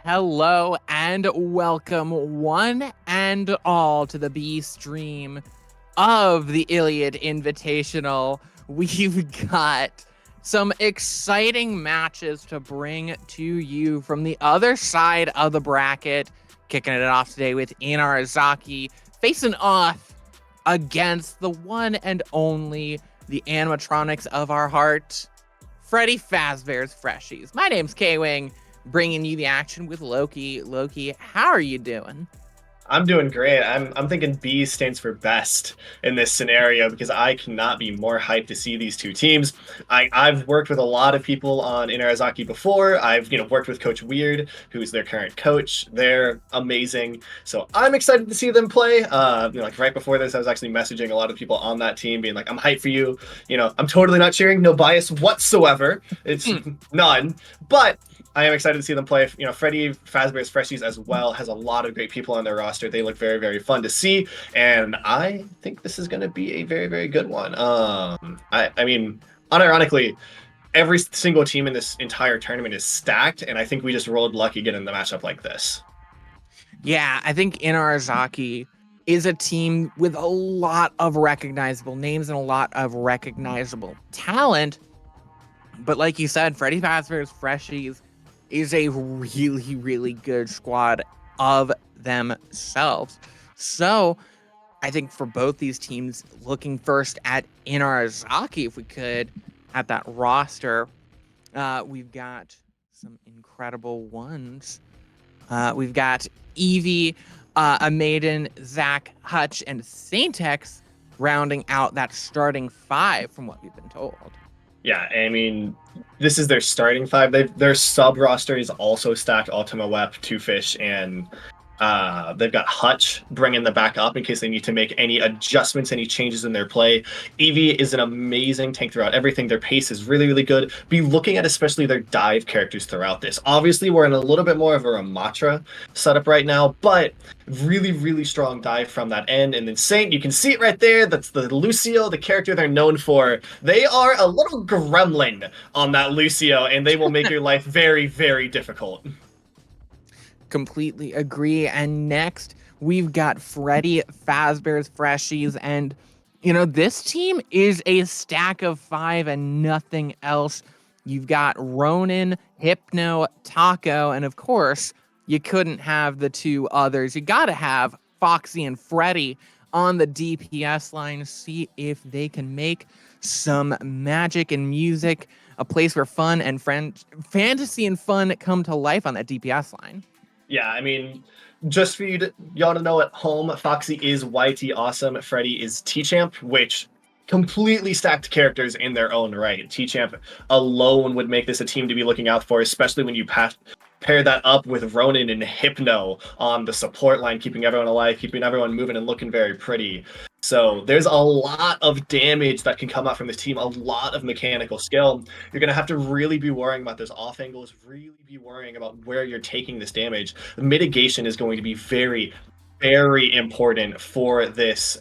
Hello and welcome, one and all, to the B stream of the ILIAD Invitational. We've got some exciting matches to bring to you from the other side of the bracket. Kicking it off today with Inarizaki facing off against the one and only, the animatronics of our heart, Freddy Fazbear's Freshies. My name's K-Wing, bringing you the action with Loki. Loki, how are you doing? I'm doing great. I'm thinking B stands for best in this scenario because I cannot be more hyped to see these two teams. I've worked with a lot of people on Inarizaki before. I've worked with Coach Weird, who's their current coach. They're amazing. So I'm excited to see them play. Like right before this, I was actually messaging a lot of people on that team, being like, "I'm hyped for you." I'm totally not cheering, no bias whatsoever. It's none, but I am excited to see them play. Freddy Fazbear's Freshies as well has a lot of great people on their roster. They look very, very fun to see, and I think this is going to be a very, very good one. I mean, unironically, every single team in this entire tournament is stacked, and I think we just rolled lucky getting the matchup like this. Yeah, I think Inarizaki is a team with a lot of recognizable names and a lot of recognizable talent. But like you said, Freddy Fazbear's Freshies is a really, really good squad of themselves. So I think for both these teams, looking first at Inarizaki, if we could, at that roster, we've got some incredible ones. We've got Evie, a maiden, Zach, Hutch, and Saintex rounding out that starting five from what we've been told. Yeah, I mean, this is their starting five. Their sub roster is also stacked: Ultima Wep, Two Fish, and they've got Hutch bringing the back up in case they need to make any adjustments, any changes in their play. Eevee is an amazing tank throughout everything. Their pace is really, really good. Be looking at especially their dive characters throughout this. Obviously, we're in a little bit more of a Ramatra setup right now, but really, really strong dive from that end. And then Saint, you can see it right there. That's the Lucio, the character they're known for. They are a little gremlin on that Lucio, and they will make your life very, very difficult. Completely agree. And next, we've got Freddy Fazbear's Freshies. And, this team is a stack of five and nothing else. You've got Ronin, Hypno, Taco, and of course, you couldn't have the two others. You got to have Foxy and Freddy on the DPS line. See if they can make some magic and music, a place where fun and fantasy and fun come to life on that DPS line. Yeah, I mean, just for y'all to know at home, Foxy is YT Awesome, Freddy is T-Champ, which completely stacked characters in their own right. T-Champ alone would make this a team to be looking out for, especially when you pair that up with Ronin and Hypno on the support line, keeping everyone alive, keeping everyone moving and looking very pretty. So there's a lot of damage that can come out from this team, a lot of mechanical skill. You're going to have to really be worrying about those off angles, really be worrying about where you're taking this damage. Mitigation is going to be very, very important for this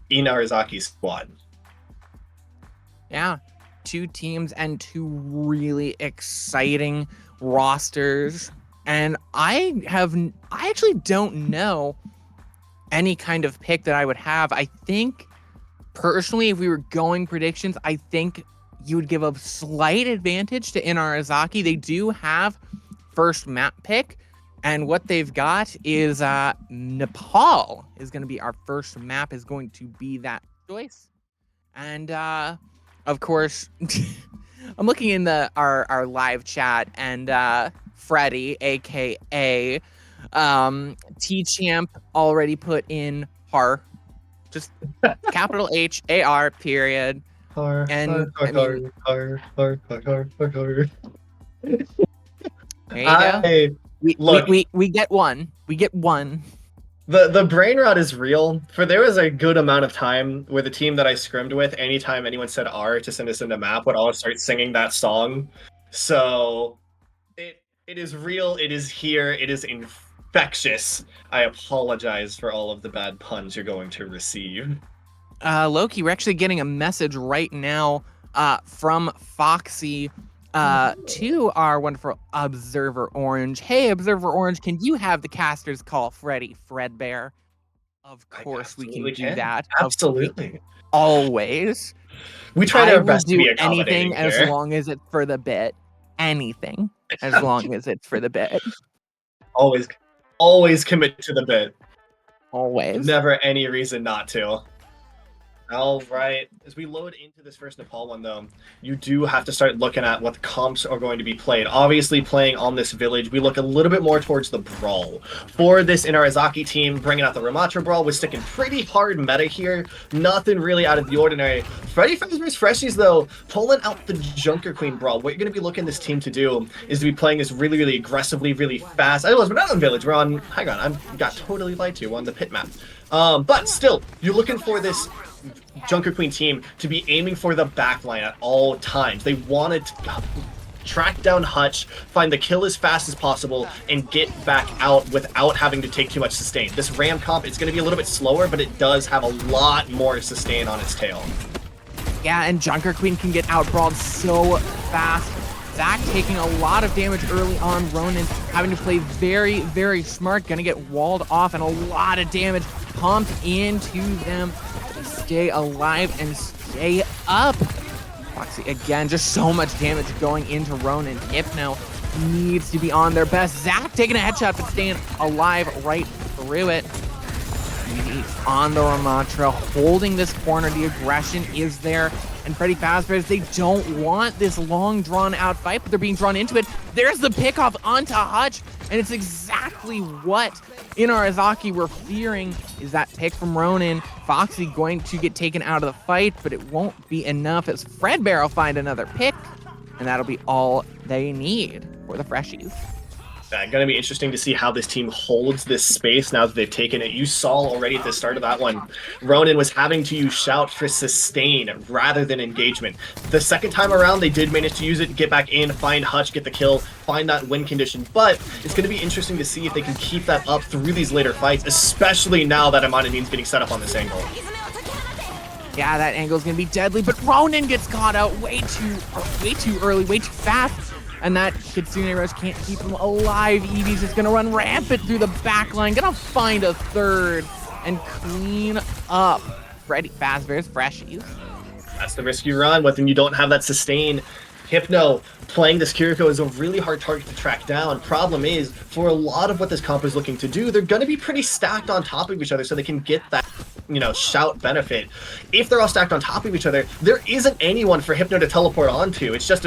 Inarizaki squad. Yeah, two teams and two really exciting rosters. And I actually don't know any kind of pick that I would have. I think personally, if we were going predictions, I think you would give a slight advantage to Inarizaki. They do have first map pick, and what they've got is Nepal is going to be our first map, is going to be that choice. And of course, I'm looking in our live chat, and Freddy, aka T-Champ, already put in Har, just capital Har period. Har, And har, I mean, har, har, har, har, har, har. there you go. Look, We get one. We get one. the brain rot is real. For there was a good amount of time with the team that I scrimmed with, anytime anyone said R to send us in the map, would all start singing that song. So it is real, it is here, it is infectious. I apologize for all of the bad puns you're going to receive. Loki, we're actually getting a message right now from Foxy to our wonderful Observer Orange. Hey, Observer Orange, can you have the casters call Freddy Fredbear? Of I course we can absolutely do can. that. Absolutely. Always. We tried I our will best to do be anything accommodating as here. long as it's for the bit. Anything as long as it's for the bit. Always, always commit to the bit. Always. Never any reason not to. All right. As we load into this first Nepal one, though, you do have to start looking at what the comps are going to be played. Obviously, playing on this village, we look a little bit more towards the Brawl. For this Inarizaki team, bringing out the Ramatra Brawl was sticking pretty hard meta here. Nothing really out of the ordinary. Freddy Fazbear's Freshies, though, pulling out the Junker Queen Brawl. What you're going to be looking this team to do is to be playing this really, really aggressively, really fast. I was, we're not on Village. We're on, hang on, I got totally lied to. We're on the pit map. But still, you're looking for this Junker Queen team to be aiming for the backline at all times. They want to track down Hutch, find the kill as fast as possible, and get back out without having to take too much sustain. This Ram comp, it's going to be a little bit slower, but it does have a lot more sustain on its tail. Yeah, and Junker Queen can get outbrawled so fast. Zach taking a lot of damage early on. Ronan having to play very, very smart. Gonna get walled off, and a lot of damage pumped into them to stay alive and stay up. Foxy, again, just so much damage going into Ronan. Hypno needs to be on their best. Zach taking a headshot, but staying alive right through it. On the Ramatra, holding this corner. The aggression is there. And Freddy Fazbear, they don't want this long, drawn-out fight, but they're being drawn into it. There's the pickoff onto Hutch, and it's exactly what Inarizaki were fearing, is that pick from Ronan. Foxy going to get taken out of the fight, but it won't be enough as Fredbear will find another pick, and that'll be all they need for the Freshies. Going to be interesting to see how this team holds this space now that they've taken it. You saw already at the start of that one, Ronan was having to use shout for sustain rather than engagement. The second time around, they did manage to use it, get back in, find Hutch, get the kill, find that win condition. But it's going to be interesting to see if they can keep that up through these later fights, especially now that Amanadine's getting set up on this angle. Yeah, that angle is going to be deadly, but Ronan gets caught out way too early, way too fast. And that Kitsune Rush can't keep him alive. Eevee's just gonna run rampant through the back line, gonna find a third and clean up Freddy Fazbear's Freshies. That's the risk you run with when you don't have that sustain. Hypno playing this Kiriko is a really hard target to track down. Problem is, for a lot of what this comp is looking to do, they're going to be pretty stacked on top of each other so they can get that, shout benefit. If they're all stacked on top of each other, there isn't anyone for Hypno to teleport onto. It's just,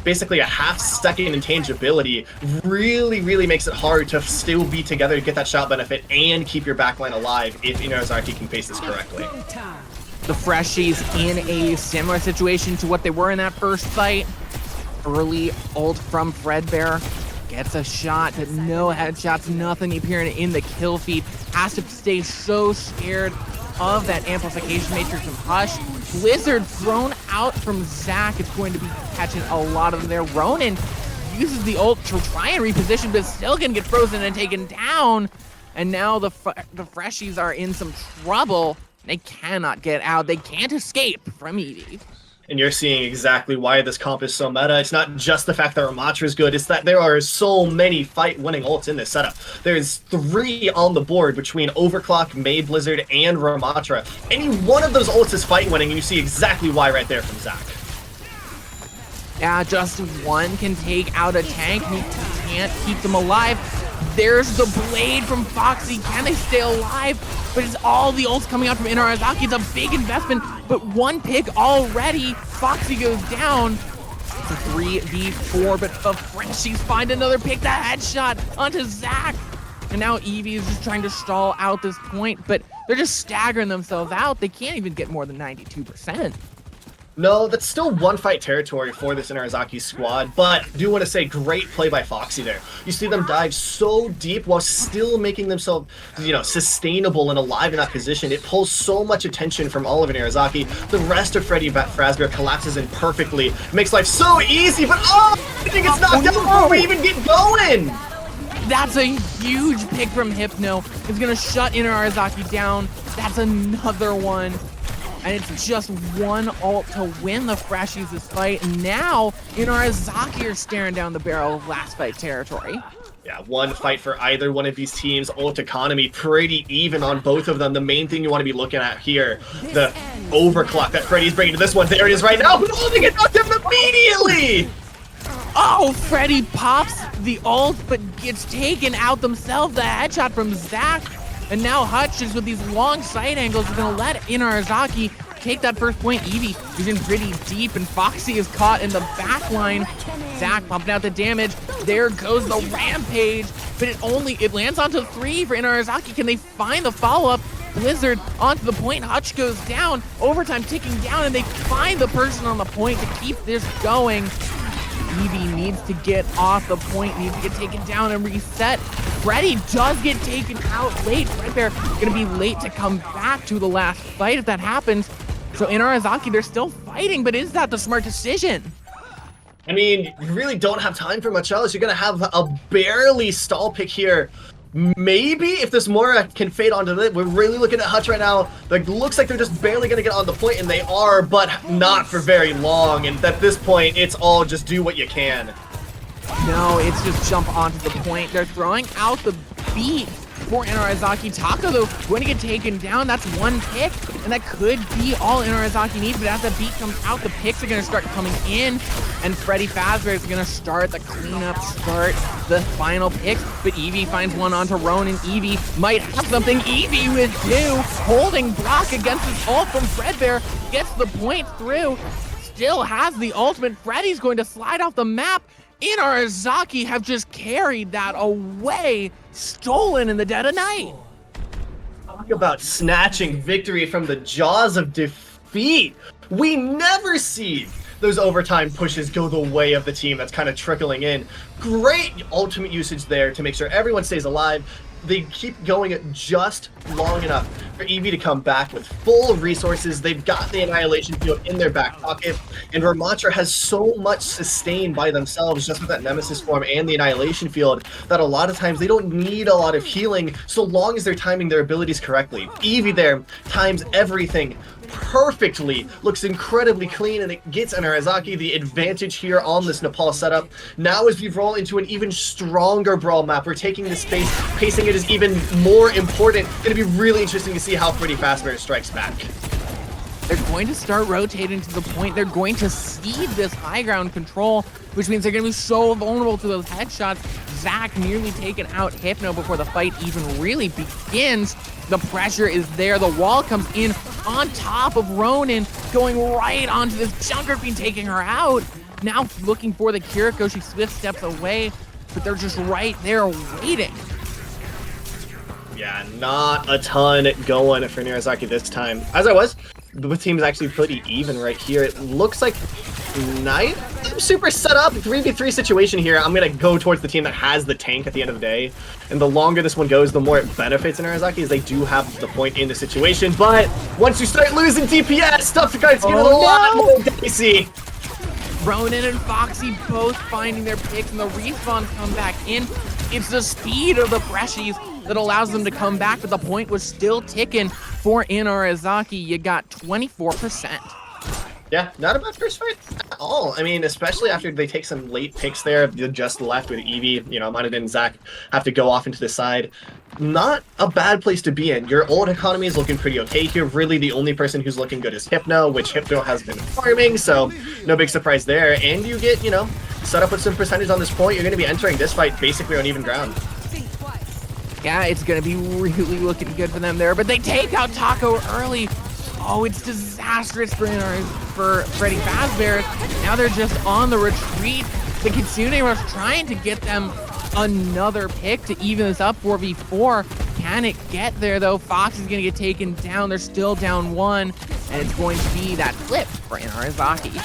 basically a half-second intangibility. Really, really makes it hard to still be together to get that shout benefit and keep your backline alive if Inarizaki can face this correctly. The Freshies in a similar situation to what they were in that first fight. Early ult from Fredbear. Gets a shot, but no headshots, nothing appearing in the kill feed. Has to stay so scared of that amplification matrix from Hush. Blizzard thrown out from Zach. It's going to be catching a lot of them there. Ronan uses the ult to try and reposition, but still gonna get frozen and taken down. And now the Freshies are in some trouble. They cannot get out. They can't escape from Eevee. And you're seeing exactly why this comp is so meta. It's not just the fact that Ramatra is good, it's that there are so many fight-winning ults in this setup. There's 3 on the board between Overclock, May Blizzard, and Ramatra. Any one of those ults is fight-winning, and you see exactly why right there from Zach. Yeah, just one can take out a tank. He can't keep them alive. There's the blade from Foxy. Can they stay alive? But it's all the ults coming out from Inarizaki. It's a big investment, but one pick already. Foxy goes down. It's a 3v4, but the Freshies find another pick. The headshot onto Zach. And now Eevee is just trying to stall out this point, but they're just staggering themselves out. They can't even get more than 92%. No, that's still one fight territory for this Inarizaki squad, but I do want to say great play by Foxy there. You see them dive so deep while still making themselves, sustainable and alive in that position. It pulls so much attention from all of Inarizaki. The rest of Freddy Fazbear collapses in perfectly. Makes life so easy, but I think it's knocked down before we even get going! That's a huge pick from Hypno. It's gonna shut Inarizaki down. That's another one. and it's just one ult to win the Freshies this fight. And now Inarizaki are staring down the barrel of last fight territory. Yeah, one fight for either one of these teams. Ult economy pretty even on both of them. The main thing you want to be looking at here, the overclock that Freddy's bringing to this one. There it is right now. Oh, they get knocked down immediately! Oh, Freddy pops the ult, but gets taken out themselves. The headshot from Zach. And now Hutch is with these long sight angles is going to let Inarizaki take that first point. Eevee is in pretty deep, and Foxy is caught in the back line. Zach pumping out the damage. There goes the rampage, but it lands onto 3 for Inarizaki. Can they find the follow-up? Blizzard onto the point. Hutch goes down. Overtime ticking down, and they find the person on the point to keep this going. Eevee needs to get off the point, needs to get taken down and reset. Freddy does get taken out late. Fredbear gonna be late to come back to the last fight if that happens. So Inarizaki, they're still fighting, but is that the smart decision? I mean, you really don't have time for much else. You're gonna have a barely stall pick here. Maybe if this Mora can fade onto it, we're really looking at Hutch right now. Like, looks like they're just barely gonna get on the point, and they are, but not for very long. And at this point, it's all just do what you can. No, it's just jump onto the point. They're throwing out the beat for Inarizaki. Taco, though, going to get taken down. That's one pick, and that could be all Inarizaki needs. But as the beat comes out, the picks are going to start coming in, and Freddy Fazbear is going to start the cleanup, start the final picks. But Eevee finds one onto Ronan. Eevee might have something. Eevee with 2, holding block against his ult from Fredbear, gets the point through, still has the ultimate. Freddy's going to slide off the map. Inarizaki have just carried that away, stolen in the dead of night. Talk about snatching victory from the jaws of defeat. We never see those overtime pushes go the way of the team that's kind of trickling in. Great ultimate usage there to make sure everyone stays alive. They keep going just long enough for Eevee to come back with full resources. They've got the Annihilation Field in their back pocket, and Ramattra has so much sustained by themselves just with that Nemesis form and the Annihilation Field that a lot of times they don't need a lot of healing so long as they're timing their abilities correctly. Eevee there times everything perfectly, looks incredibly clean, and it gets Inarizaki the advantage here on this Nepal setup. Now as we roll into an even stronger brawl map, we're taking this space, pacing it is even more important. Gonna be really interesting to see how Freddy Fazbear strikes back. They're going to start rotating to the point. They're going to cede this high ground control, which means they're going to be so vulnerable to those headshots. Zach nearly taken out Hypno before the fight even really begins. The pressure is there. The wall comes in on top of Ronan, going right onto this Junker Fiend, taking her out. Now looking for the Kiriko. She swift steps away, but they're just right there waiting. Yeah, not a ton going for Inarizaki this time. As I was, the team is actually pretty even right here. It looks like Knight super set up 3v3 situation here. I'm gonna go towards the team that has the tank at the end of the day, and the longer this one goes, the more it benefits Inarizaki, as they do have the point in the situation. But once you start losing DPS, stuff starts getting a lot more dicey. Ronan and Foxy both finding their picks, and the respawns come back in. It's the speed of the Freshies that allows them to come back, but the point was still ticking for Inarizaki. You got 24%. Yeah, not a bad first fight at all. I mean, especially after they take some late picks there, just left with Eevee, you know, Monad and Zach have to go off into the side. Not a bad place to be in. Your ult economy is looking pretty okay here. Really, the only person who's looking good is Hypno, which Hypno has been farming, so no big surprise there. And you get, you know, set up with some percentage on this point. You're going to be entering this fight basically on even ground. Yeah, it's going to be really looking good for them there, but they take out Taco early. Oh, it's disastrous for Freddy Fazbear. Now they're just on the retreat. The Kitsune was trying to get them another pick to even this up 4v4. Can it get there, though? Fox is going to get taken down. They're still down 1, and it's going to be that flip for Inarizaki.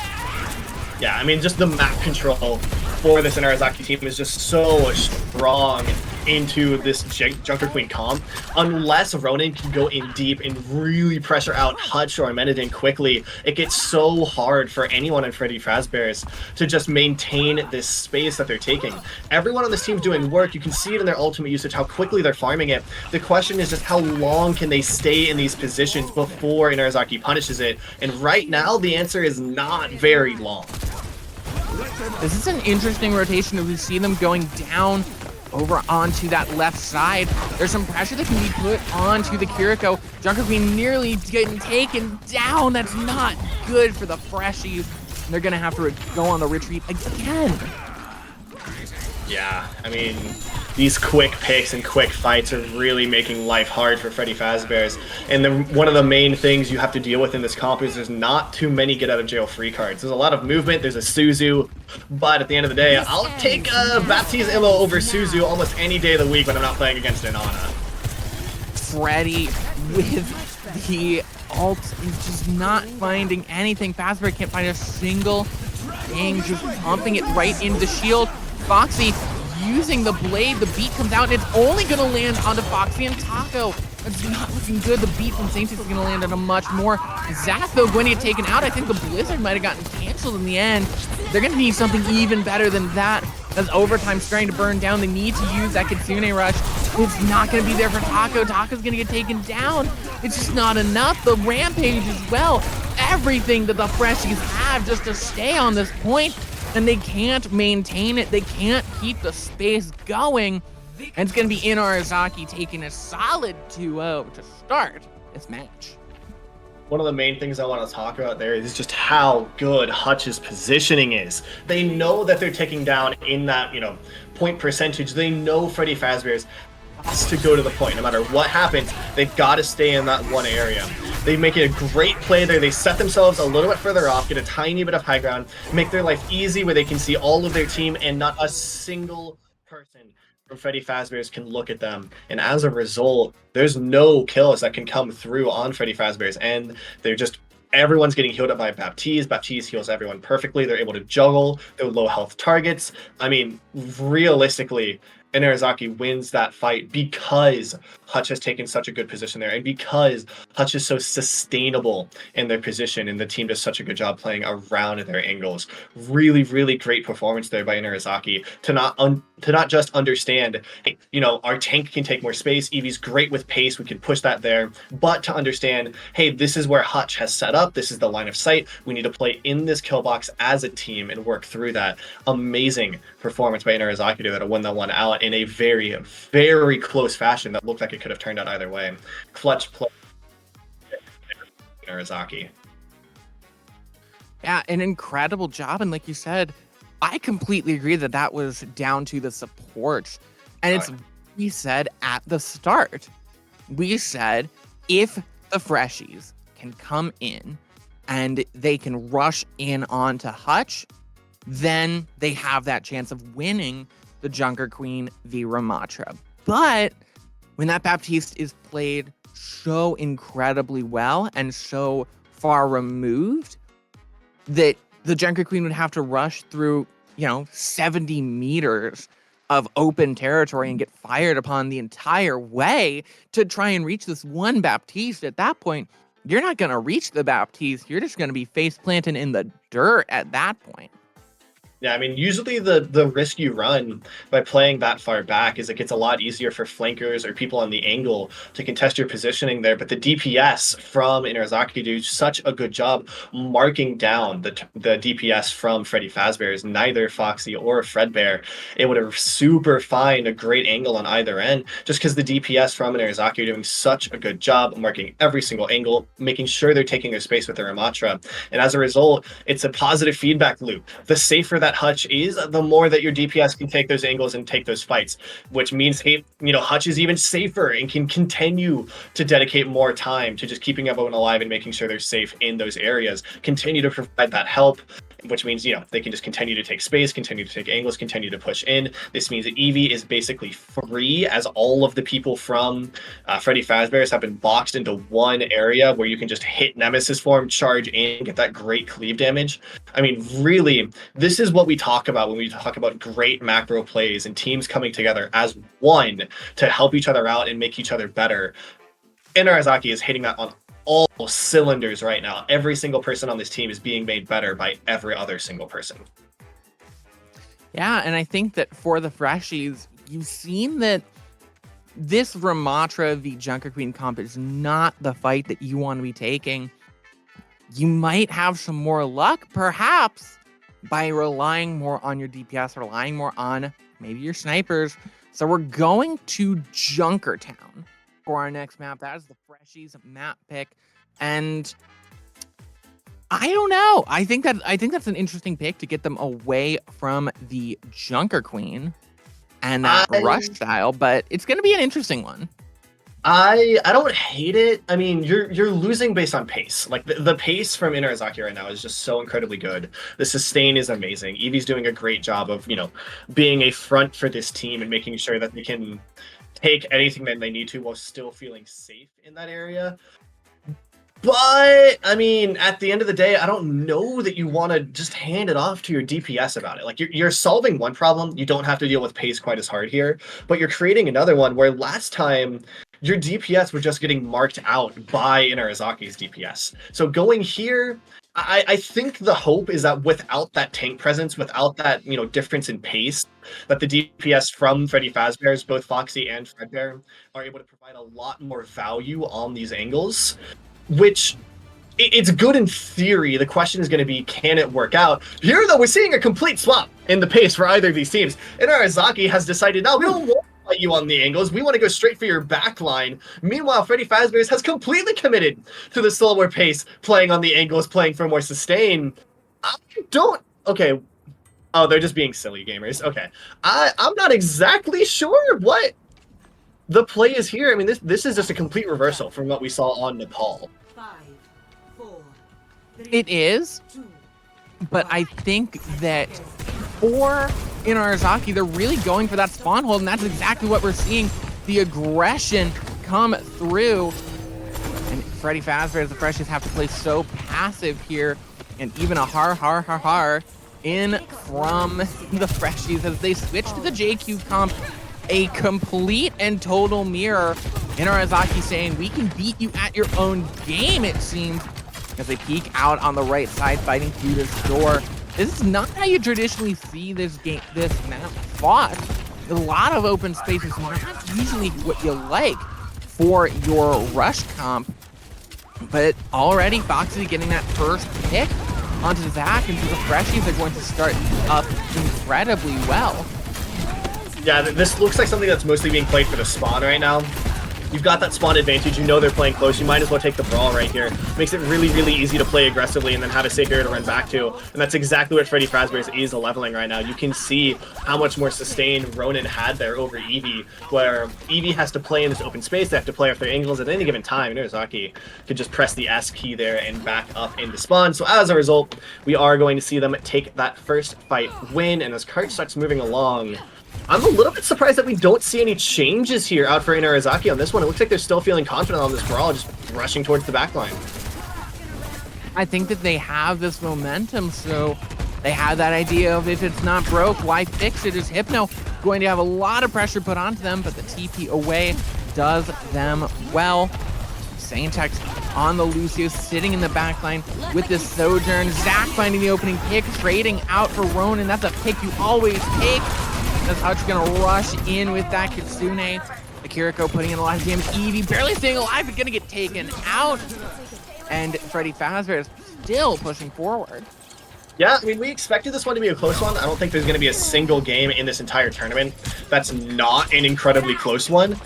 Yeah, I mean, just the map control for this Inarizaki team is just so strong. into this Junker Queen comp, unless Ronin can go in deep and really pressure out Hutch or Amenadin quickly, it gets so hard for anyone in Freddy Fazbear's to just maintain this space that they're taking. Everyone on this team's doing work. You can see it in their ultimate usage, how quickly they're farming it. The question is just how long can they stay in these positions before Inarizaki punishes it? And right now, the answer is not very long. This is an interesting rotation as we see them going down over onto that left side. There's some pressure that can be put onto the Kiriko. Junker Queen nearly getting taken down. That's not good for the Freshies. And they're gonna have to go on the retreat again. Yeah, I mean, these quick picks and quick fights are really making life hard for Freddy Fazbear's. And one of the main things you have to deal with in this comp is there's not too many get out of jail free cards. There's a lot of movement, there's a Suzu, but at the end of the day, I'll take Baptiste Immo over Suzu almost any day of the week when I'm not playing against an Ana. Freddy with the ult is just not finding anything. Fazbear can't find a single thing, just pumping it right into the shield. Foxy using the blade, the beat comes out, and it's only gonna land onto Foxy and Taco. It's not looking good. The beat from Saints is gonna land on a much more. Zach, though, going to get taken out. I think the Blizzard might have gotten canceled in the end. They're gonna need something even better than that. As overtime's starting to burn down, they need to use that Kitsune Rush. It's not gonna be there for Taco. Taco's gonna get taken down. It's just not enough. The Rampage as well. Everything that the Freshies have just to stay on this point. And they can't maintain it. They can't keep the space going. And it's going to be Inarizaki taking a solid 2-0 to start this match. One of the main things I want to talk about there is just how good Hutch's positioning is. They know that they're ticking down in that, point percentage. They know Freddy Fazbear's has to go to the point. No matter what happens, they've got to stay in that one area. They make it a great play there. They set themselves a little bit further off, get a tiny bit of high ground, make their life easy where they can see all of their team and not a single person from Freddy Fazbear's can look at them. And as a result, there's no kills that can come through on Freddy Fazbear's end. They're just everyone's getting healed up by Baptiste. Baptiste heals everyone perfectly. They're able to juggle their low health targets. I mean, realistically, Inarizaki wins that fight because Hutch has taken such a good position there and because Hutch is so sustainable in their position and the team does such a good job playing around their angles. Really, really great performance there by Inarizaki to not just understand, hey, our tank can take more space. Eevee's great with pace. We can push that there. But to understand, hey, this is where Hutch has set up. This is the line of sight. We need to play in this kill box as a team and work through that. Amazing performance by Inarizaki to win that one out in a very, very close fashion that looked like it could have turned out either way. Clutch play, Inarizaki. Yeah, an incredible job. And like you said, I completely agree that was down to the support. And we said at the start, we said if the Freshies can come in and they can rush in onto Hutch, then they have that chance of winning the Junker Queen v Ramatra. But when that Baptiste is played so incredibly well and so far removed that the Junker Queen would have to rush through, 70 meters of open territory and get fired upon the entire way to try and reach this one Baptiste. At that point, you're not going to reach the Baptiste. You're just going to be face planting in the dirt at that point. Yeah, I mean, usually the risk you run by playing that far back is it gets a lot easier for flankers or people on the angle to contest your positioning there. But the DPS from Inarizaki do such a good job marking down the DPS from Freddy Fazbear's. Neither Foxy or Fredbear able to super find a great angle on either end, just because the DPS from Inarizaki are doing such a good job marking every single angle, making sure they're taking their space with their Ramatra. And as a result, it's a positive feedback loop. The safer that Hutch is, the more that your DPS can take those angles and take those fights, which means, hey, Hutch is even safer and can continue to dedicate more time to just keeping everyone alive and making sure they're safe in those areas. Continue to provide that help. which means, you know, they can just continue to take space, continue to take angles, continue to push in. This means that Eevee is basically free, as all of the people from Freddy Fazbear's have been boxed into one area where you can just hit Nemesis form, charge in, get that great cleave damage. I mean, really, this is what we talk about when we talk about great macro plays and teams coming together as one to help each other out and make each other better. Inarizaki is hitting that on all cylinders right now. Every single person on this team is being made better by every other single person. Yeah, and I think that for the Freshies, you've seen that this Ramatra v Junker Queen comp is not the fight that you want to be taking. You might have some more luck, perhaps, by relying more on your DPS, relying more on maybe your snipers. So we're going to Junkertown for our next map. That is the Freshies map pick. And I don't know. I think that's an interesting pick to get them away from the Junker Queen and that rush style, but it's going to be an interesting one. I don't hate it. I mean, you're losing based on pace. Like the pace from Inarizaki right now is just so incredibly good. The sustain is amazing. Eevee's doing a great job of, you know, being a front for this team and making sure that they can take anything that they need to while still feeling safe in that area. But, I mean, at the end of the day, I don't know that you want to just hand it off to your DPS about it. Like, you're solving one problem. You don't have to deal with pace quite as hard here. But you're creating another one where last time your DPS were just getting marked out by Inarizaki's DPS. So going here, I think the hope is that without that tank presence, without that, you know, difference in pace, that the DPS from Freddy Fazbear's, both Foxy and Fredbear, are able to provide a lot more value on these angles. Which, it's good in theory. The question is going to be, can it work out? Here, though, we're seeing a complete swap in the pace for either of these teams. Inarizaki has decided, no, we don't want to fight you on the angles. We want to go straight for your back line. Meanwhile, Freddy Fazbear's has completely committed to the slower pace, playing on the angles, playing for more sustain. I don't... Okay. Oh, they're just being silly gamers. Okay. I'm not exactly sure what the play is here. I mean, this is just a complete reversal from what we saw on Nepal. It is, but I think that for Inarizaki, they're really going for that spawn hold, and that's exactly what we're seeing. The aggression come through, and Freddy Fazbear, the Freshies, have to play so passive here, and even a har in from the Freshies as they switch to the JQ comp. A complete and total mirror. Inarizaki saying, we can beat you at your own game, it seems, as they peek out on the right side, fighting through this door. This is not how you traditionally see this map fought. A lot of open spaces, not usually what you like for your rush comp. But already, Foxy getting that first pick onto Zach, and so the Freshies are going to start up incredibly well. Yeah, this looks like something that's mostly being played for the spawn right now. You've got that spawn advantage. You know they're playing close. You might as well take the brawl right here. Makes it really, really easy to play aggressively and then have a safe area to run back to. And that's exactly what Freddy Fazbear's is leveling right now. You can see how much more sustain Ronin had there over Eevee, where Eevee has to play in this open space. They have to play off their angles at any given time. Inarizaki could just press the S key there and back up into spawn. So as a result, we are going to see them take that first fight win. And as Kart starts moving along, I'm a little bit surprised that we don't see any changes here out for Inarizaki on this one. It looks like they're still feeling confident on this brawl, just rushing towards the backline. I think that they have this momentum, so they have that idea of if it's not broke, why fix it? Is Hypno going to have a lot of pressure put onto them, but the TP away does them well. Saintex on the Lucio, sitting in the backline with this Sojourn. Zach finding the opening pick, trading out for Ronin. That's a pick you always take. That's how it's gonna rush in with that Kitsune. Akiriko putting in a lot of damage. Eevee barely staying alive, but gonna get taken out. And Freddy Fazbear is still pushing forward. Yeah, I mean, we expected this one to be a close one. I don't think there's going to be a single game in this entire tournament that's not an incredibly close one.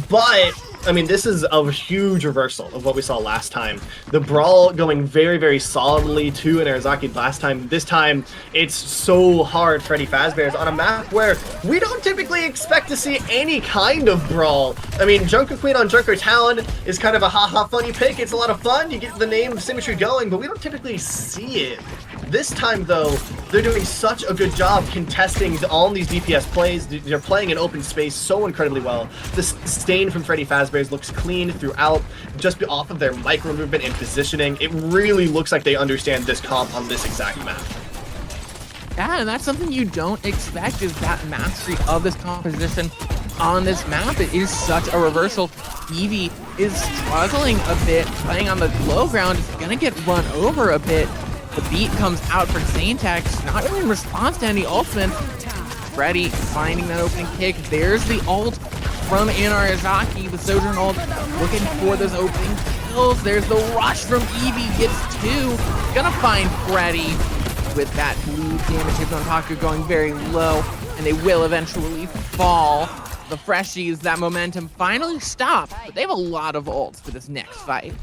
But I mean, this is a huge reversal of what we saw last time. The brawl going very, very solidly to Inarizaki last time. This time, it's so hard Freddy Fazbear's on a map where we don't typically expect to see any kind of brawl. I mean, Junker Queen on Junker Talon is kind of a haha funny pick. It's a lot of fun. You get the name symmetry going, but we don't typically see it. This time, though, they're doing such a good job contesting all these DPS plays. They're playing in open space so incredibly well. The stain from Freddy Fazbear's looks clean throughout, just off of their micro movement and positioning. It really looks like they understand this comp on this exact map. Yeah, and that's something you don't expect, is that mastery of this composition on this map. It is such a reversal. Eevee is struggling a bit, playing on the low ground. It's gonna get run over a bit. The beat comes out for Saintex, not really in response to any ultimate. Freddy finding that opening kick. There's the ult from Inarizaki, the Sojourn ult, looking for those opening kills. There's the rush from Eevee, gets 2. Gonna find Freddy with that blue damage. Hypnotaku going very low, and they will eventually fall. The Freshies, that momentum finally stopped, but they have a lot of ults for this next fight.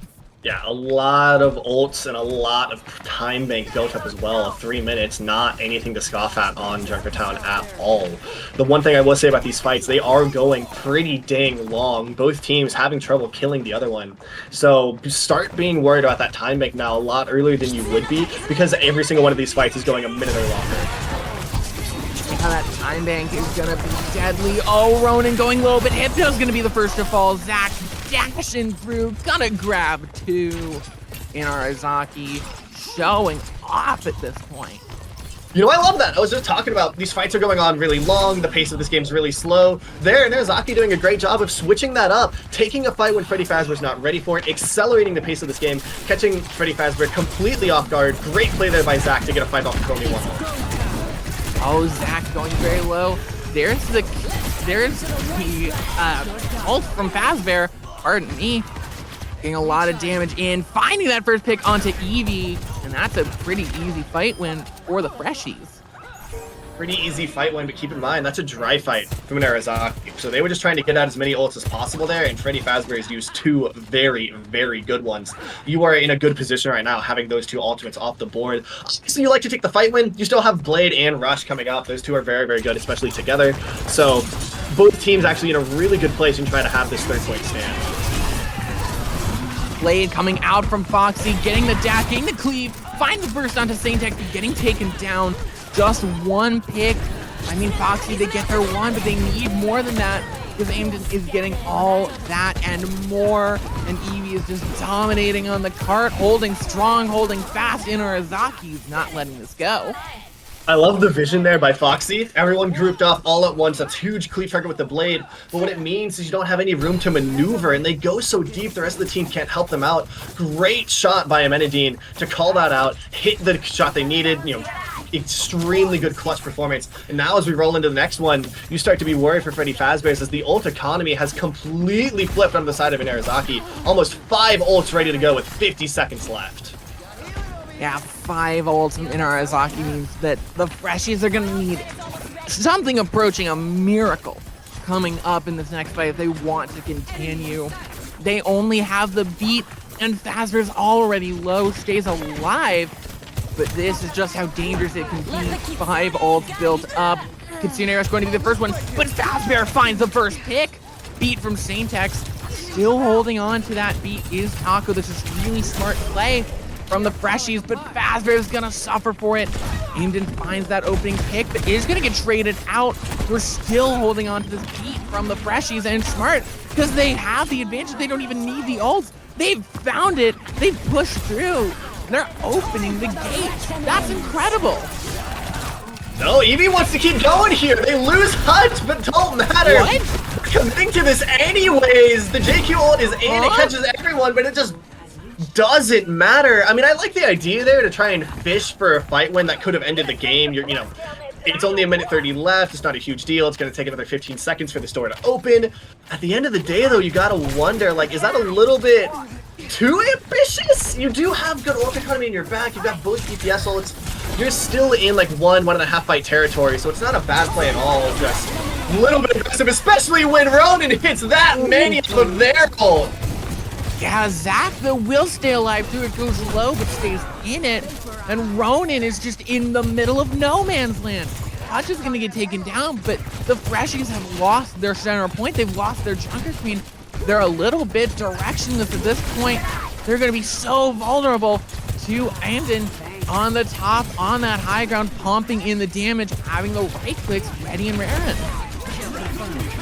Yeah, a lot of ults and a lot of time bank built up as well. 3 minutes, not anything to scoff at on Junkertown at all. The one thing I will say about these fights, they are going pretty dang long. Both teams having trouble killing the other one. So start being worried about that time bank now a lot earlier than you would be, because every single one of these fights is going a minute or longer. How that time bank is gonna be deadly. Oh, Ronan going low, but Hypno's gonna be the first to fall. Zach dashing through, gonna grab 2. Inarizaki showing off at this point. You know, I love that. I was just talking about these fights are going on really long. The pace of this game's really slow. Inarizaki doing a great job of switching that up, taking a fight when Freddy Fazbear's not ready for it, accelerating the pace of this game, catching Freddy Fazbear completely off guard. Great play there by Zach to get a fight off of only 1. Oh, Zach going very low. There's the ult from Fazbear. Pardon me. Getting a lot of damage in, finding that first pick onto Eevee, and that's a pretty easy fight win for the Freshies. Pretty easy fight win, but keep in mind, that's a dry fight from Inarizaki. So they were just trying to get out as many ults as possible there, and Freddy Fazbear has used 2 very, very good ones. You are in a good position right now, having those 2 ultimates off the board. Obviously, you like to take the fight win. You still have Blade and Rush coming up. Those 2 are very, very good, especially together. So both teams actually in a really good place and try to have this 3rd-point stand. Blade coming out from Foxy, getting the dash, getting the cleave, find the burst onto Saintex, getting taken down. Just 1 pick. I mean, Foxy, they get their 1, but they need more than that, because Aimden is getting all that and more. And Eevee is just dominating on the cart, holding strong, holding fast. Inarazaki's not letting this go. I love the vision there by Foxy. Everyone grouped up all at once. That's huge cleave target with the blade. But what it means is you don't have any room to maneuver, and they go so deep the rest of the team can't help them out. Great shot by Amenadine to call that out, hit the shot they needed, you know, extremely good clutch performance. And now as we roll into the next one, you start to be worried for Freddy Fazbear as the ult economy has completely flipped on the side of Inarizaki. Almost 5 ults ready to go with 50 seconds left. Yeah, 5 ults from Inarizaki means that the Freshies are gonna need something approaching a miracle coming up in this next fight if they want to continue. They only have the beat, and Fazbear's already low, stays alive. But this is just how dangerous it can be. 5 ults built up. Kitsune is going to be the first one, but Fazbear finds the first pick. Beat from Saintex. Still holding on to that beat is Taco. This is really smart play from the Freshies, but Fazbear is going to suffer for it. Aimden finds that opening pick, but is going to get traded out. We're still holding on to this beat from the Freshies, and it's smart because they have the advantage. They don't even need the ults. They've found it. They've pushed through. They're opening the gate. That's incredible. No, Eevee wants to keep going here. They lose Hunt, but don't matter. What? Committing to this anyways. The JQ ult is in. It catches everyone, but it just doesn't matter. I mean, I like the idea there to try and fish for a fight win that could have ended the game. You know, it's only 1:30 left. It's not a huge deal. It's going to take another 15 seconds for the store to open. At the end of the day, though, you got to wonder, like, is that a little bit too ambitious? You do have good ult economy in your back. You've got both DPS ults. You're still in like 1.5 fight territory, so it's not a bad play at all. Just a little bit aggressive, especially when Ronan hits that many of their ult. Yeah, Zach, though, will stay alive through it, goes low, but stays in it. And Ronan is just in the middle of no man's land. Hutch is going to get taken down, but the Freshies have lost their center point. They've lost their Junker Queen. They're a little bit directionless at this point. They're going to be so vulnerable to Andon on the top, on that high ground, pumping in the damage, having the right clicks ready and raring.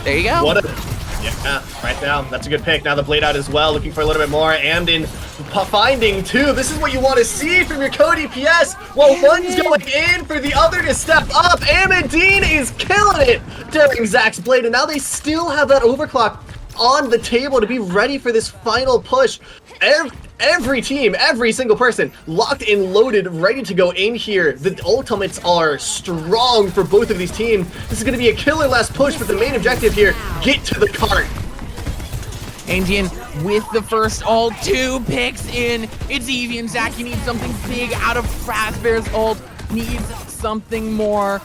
There you go. Yeah, right now, that's a good pick. Now the Blade Out as well, looking for a little bit more. Amden finding two. This is what you want to see from your co-DPS. While one's going in for the other to step up. Amandine is killing it during Zach's Blade. And now they still have that overclock on the table to be ready for this final push. Every team, every single person locked and loaded, ready to go in here. The ultimates are strong for both of these teams. This is going to be a killer last push, but the main objective here, get to the cart. Andean with the first ult, 2 picks in. It's Eevee and Zach. You need something big out of Fazbear's ult. Needs something more.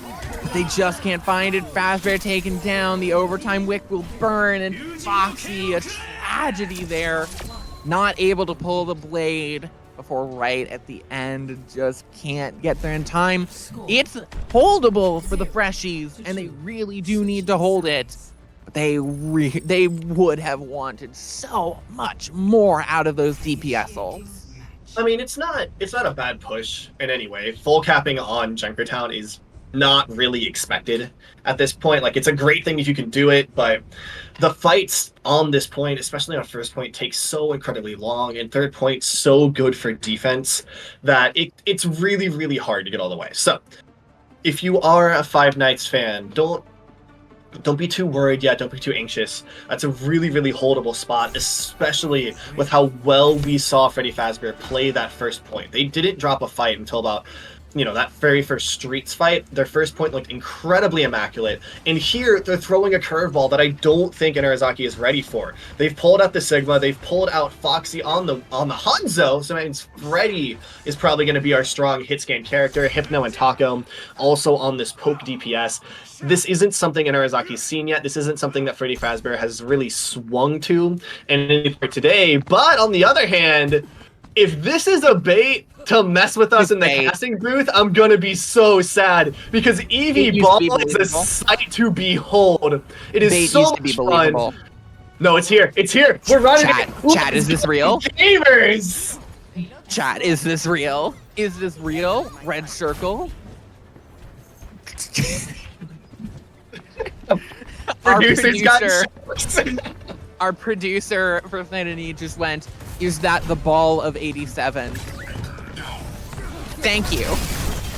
They just can't find it. Fazbear taken down. The overtime wick will burn, and Foxy, a tragedy there. Not able to pull the blade before right at the end. Just can't get there in time. It's holdable for the Freshies, and they really do need to hold it. But they would have wanted so much more out of those DPS ults. I mean, it's not a bad push in any way. Full capping on Junkertown is not really expected at this point. Like, it's a great thing if you can do it, but the fights on this point, especially on first point, take so incredibly long, and third point so good for defense that it's really, really hard to get all the way. So if you are a Five Nights fan, don't be too worried yet, don't be too anxious. That's a really, really holdable spot, especially with how well we saw Freddy Fazbear play that first point. They didn't drop a fight until about, you know, that very first Streets fight. Their first point looked incredibly immaculate. And here, they're throwing a curveball that I don't think Inarizaki is ready for. They've pulled out the Sigma, they've pulled out Foxy on the Hanzo, so that means Freddy is probably going to be our strong hit scan character. Hypno and Taco also on this poke DPS. This isn't something Inarizaki's seen yet. This isn't something that Freddy Fazbear has really swung to and today. But on the other hand, if this is a bait to mess with us in the casting booth, I'm gonna be so sad, because Eevee Ball is a sight to behold. It is so much fun. No, it's here. It's here. We're running it. Chat, is this real? Gamers! Chat, is this real? Is this real? Red circle. Our producer for Night just went, is that the ball of 87? Thank you.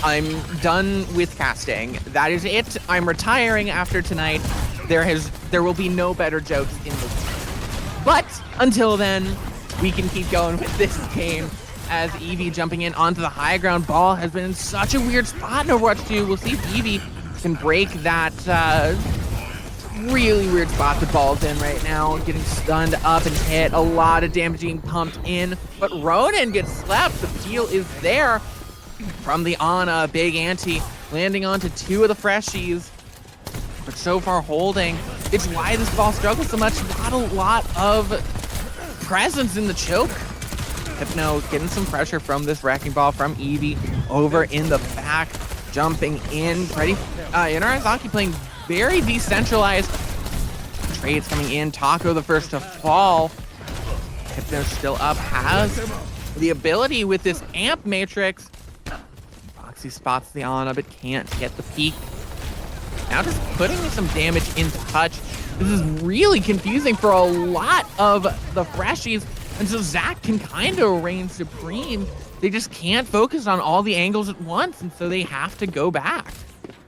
I'm done with casting. That is it. I'm retiring after tonight. There will be no better jokes in this. But until then, we can keep going with this game as Eevee jumping in onto the high ground. Ball has been in such a weird spot in Overwatch 2. We'll see if Eevee can break that really weird spot the Ball's in right now. Getting stunned up and hit. A lot of damage being pumped in. But Ronan gets slapped. The peel is there from the Ana. Big Ante landing onto 2 of the Freshies. But so far holding. It's why this Ball struggles so much. Not a lot of presence in the choke. Hypno getting some pressure from this Wrecking Ball from Eevee over in the back. Jumping in. Inarizaki playing very decentralized. Trades coming in. Taco the first to fall. Hypno still up. Has the ability with this amp matrix. Foxy spots the Ana but can't get the peek. Now just putting some damage into touch. This is really confusing for a lot of the Freshies. And so Zach can kind of reign supreme. They just can't focus on all the angles at once, and so they have to go back.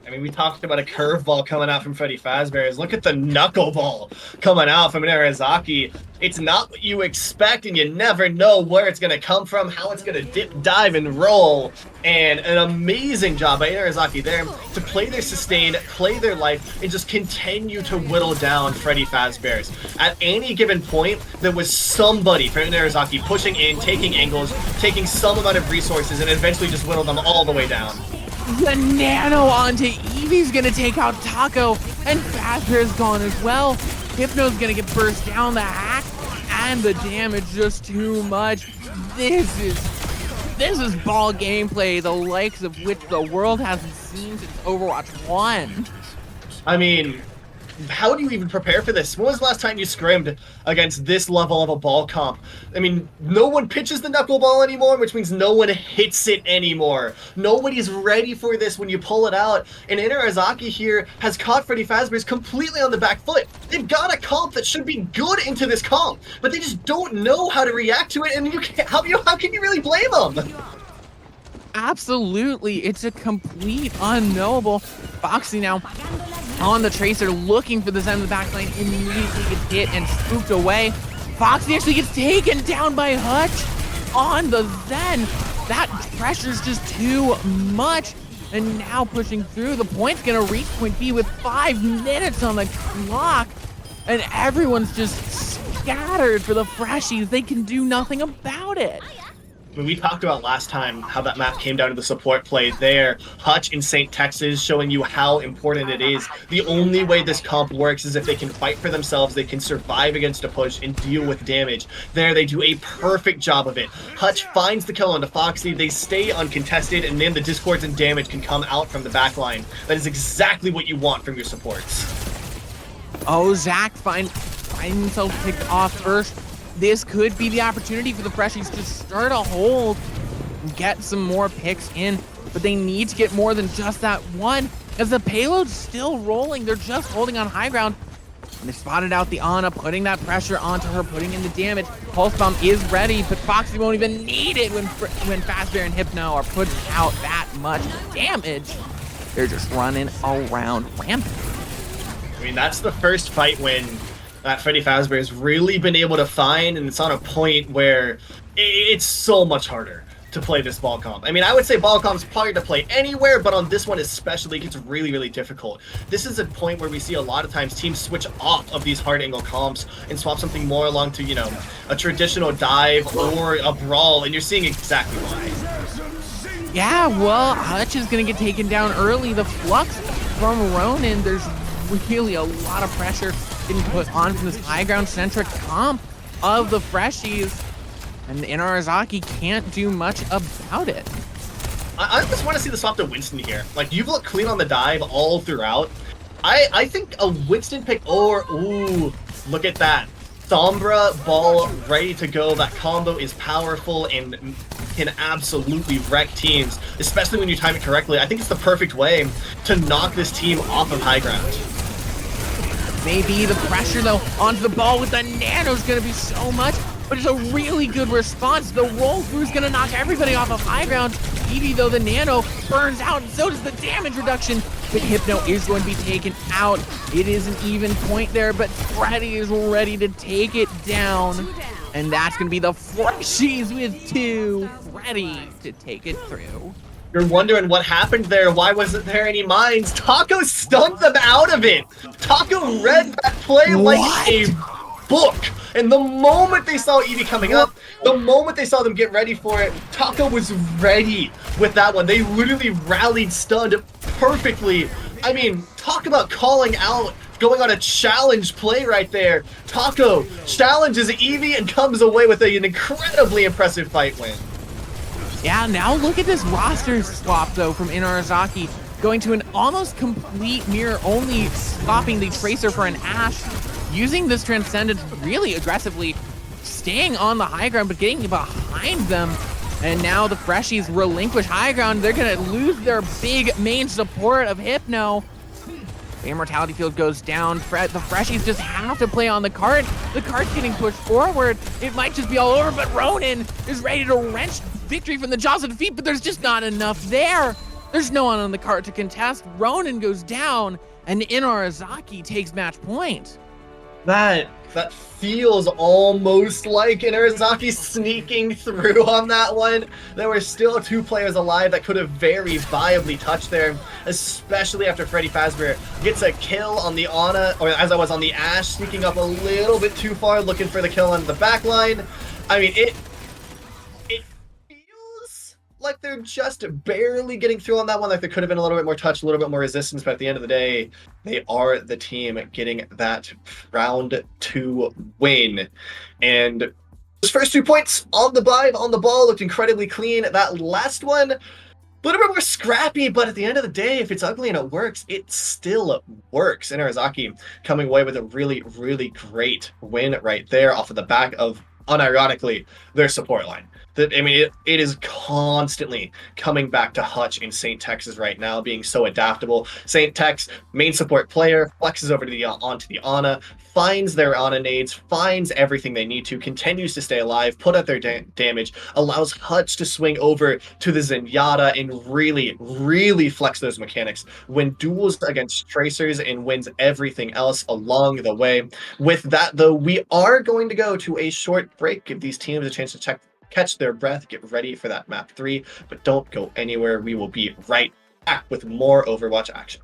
I mean, we talked about a curveball coming out from Freddy Fazbear. Look at the knuckleball coming out from Inarizaki. It's not what you expect, and you never know where it's going to come from, how it's going to dip, dive, and roll. And an amazing job by Inarizaki there to play their sustain, play their life, and just continue to whittle down Freddy Fazbear's. At any given point, there was somebody from Inarizaki pushing in, taking angles, taking some amount of resources, and eventually just whittled them all the way down. The nano onto Eevee's gonna take out Taco, and Fazbear's gone as well. Hypno's gonna get burst down the hack, and the damage just too much. This is ball gameplay, the likes of which the world hasn't seen since Overwatch 1. I mean, how do you even prepare for this? When was the last time you scrimmed against this level of a ball comp? I mean, no one pitches the knuckleball anymore, which means no one hits it anymore. Nobody's ready for this when you pull it out. And Inarizaki here has caught Freddy Fazbear's completely on the back foot. They've got a comp that should be good into this comp, but they just don't know how to react to it, and you can't, how can you really blame them? Absolutely, it's a complete unknowable. Foxy now on the Tracer, looking for the Zen in the backline, immediately gets hit and spooked away. Foxy actually gets taken down by Hutch on the Zen. That pressure's just too much. And now pushing through, the point's gonna reach point B with 5 minutes on the clock. And everyone's just scattered for the Freshies. They can do nothing about it. When we talked about last time how that map came down to the support play there, Hutch in St. Texas showing you how important it is. The only way this comp works is if they can fight for themselves, they can survive against a push and deal with damage. There, they do a perfect job of it. Hutch finds the kill onto Foxy, they stay uncontested, and then the discords and damage can come out from the backline. That is exactly what you want from your supports. Oh, Zach finds himself picked off first. This could be the opportunity for the Freshies to start a hold and get some more picks in, but they need to get more than just that one, as the payload's still rolling. They're just holding on high ground. And they spotted out the Ana, putting that pressure onto her, putting in the damage. Pulse Bomb is ready, but Foxy won't even need it when Fazbear and Hypno are putting out that much damage. They're just running around rampant. I mean, that's the first fight win that Freddy Fazbear has really been able to find, and it's on a point where it's so much harder to play this ball comp. I mean, I would say ball comp's probably to play anywhere, but on this one especially, it gets really, really difficult. This is a point where we see a lot of times teams switch off of these hard angle comps and swap something more along to, you know, a traditional dive or a brawl, and you're seeing exactly why. Yeah, well, Hutch is going to get taken down early. The flux from Ronin, there's really a lot of pressure getting put on from this high ground centric comp of the Freshies, and Inarizaki can't do much about it. I just want to see the swap to Winston here. Like, you've looked clean on the dive all throughout. I think a Winston pick, or, ooh, look at that. Sombra ball ready to go. That combo is powerful and can absolutely wreck teams, especially when you time it correctly. I think it's the perfect way to knock this team off of high ground. Maybe the pressure, though, onto the ball with the nano is going to be so much, but it's a really good response. The roll through is going to knock everybody off of high ground. Eevee, though, the nano burns out, and so does the damage reduction. But Hypno is going to be taken out. It is an even point there, but Freddy is ready to take it down. And that's going to be the Freshies with 2, ready to take it through. You're wondering what happened there. Why wasn't there any mines? Taco stunned them out of it. Taco read that play like a book. And the moment they saw Eevee coming up, the moment they saw them get ready for it, Taco was ready with that one. They literally rallied stunned perfectly. I mean, talk about calling out, going on a challenge play right there. Taco challenges Eevee and comes away with an incredibly impressive fight win. Yeah, now look at this roster swap, though, from Inarizaki, going to an almost complete mirror, only swapping the Tracer for an Ashe, using this Transcendence really aggressively, staying on the high ground, but getting behind them. And now the Freshies relinquish high ground. They're going to lose their big main support of Hypno. The Immortality Field goes down. The Freshies just have to play on the cart. The cart's getting pushed forward. It might just be all over, but Ronin is ready to wrench victory from the jaws of defeat, but there's just not enough there. There's no one on the cart to contest. Ronin goes down, and Inarizaki takes match point. That feels almost like Inarizaki sneaking through on that one. There were still 2 players alive that could have very viably touched there, especially after Freddy Fazbear gets a kill on the Ana, or as I was on the Ashe, sneaking up a little bit too far, looking for the kill on the back line. I mean, it feels like they're were just barely getting through on that one. Like there could have been a little bit more touch, a little bit more resistance, but at the end of the day, they are the team getting that round 2 win. And those first 2 points on the ball looked incredibly clean. That last one, a little bit more scrappy, but at the end of the day, if it's ugly and it works, it still works. Inarizaki coming away with a really, really great win right there off of the back of, unironically, their support line. I mean, it is constantly coming back to Hutch in St. Texas right now, being so adaptable. St. Tex, main support player, flexes over to the onto the Ana, finds their Ana nades, finds everything they need to, continues to stay alive, put out their damage, allows Hutch to swing over to the Zenyatta and really, really flex those mechanics, win duels against Tracers, and wins everything else along the way. With that, though, we are going to go to a short break, give these teams a chance to catch their breath, get ready for that map 3, but don't go anywhere. We will be right back with more Overwatch action.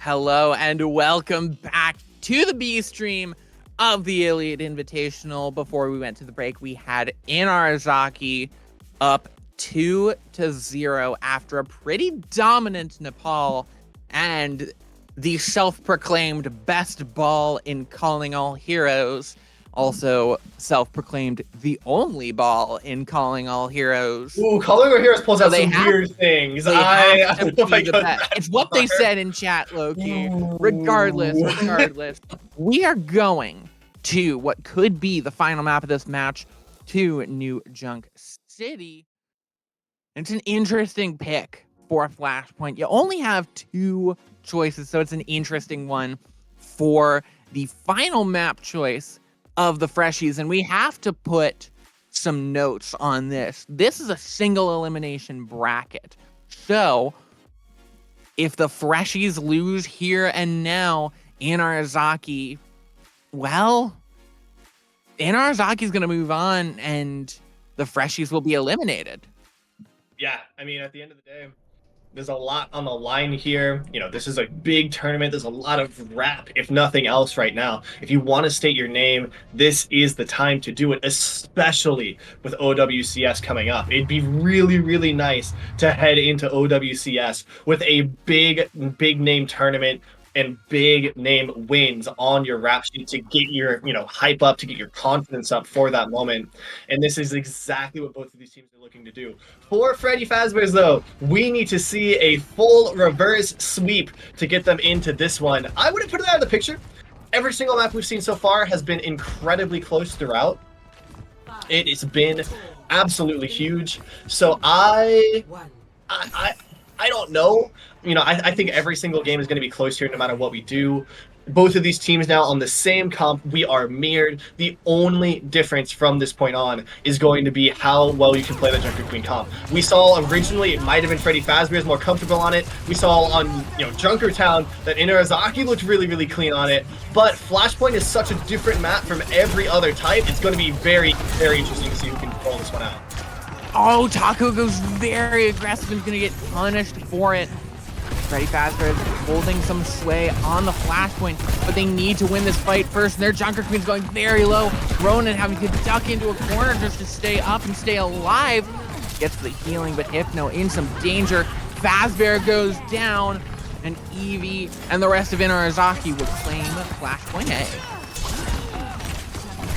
Hello and welcome back to the B stream of the ILIAD Invitational. Before we went to the break, we had Inarizaki up 2-0 after a pretty dominant Nepal and the self-proclaimed best ball in Calling All Heroes. Also self-proclaimed the only ball in Calling All Heroes. Ooh, Calling All Heroes pulls out some weird things. It's what they said in chat, Loki. Regardless, we are going to what could be the final map of this match, to New Junk City. It's an interesting pick for Flashpoint. You only have 2 choices, so it's an interesting one for the final map choice of the Freshies, and we have to put some notes on this. This is a single elimination bracket. So if the Freshies lose here and now, Inarizaki, well, Inarizaki is going to move on and the Freshies will be eliminated. Yeah, I mean, at the end of the day, there's a lot on the line here. You know, this is a big tournament. There's a lot of rap, if nothing else, right now. If you want to state your name, this is the time to do it, especially with OWCS coming up. It'd be really, really nice to head into OWCS with a big name tournament and big name wins on your rap sheet to get your, you know, hype up, to get your confidence up for that moment. And this is exactly what both of these teams are looking to do. For Freddy Fazbear's, though, we need to see a full reverse sweep to get them into this one. I wouldn't put it out of the picture. Every single map we've seen so far has been incredibly close throughout. It's been absolutely huge. So I don't know. You know, I think every single game is going to be close here no matter what we do. Both of these teams now on the same comp. We are mirrored. The only difference from this point on is going to be how well you can play the Junker Queen comp. We saw originally it might have been Freddy Fazbear's more comfortable on it. We saw on, you know, Junkertown that Inarizaki looked really, really clean on it. But Flashpoint is such a different map from every other type. It's going to be very, very interesting to see who can roll this one out. Oh, Taco goes very aggressive and is going to get punished for it. Freddy Fazbear is holding some sway on the Flashpoint, but they need to win this fight first. And their Junker Queen's going very low. Ronan having to duck into a corner just to stay up and stay alive. Gets the healing, but Hypno in some danger. Fazbear goes down, and Eevee and the rest of Inarizaki will claim Flashpoint A.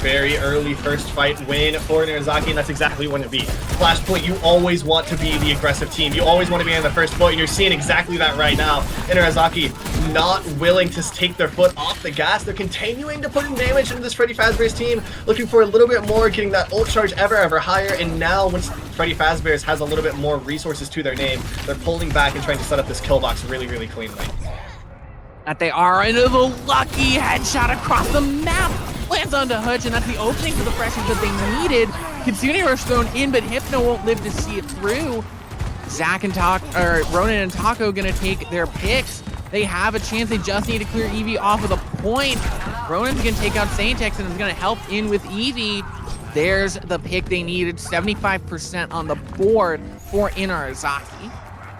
Very early first fight win for Inarizaki, and that's exactly what it be. Flashpoint, you always want to be the aggressive team. You always want to be on the first foot, and you're seeing exactly that right now. Inarizaki not willing to take their foot off the gas. They're continuing to put in damage into this Freddy Fazbear's team, looking for a little bit more, getting that ult charge ever higher, and now once Freddy Fazbear's has a little bit more resources to their name, they're pulling back and trying to set up this kill box really, really cleanly. That they are into the lucky headshot across the map. Lands onto Hutch, and that's the opening for the Freshies that they needed. Kitsune Rush thrown in, but Hypno won't live to see it through. Zach and Ronan and Taco gonna take their picks. They have a chance. They just need to clear Eevee off of the point. Ronan's gonna take out Saintex and is gonna help in with Eevee. There's the pick they needed. 75% on the board for Inarizaki.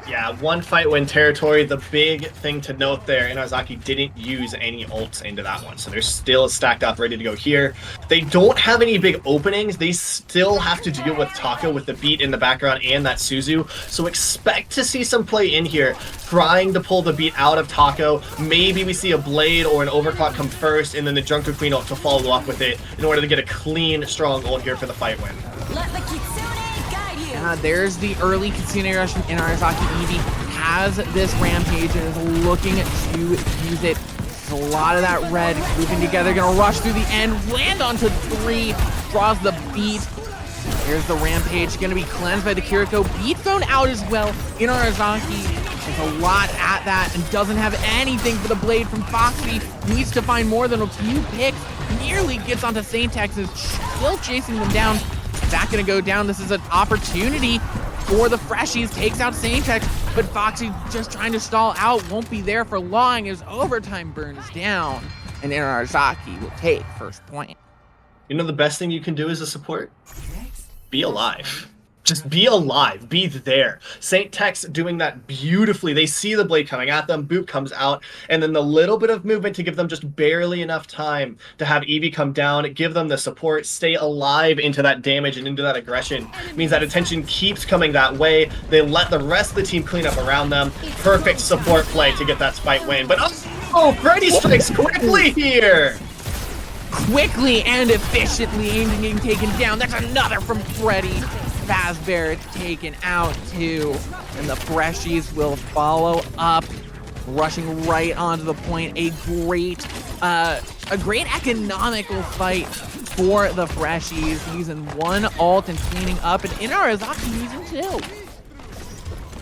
Yeah, one fight win territory. The big thing to note there, Inarizaki didn't use any ults into that one. So they're still stacked up, ready to go here. They don't have any big openings. They still have to deal with Taco with the beat in the background and that Suzu. So expect to see some play in here, trying to pull the beat out of Taco. Maybe we see a Blade or an Overclock come first, and then the Junker Queen ult to follow up with it in order to get a clean, strong ult here for the fight win. Let the Kitsune guide you. There's the early Kitsune Rush, and Inarizaki Eevee has this Rampage and is looking to use it. There's a lot of that red grouping together, gonna rush through the end, land onto 3, draws the beat. There's the Rampage, gonna be cleansed by the Kiriko. Beat thrown out as well. Inarizaki is a lot at that and doesn't have anything for the Blade from Foxy. Needs to find more than a few picks. Nearly gets onto Saintex, is still chasing them down. Zach gonna go down. This is an opportunity for the Freshies. Takes out Saintex, but Foxy just trying to stall out. Won't be there for long as overtime burns down, and Inarizaki will take first point. You know the best thing you can do as a support? Be alive. Just be alive. Be there. Saintex doing that beautifully. They see the Blade coming at them. Boot comes out. And then the little bit of movement to give them just barely enough time to have Eevee come down, give them the support, stay alive into that damage and into that aggression. Means that attention keeps coming that way. They let the rest of the team clean up around them. Perfect support play to get that fight win. But oh, Freddy strikes quickly here. Quickly and efficiently aimed and getting taken down. That's another from Freddy. Fazbear taken out too, and the Freshies will follow up, rushing right onto the point. A great economical fight for the Freshies, using one ult and cleaning up, and Inarizaki using 2.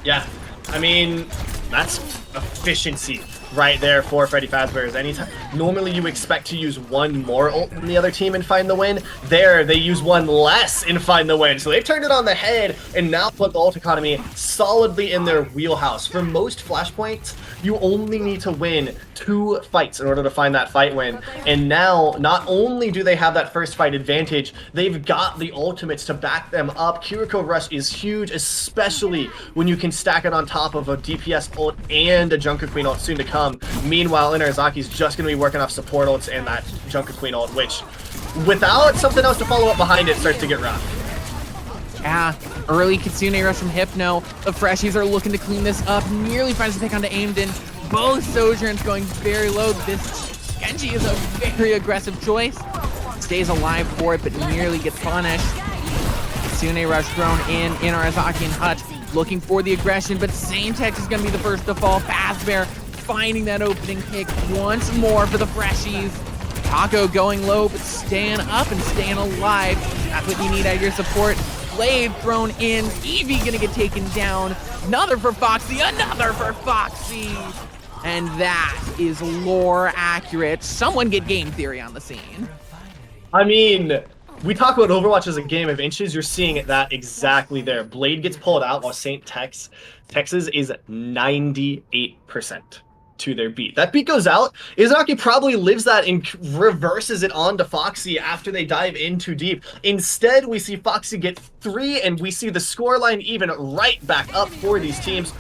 Yeah, I mean, that's efficiency right there for Freddy Fazbear's. Anytime, normally you expect to use one more ult than the other team and find the win. There, they use one less and find the win. So they've turned it on the head and now put the ult economy solidly in their wheelhouse. For most flashpoints, you only need to win 2 fights in order to find that fight win. And now, not only do they have that first fight advantage, they've got the ultimates to back them up. Kiriko Rush is huge, especially when you can stack it on top of a DPS ult and a Junker Queen ult soon to come. Meanwhile, Inarazaki's just going to be working off support ults and that Junker Queen ult, which, without something else to follow up behind it, starts to get rough. Yeah, early Kitsune Rush from Hypno. The Freshies are looking to clean this up. Nearly finds a pick onto Aimden. Both Sojourns going very low. This Genji is a very aggressive choice. Stays alive for it, but nearly gets punished. Kitsune Rush thrown in. Inarizaki and Hutch looking for the aggression, but Saintex is going to be the first to fall. Fazbear finding that opening pick once more for the Freshies. Taco going low, but staying up and staying alive. That's what you need out of your support. Blade thrown in. Eevee gonna get taken down. Another for Foxy, another for Foxy. And that is lore accurate. Someone get game theory on the scene. I mean, we talk about Overwatch as a game of inches. You're seeing that exactly there. Blade gets pulled out while Texas is 98% to their beat. That beat goes out. Izanaki probably lives that and reverses it onto Foxy after they dive in too deep. Instead, we see Foxy get 3, and we see the scoreline even right back up for these teams.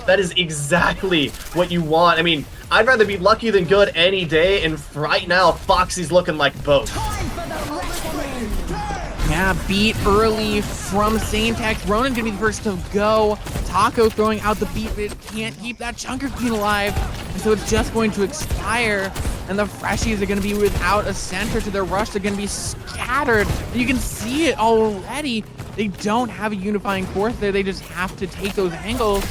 That is exactly what you want. I mean, I'd rather be lucky than good any day, and right now, Foxy's looking like both. Yeah, beat early from Saintex. Ronan gonna be the first to go. Taco throwing out the beat, but it can't keep that Junker Queen alive. And so it's just going to expire. And the Freshies are gonna be without a center to their rush. They're gonna be scattered. And you can see it already. They don't have a unifying force there. They just have to take those angles.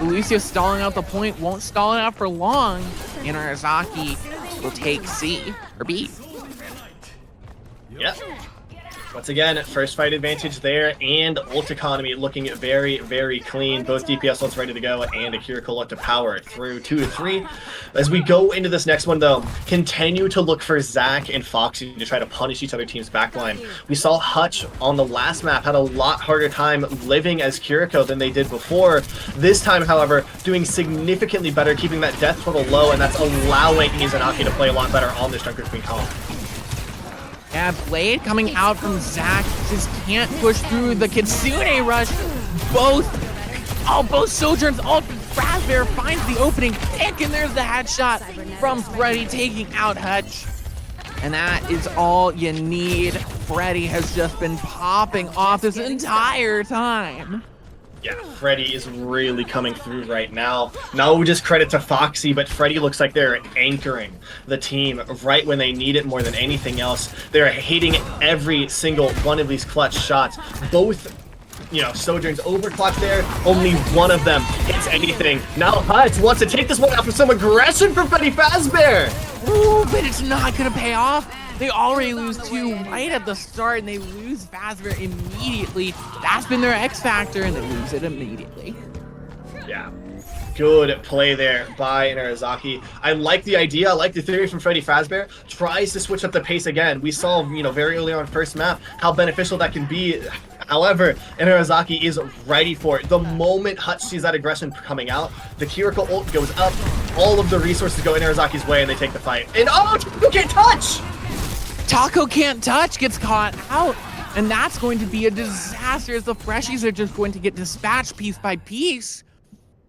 Lucio stalling out the point, won't stall it out for long. Inarizaki will take C, or B. Yep. Once again, first fight advantage there, and ult economy looking very, very clean. Both DPS ults ready to go, and a Kiriko ult to power it through 2 to 3. As we go into this next one, though, continue to look for Zac and Foxy to try to punish each other team's backline. We saw Hutch on the last map had a lot harder time living as Kiriko than they did before. This time, however, doing significantly better, keeping that death total low, and that's allowing Izanaki to play a lot better on this Junker Queen column. Yeah, Blade coming out from Zac, just can't push through the Kitsune Rush. Both Sojourns, all Fazbear finds the opening pick, and there's the headshot from Freddy taking out Hutch. And that is all you need. Freddy has just been popping off this entire time. Yeah, Freddy is really coming through right now. No just credit to Foxy, but Freddy looks like they're anchoring the team right when they need it more than anything else. They're hitting every single one of these clutch shots. Both, Sojourn's overclocked there. Only one of them hits anything. Now Hutch wants to take this one out with some aggression from Freddy Fazbear. Ooh, but it's not gonna pay off. They already lose 2 right at the start, and they lose Fazbear immediately. That's been their X factor, and they lose it immediately. Yeah. Good play there by Inarizaki. I like the idea. I like the theory from Freddy Fazbear. Tries to switch up the pace again. We saw, very early on first map how beneficial that can be. However, Inarizaki is ready for it. The moment Hutch sees that aggression coming out, the Kiriko ult goes up. All of the resources go Inarazaki's way, and they take the fight. And you can't touch! Taco can't touch, gets caught out, and that's going to be a disaster as the Freshies are just going to get dispatched piece by piece.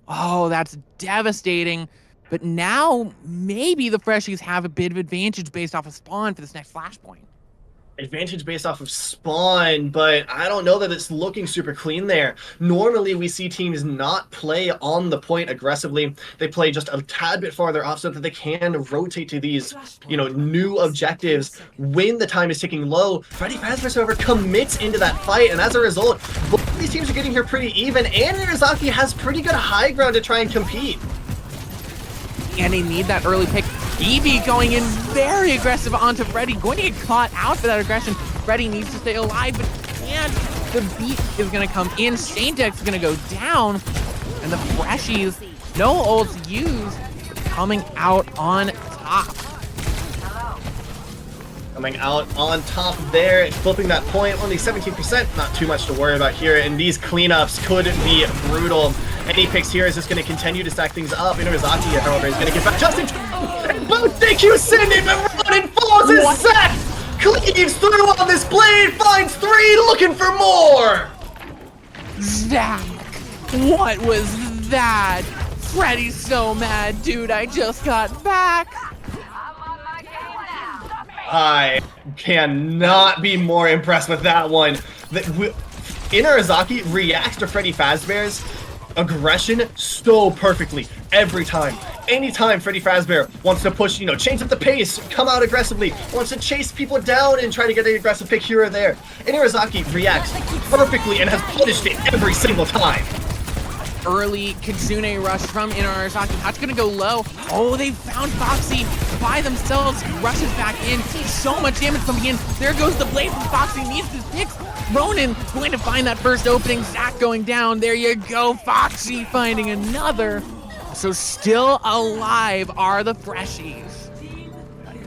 Oh, that's devastating. But now, maybe the Freshies have a bit of advantage based off of spawn for this next flashpoint. Advantage based off of spawn, but I don't know that it's looking super clean there. Normally, we see teams not play on the point aggressively. They play just a tad bit farther off so that they can rotate to these, new objectives when the time is ticking low. Freddy Fazbear, however, commits into that fight, and as a result, both of these teams are getting here pretty even, and Inarizaki has pretty good high ground to try and compete. And they need that early pick. Eevee going in very aggressive onto Freddy, going to get caught out for that aggression. Freddy needs to stay alive, but can't. The beat is going to come in. Saintex is going to go down. And the Freshies, no ults used, coming out on top. Coming out on top there, flipping that point, only 17%, not too much to worry about here, and these cleanups could be brutal. Any picks here is just going to continue to stack things up. Inarizaki, however, is going to get back just in time, and both DQ send him and falls as Zach cleaves through on this blade, finds 3, looking for more! Zach, what was that? Freddy's so mad, dude, I just got back. I cannot be more impressed with that one. Inarizaki reacts to Freddy Fazbear's aggression so perfectly every time. Anytime Freddy Fazbear wants to push, change up the pace, come out aggressively, wants to chase people down and try to get an aggressive pick here or there, Inarizaki reacts perfectly and has punished it every single time. Early Kitsune rush from Inarizaki. Hot's gonna go low. Oh, they found Foxy by themselves. Rushes back in. So much damage coming in. There goes the blade from Foxy. Needs his picks. Ronan going to find that first opening. Zach going down. There you go. Foxy finding another. So still alive are the Freshies.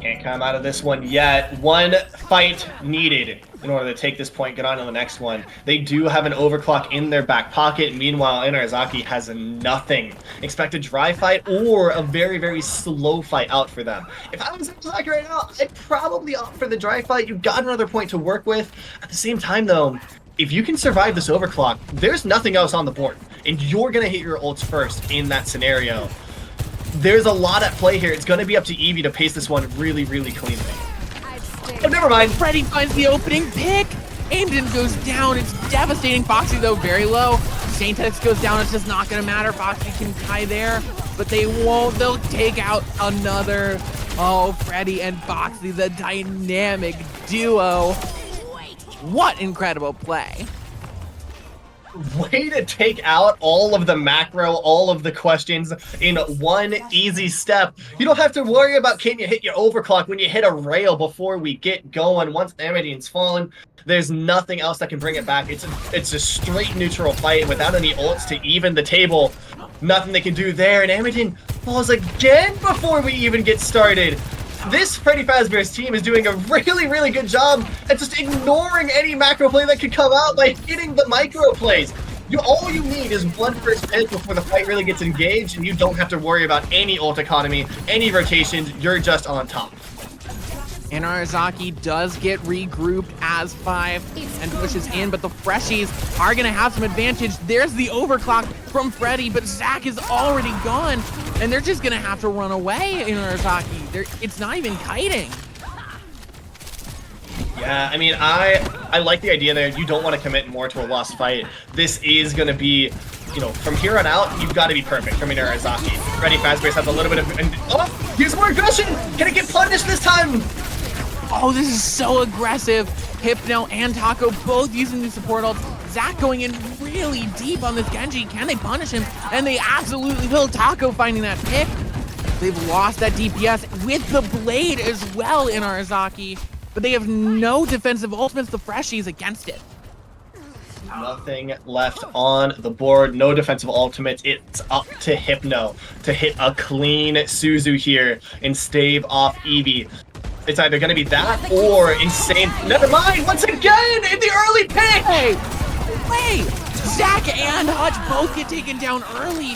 Can't come out of this one yet. One fight needed in order to take this point, get on to the next one. They do have an overclock in their back pocket. Meanwhile, Inarizaki has nothing. Expect a dry fight or a very, very slow fight out for them. If I was Inarizaki right now, I'd probably opt for the dry fight. You've got another point to work with. At the same time, though, if you can survive this overclock, there's nothing else on the board. And you're going to hit your ults first in that scenario. There's a lot at play here. It's going to be up to Eevee to pace this one really, really cleanly. Oh, never mind. Freddy finds the opening pick. Aimden goes down. It's devastating. Foxy, though, very low. Saintex goes down. It's just not going to matter. Foxy can die there, but they won't. They'll take out another. Oh, Freddy and Foxy, the dynamic duo. What incredible play. Way to take out all of the macro, all of the questions in one easy step. You don't have to worry about can you hit your overclock when you hit a rail before we get going. Once Amidine's fallen, there's nothing else that can bring it back. It's a straight neutral fight without any ults to even the table. Nothing they can do there, and Amidine falls again before we even get started. This Freddy Fazbear's team is doing a really, really good job at just ignoring any macro play that could come out by hitting the micro plays. All you need is one first hit before the fight really gets engaged, and you don't have to worry about any ult economy, any rotations. You're just on top. Inarizaki does get regrouped as 5 and pushes in, but the Freshies are going to have some advantage. There's the overclock from Freddy, but Zach is already gone, and they're just going to have to run away, Inarizaki. It's not even kiting. Yeah, I mean, I like the idea there. You don't want to commit more to a lost fight. This is going to be, from here on out, you've got to be perfect from Inarizaki. Freddy Fazbear's has a little bit of... Oh, here's more aggression! Can it get punished this time? Oh, this is so aggressive. Hypno and Taco both using the support ults. Zach going in really deep on this Genji. Can they punish him? And they absolutely will. Taco finding that pick. They've lost that DPS with the blade as well in Inarizaki. But they have no defensive ultimates, the Freshies, against it. Nothing left on the board. No defensive ultimates. It's up to Hypno to hit a clean Suzu here and stave off Eevee. It's either going to be that or insane. Never mind. Once again in the early pick. Hey, wait. Zach and Hutch both get taken down early.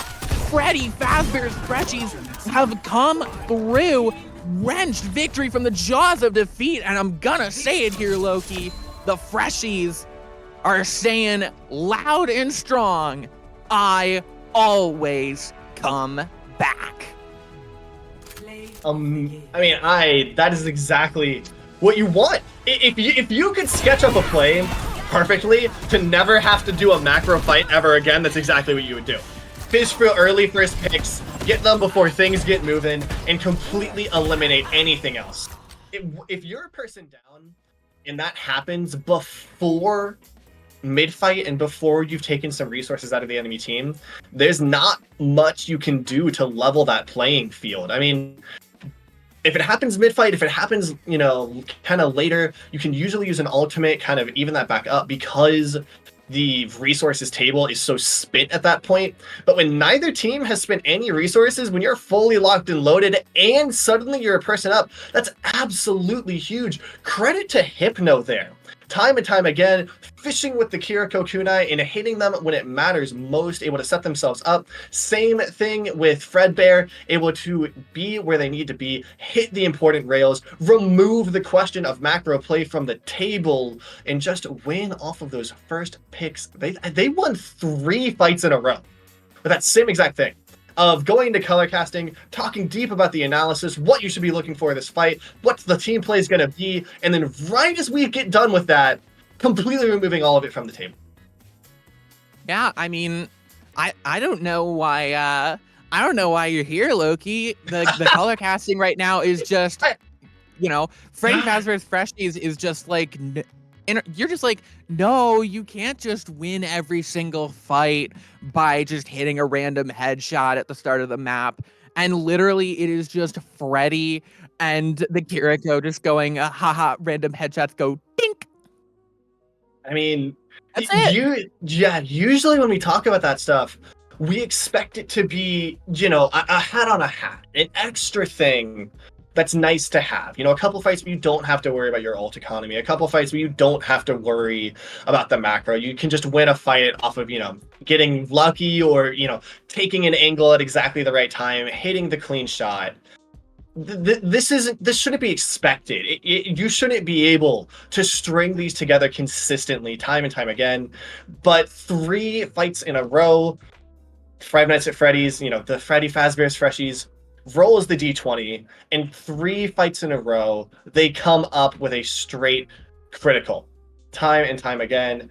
Freddy Fazbear's Freshies have come through. Wrenched victory from the jaws of defeat. And I'm going to say it here, Loki. The Freshies are saying loud and strong, I always come back. I mean, that is exactly what you want. If you could sketch up a play perfectly to never have to do a macro fight ever again, that's exactly what you would do. Fish for early first picks, get them before things get moving, and completely eliminate anything else. If you're a person down and that happens before mid-fight and before you've taken some resources out of the enemy team, there's not much you can do to level that playing field. I mean, if it happens mid-fight, if it happens, kind of later, you can usually use an ultimate, kind of even that back up, because the resources table is so spent at that point. But when neither team has spent any resources, when you're fully locked and loaded and suddenly you're a person up, that's absolutely huge. Credit to Hypno there. Time and time again, fishing with the Kiriko Kunai and hitting them when it matters most, able to set themselves up. Same thing with Fredbear, able to be where they need to be, hit the important rails, remove the question of macro play from the table, and just win off of those first picks. They won 3 fights in a row with that same exact thing. Of going into color casting, talking deep about the analysis, what you should be looking for in this fight, what the team play is going to be, and then right as we get done with that, completely removing all of it from the table. Yeah, I mean, I don't know why you're here, Loki. The color casting right now is just, Freddy Fazbear's Freshies is just like, you're just like, no, you can't just win every single fight by just hitting a random headshot at the start of the map. And literally, it is just Freddy and the Kiriko just going, haha, random headshots go dink. I mean, that's it. Usually when we talk about that stuff, we expect it to be, a hat on a hat, an extra thing that's nice to have. A couple fights where you don't have to worry about your ult economy, a couple fights where you don't have to worry about the macro. You can just win a fight off of, getting lucky or, taking an angle at exactly the right time, hitting the clean shot. This shouldn't be expected. You shouldn't be able to string these together consistently time and time again. But 3 fights in a row, Five Nights at Freddy's, the Freddy Fazbear's Freshies, rolls the D20, and 3 fights in a row, they come up with a straight critical. Time and time again.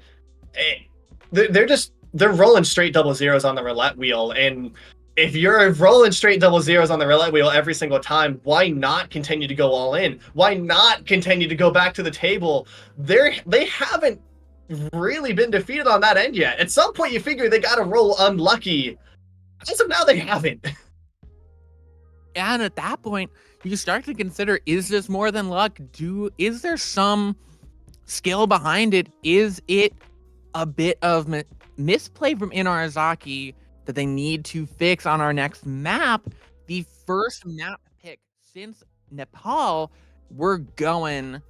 They're rolling straight double zeros on the roulette wheel, and if you're rolling straight double zeros on the roulette wheel every single time, why not continue to go all in? Why not continue to go back to the table? They haven't really been defeated on that end yet. At some point, you figure they got to roll unlucky. As of now, they haven't. And at that point, you start to consider, is this more than luck? Is there some skill behind it? Is it a bit of misplay from Inarizaki that they need to fix on our next map? The first map pick since Nepal, we're going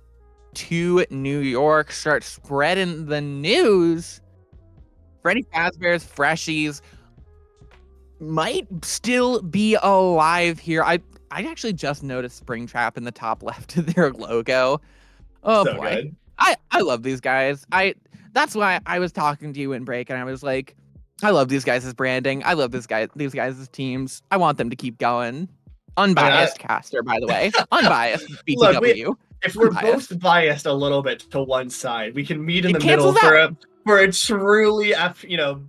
to New York. Start spreading the news. Freddy Fazbear's Freshies might still be alive here. I actually just noticed Springtrap in the top left of their logo. Oh so boy. Good. I love these guys. That's why I was talking to you in break and I was like, I love these guys' branding. I love these guys' teams. I want them to keep going. Unbiased caster, by the way. Unbiased BTW. Look, if we're both biased a little bit to one side, we can meet in the middle for a truly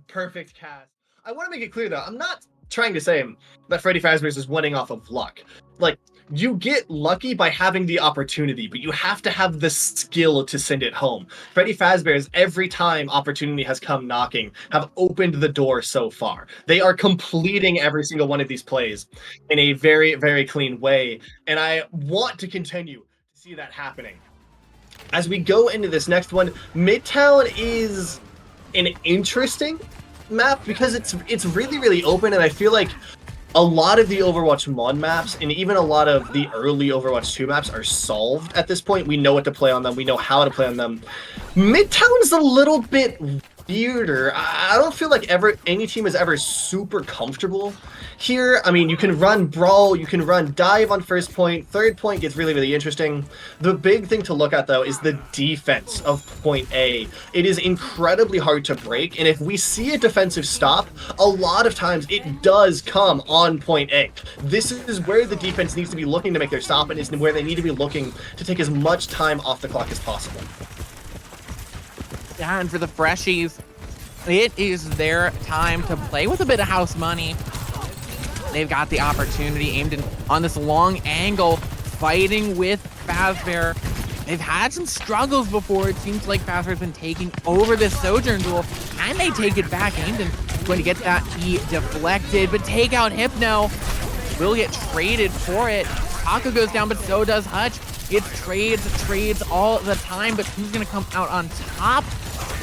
perfect cast. I want to make it clear, though, I'm not trying to say that Freddy Fazbear's is winning off of luck. Like, you get lucky by having the opportunity, but you have to have the skill to send it home. Freddy Fazbear's, every time opportunity has come knocking, have opened the door so far. They are completing every single one of these plays in a very, very clean way, and I want to continue to see that happening. As we go into this next one, Midtown is an interesting map because it's really, really open, and I feel like a lot of the Overwatch 1 maps and even a lot of the early Overwatch 2 maps are solved at this point. We know what to play on them. We know how to play on them. Midtown's a little bit weirder. I don't feel like any team is ever super comfortable here. I mean, you can run Brawl, you can run Dive on first point. Third point gets really, really interesting. The big thing to look at, though, is the defense of point A. It is incredibly hard to break, and if we see a defensive stop, a lot of times it does come on point A. This is where the defense needs to be looking to make their stop, and is where they need to be looking to take as much time off the clock as possible. Yeah, and for the Freshies, it is their time to play with a bit of house money. They've got the opportunity aimed on this long angle, fighting with Fazbear. They've had some struggles before. It seems like Fazbear's been taking over this Sojourn duel. Can they take it back? Aimden going to get that E deflected, but take out Hypno. Will get traded for it. Taco goes down, but so does Hutch. It's trades all the time, but who's going to come out on top?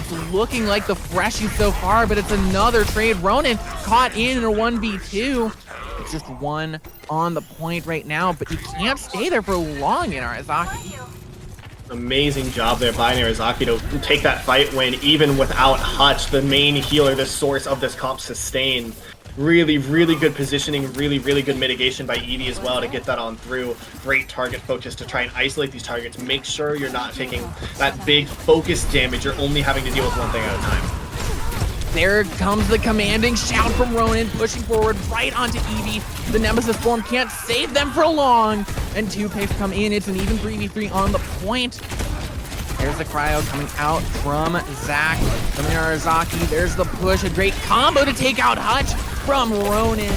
It's looking like the Freshies so far, but it's another trade. Ronin caught in a 1v2. It's just one on the point right now, but you can't stay there for long in Arizaki. Amazing job there by Narazaki to take that fight win, even without Hutch, the main healer, the source of this comp sustain. Really, really good positioning, really, really good mitigation by Eevee as well to get that on through. Great target focus to try and isolate these targets. Make sure you're not taking that big focus damage. You're only having to deal with one thing at a time. There comes the commanding shout from Ronin, pushing forward right onto Eevee. The Nemesis form can't save them for long, and two picks come in. It's an even 3v3 on the point. There's the cryo coming out from Zach, from Narazaki. There's the push, a great combo to take out Hutch from Ronin,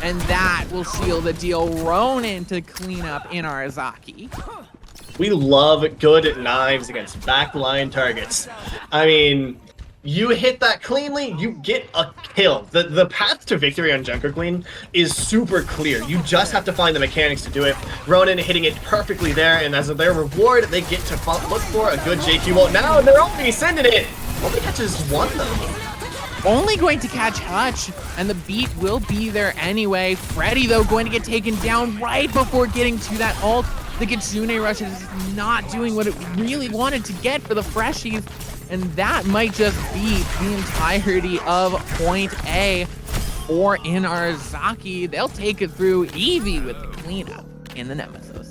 and that will seal the deal. Ronin to clean up Inarizaki. We love good knives against backline targets. I mean, you hit that cleanly, you get a kill. The path to victory on Junker Queen is super clear. You just have to find the mechanics to do it. Ronin hitting it perfectly there, and as their reward, they get to look for a good JQ ult. Now they're only sending it. Only catches one though. Only going to catch Hutch, and the beat will be there anyway. Freddy, though, going to get taken down right before getting to that ult. The Kitsune Rush is not doing what it really wanted to get for the Freshies, and that might just be the entirety of point A for Inarizaki. They'll take it through Eevee with the cleanup in the Nemesis.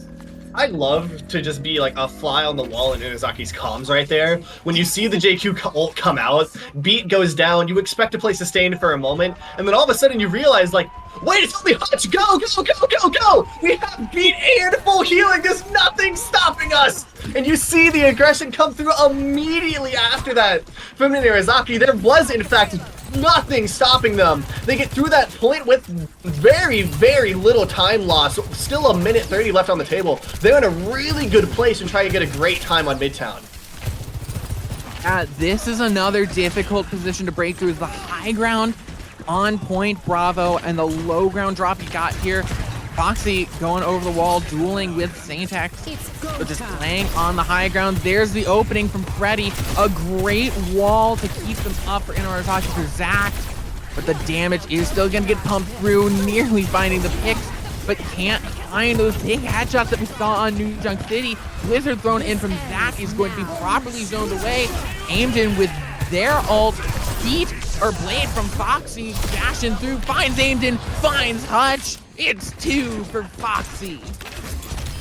I'd love to just be like a fly on the wall in Inazaki's comms right there. When you see the JQ ult come out, beat goes down, you expect to play sustained for a moment, and then all of a sudden you realize, like, wait, it's only Hutch! Go, go, go, go, go! We have beat and full healing! There's nothing stopping us! And you see the aggression come through immediately after that from Inarizaki. There was, in fact, nothing stopping them. They get through that point with very, very little time loss. Still a minute 30 left on the table. They're in a really good place and try to get a great time on Midtown. This is another difficult position to break through. Is the high ground on point, Bravo, and the low ground drop you got here. Foxy going over the wall, dueling with Saintex, but just playing on the high ground. There's the opening from Freddy. A great wall to keep them up for Inarizaki for Zach, but the damage is still going to get pumped through, nearly finding the picks, but can't find those big headshots that we saw on New Junk City. Blizzard thrown in from Zach is going to be properly zoned away, aimed in with their ult. Beat or Blade from Foxy, dashing through, finds aimed in, finds Hutch. It's two for Foxy.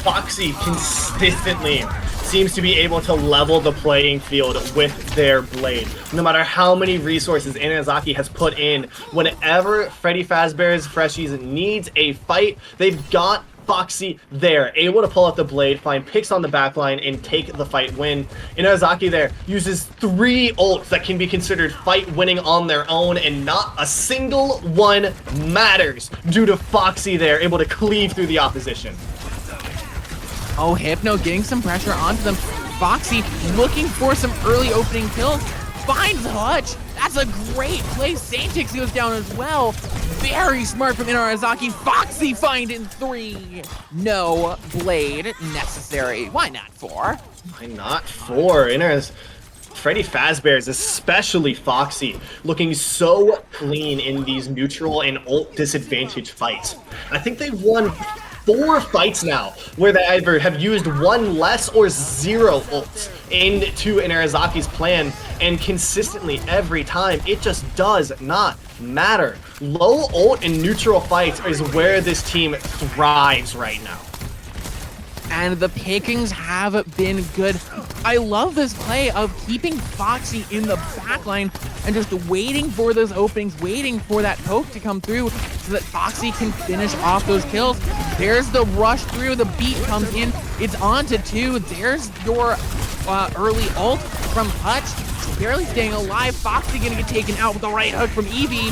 Foxy consistently seems to be able to level the playing field with their Blade. No matter how many resources Inarizaki has put in, whenever Freddy Fazbear's Freshies needs a fight, they've got Foxy there, able to pull out the Blade, find picks on the backline, and take the fight win. Inarizaki there uses 3 ults that can be considered fight winning on their own, and not a single one matters due to Foxy there, able to cleave through the opposition. Oh, Hypno getting some pressure onto them. Foxy looking for some early opening kills. Finds Hutch. That's a great play. Saintix goes down as well. Very smart from Inarizaki. Foxy finding 3. No Blade necessary. Why not 4? Why not 4? Freddy Fazbear's, especially Foxy, looking so clean in these neutral and ult disadvantage fights. I think they've won 4 fights now where they either have used 1 less or 0 ults into Inarizaki's plan, and consistently every time it just does not matter. Low ult and neutral fights is where this team thrives right now. And the pickings have been good. I love this play of keeping Foxy in the backline and just waiting for those openings, waiting for that poke to come through so that Foxy can finish off those kills. There's the rush through, the beat comes in, it's on to 2. There's your early ult from Hutch, barely staying alive. Foxy gonna get taken out with the right hook from Eevee.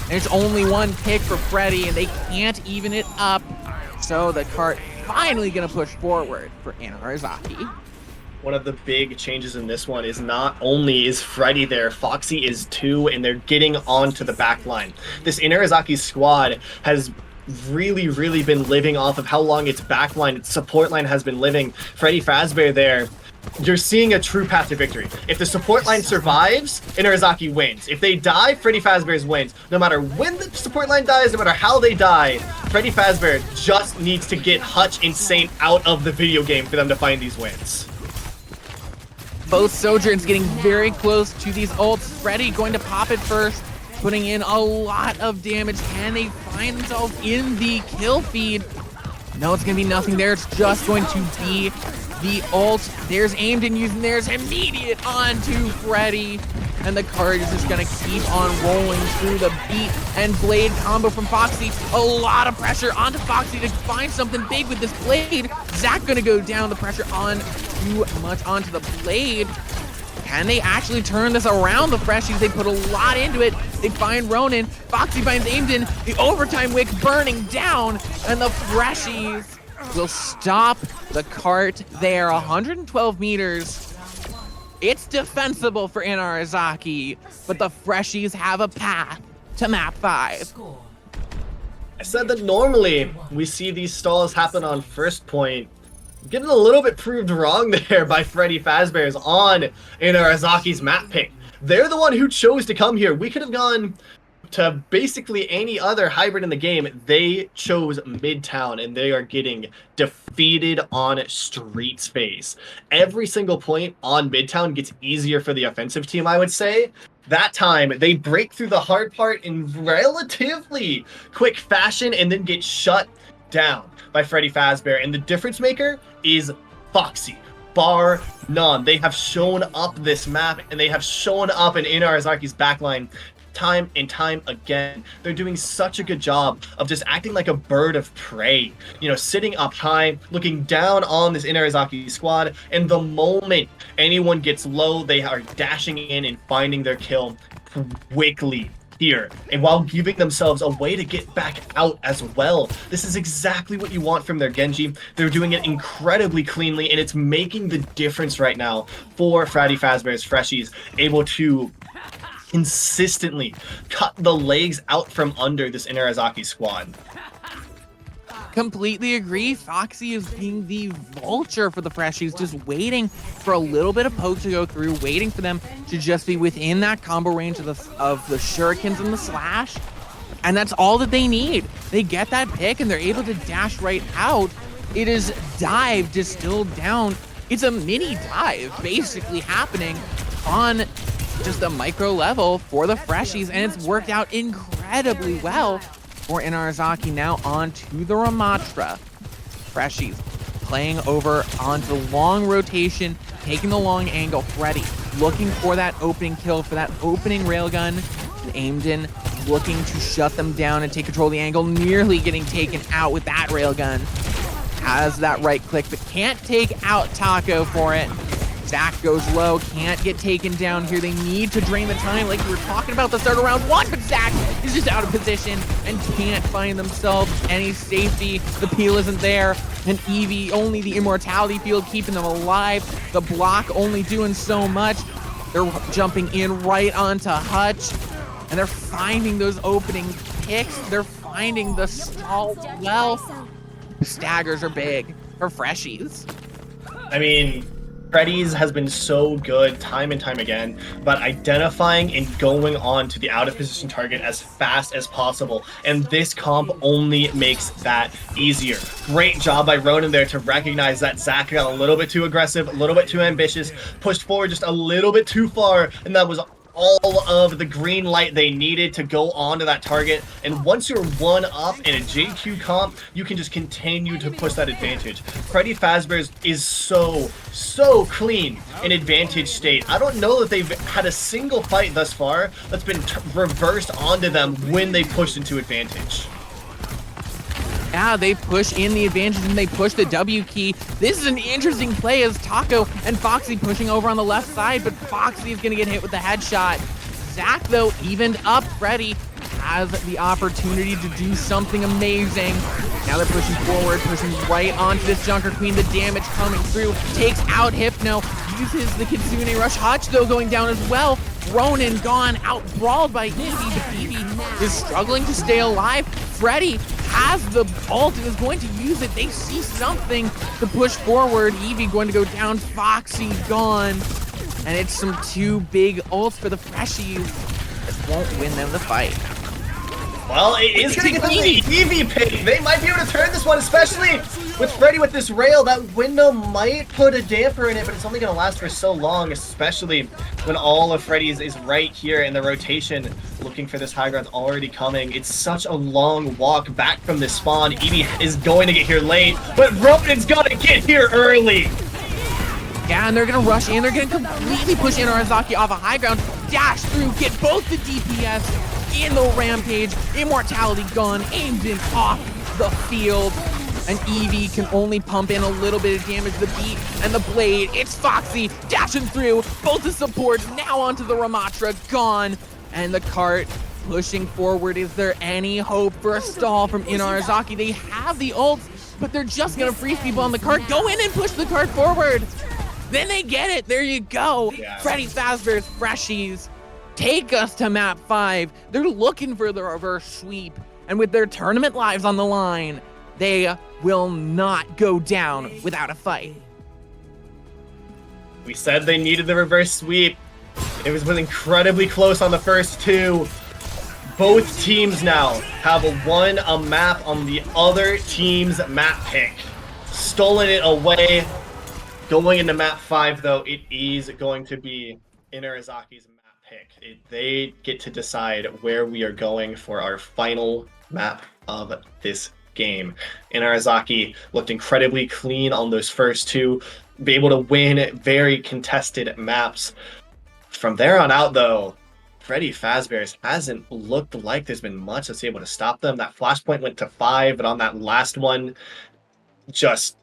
And it's only 1 pick for Freddy, and they can't even it up. So the cart finally gonna push forward for Inarizaki. One of the big changes in this one is not only is Freddy there, Foxy is too, and they're getting onto the back line. This Inarizaki squad has really, really been living off of how long its backline, its support line has been living. Freddy Fazbear there you're seeing a true path to victory. If the support line survives, Inarizaki wins. If they die, Freddy Fazbear's wins. No matter when the support line dies, no matter how they die, Freddy Fazbear just needs to get Hutch Insane out of the video game for them to find these wins. Both Sojourns getting very close to these ults. Freddy going to pop it first, putting in a lot of damage. Can they find themselves in the kill feed? No, it's going to be nothing there. It's just going to be the ult. There's aimed and using theirs immediate onto Freddy. And the card is just going to keep on rolling through the beat and blade combo from Foxy. A lot of pressure onto Foxy to find something big with this blade. Zach going to go down. The pressure on too much onto the blade. Can they actually turn this around? The Freshies, they put a lot into it. They find Ronin. Foxy finds Aimden. The overtime wick burning down. And the Freshies will stop the cart there. 112 meters. It's defensible for Inarizaki, but the Freshies have a path to map 5. I said that normally we see these stalls happen on first point. Getting a little bit proved wrong there by Freddy Fazbear's on Inarazaki's map pick. They're the one who chose to come here. We could have gone to basically any other hybrid in the game. They chose Midtown, and they are getting defeated on Street's face. Every single point on Midtown gets easier for the offensive team, I would say. That time, they break through the hard part in relatively quick fashion and then get shut down by Freddy Fazbear. And the difference maker is Foxy. Bar none. They have shown up this map, and they have shown up in Inarazaki's backline time and time again. They're doing such a good job of just acting like a bird of prey, you know, sitting up high, looking down on this Inarizaki squad, and the moment anyone gets low, they are dashing in and finding their kill quickly here, and while giving themselves a way to get back out as well. This is exactly what you want from their Genji. They're doing it incredibly cleanly, and it's making the difference right now for Freddy Fazbear's Freshies, able to consistently cut the legs out from under this Inarizaki squad. Completely agree. Foxy is being the vulture for the Freshies, just waiting for a little bit of poke to go through, waiting for them to just be within that combo range of the shurikens and the slash. And that's all that they need. They get that pick and they're able to dash right out. It is dive distilled down. It's a mini dive basically happening on just a micro level for the Freshies, and it's worked out incredibly well for Inarizaki. Now on to the Ramatra. Freshies playing over onto the long rotation, taking the long angle. Freddy looking for that opening kill, for that opening railgun. And Aimden looking to shut them down and take control of the angle, nearly getting taken out with that railgun. Has that right click, but can't take out Taco for it. Zach goes low, can't get taken down here. They need to drain the time like we were talking about the start of round 1, but Zach is just out of position and can't find themselves any safety. The peel isn't there, and Eevee, only the immortality field keeping them alive. The block only doing so much. They're jumping in right onto Hutch, and they're finding those opening kicks. They're finding the stall well. The staggers are big for Freshies. I mean, Freddy's has been so good time and time again, but identifying and going on to the out of position target as fast as possible, and this comp only makes that easier. Great job by Ronin there to recognize that Zach got a little bit too aggressive, a little bit too ambitious, pushed forward just a little bit too far, and that was all of the green light they needed to go on to that target. And once you're one up in a JQ comp, you can just continue to push that advantage. Freddy Fazbear is so clean in advantage state. I don't know that they've had a single fight thus far that's been reversed onto them when they pushed into advantage. Yeah, they push in the advantage and they push the W key. This is an interesting play as Taco and Foxy pushing over on the left side, but Foxy is going to get hit with the headshot. Zach, though, evened up. Freddy has the opportunity to do something amazing. Now they're pushing forward, pushing right onto this Junker Queen. The damage coming through. Takes out Hypno. Uses the Kitsune Rush. Hutch, though, going down as well. Ronin gone, out-brawled by Eevee, but Eevee is struggling to stay alive. Freddy has the ult and is going to use it. They see something to push forward. Eevee going to go down, Foxy gone. And it's some 2 big ults for the Freshies. This won't win them the fight. Well, it is going to get the Eevee pick. They might be able to turn this one, especially with Freddy with this rail. That window might put a damper in it, but it's only going to last for so long, especially when all of Freddy's is right here in the rotation, looking for this high ground already coming. It's such a long walk back from this spawn. Eevee is going to get here late, but Ronin's going to get here early. Yeah, and they're going to rush in. They're going to completely push Inarizaki off a high ground, dash through, get both the DPS in the Rampage, Immortality gun, aimed in off the field, and Eevee can only pump in a little bit of damage. The beat and the blade, it's Foxy dashing through, both the supports now onto the Ramatra, gone, and the cart pushing forward. Is there any hope for a stall from Inarizaki? They have the ults, but they're just gonna freeze people on the cart. Go in and push the cart forward. Then they get it, there you go. Yeah. Freddy Fazbear's Freshies take us to map 5. They're looking for the reverse sweep, and with their tournament lives on the line, they will not go down without a fight. We said they needed the reverse sweep. It was incredibly close on the first 2. Both teams now have won a map on the other team's map pick. Stolen it away. Going into map 5, though, it is going to be Inarizaki's map pick. They get to decide where we are going for our final map of this game. Inarizaki looked incredibly clean on those first 2, be able to win very contested maps. From there on out, though, Freddy Fazbear's hasn't looked like there's been much that's able to stop them. That flashpoint went to 5, but on that last one, just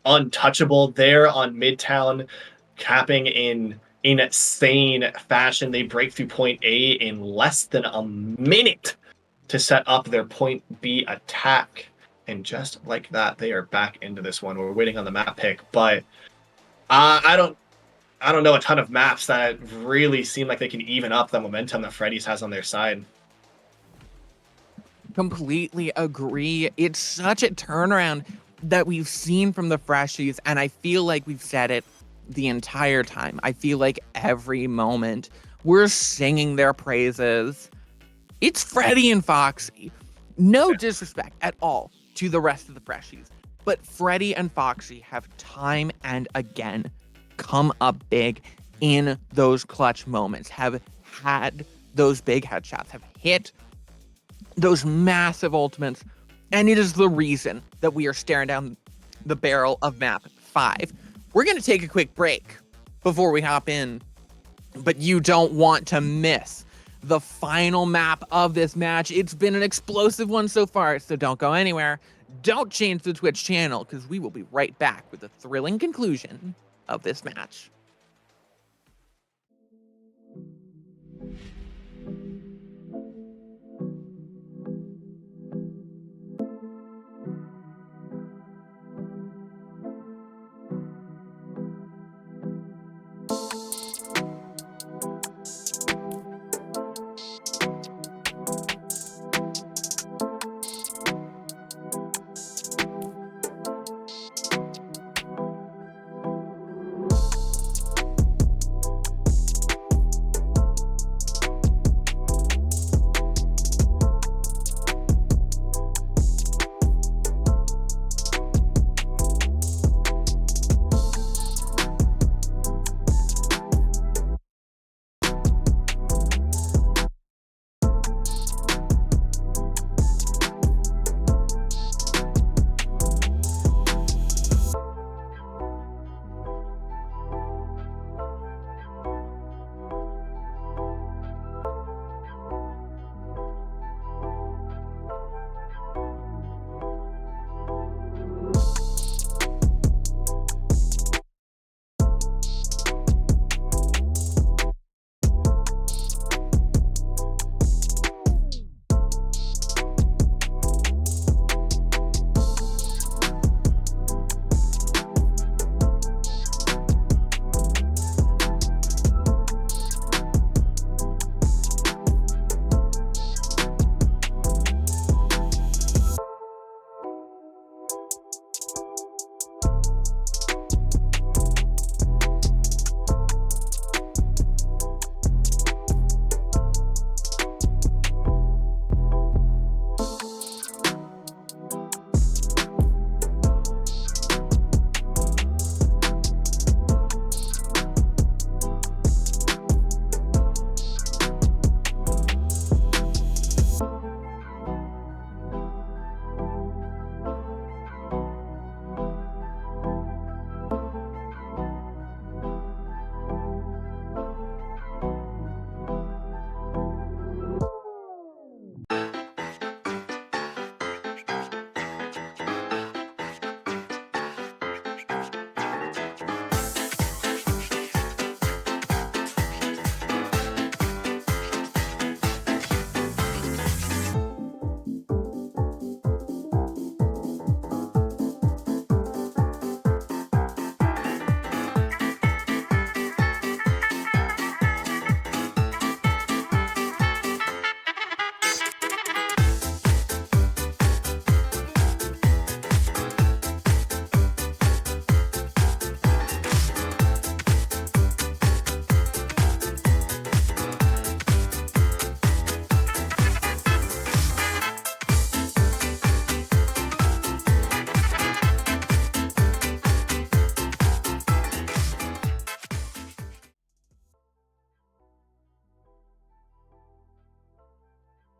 untouchable there on Midtown, capping in insane fashion. They break through point A in less than a minute to set up their point B attack. And just like that, they are back into this one. We're waiting on the map pick, but I don't know a ton of maps that really seem like they can even up the momentum that Freddy's has on their side. Completely agree. It's such a turnaround that we've seen from the Freshies, and I feel like we've said it the entire time. I feel like every moment we're singing their praises. It's Freddy and Foxy. No disrespect at all to the rest of the Freshies, but Freddy and Foxy have time and again come up big in those clutch moments, have had those big headshots, have hit those massive ultimates, and it is the reason that we are staring down the barrel of map 5. We're going to take a quick break before we hop in, but you don't want to miss the final map of this match. It's been an explosive one so far, so don't go anywhere. Don't change the Twitch channel, because we will be right back with the thrilling conclusion of this match.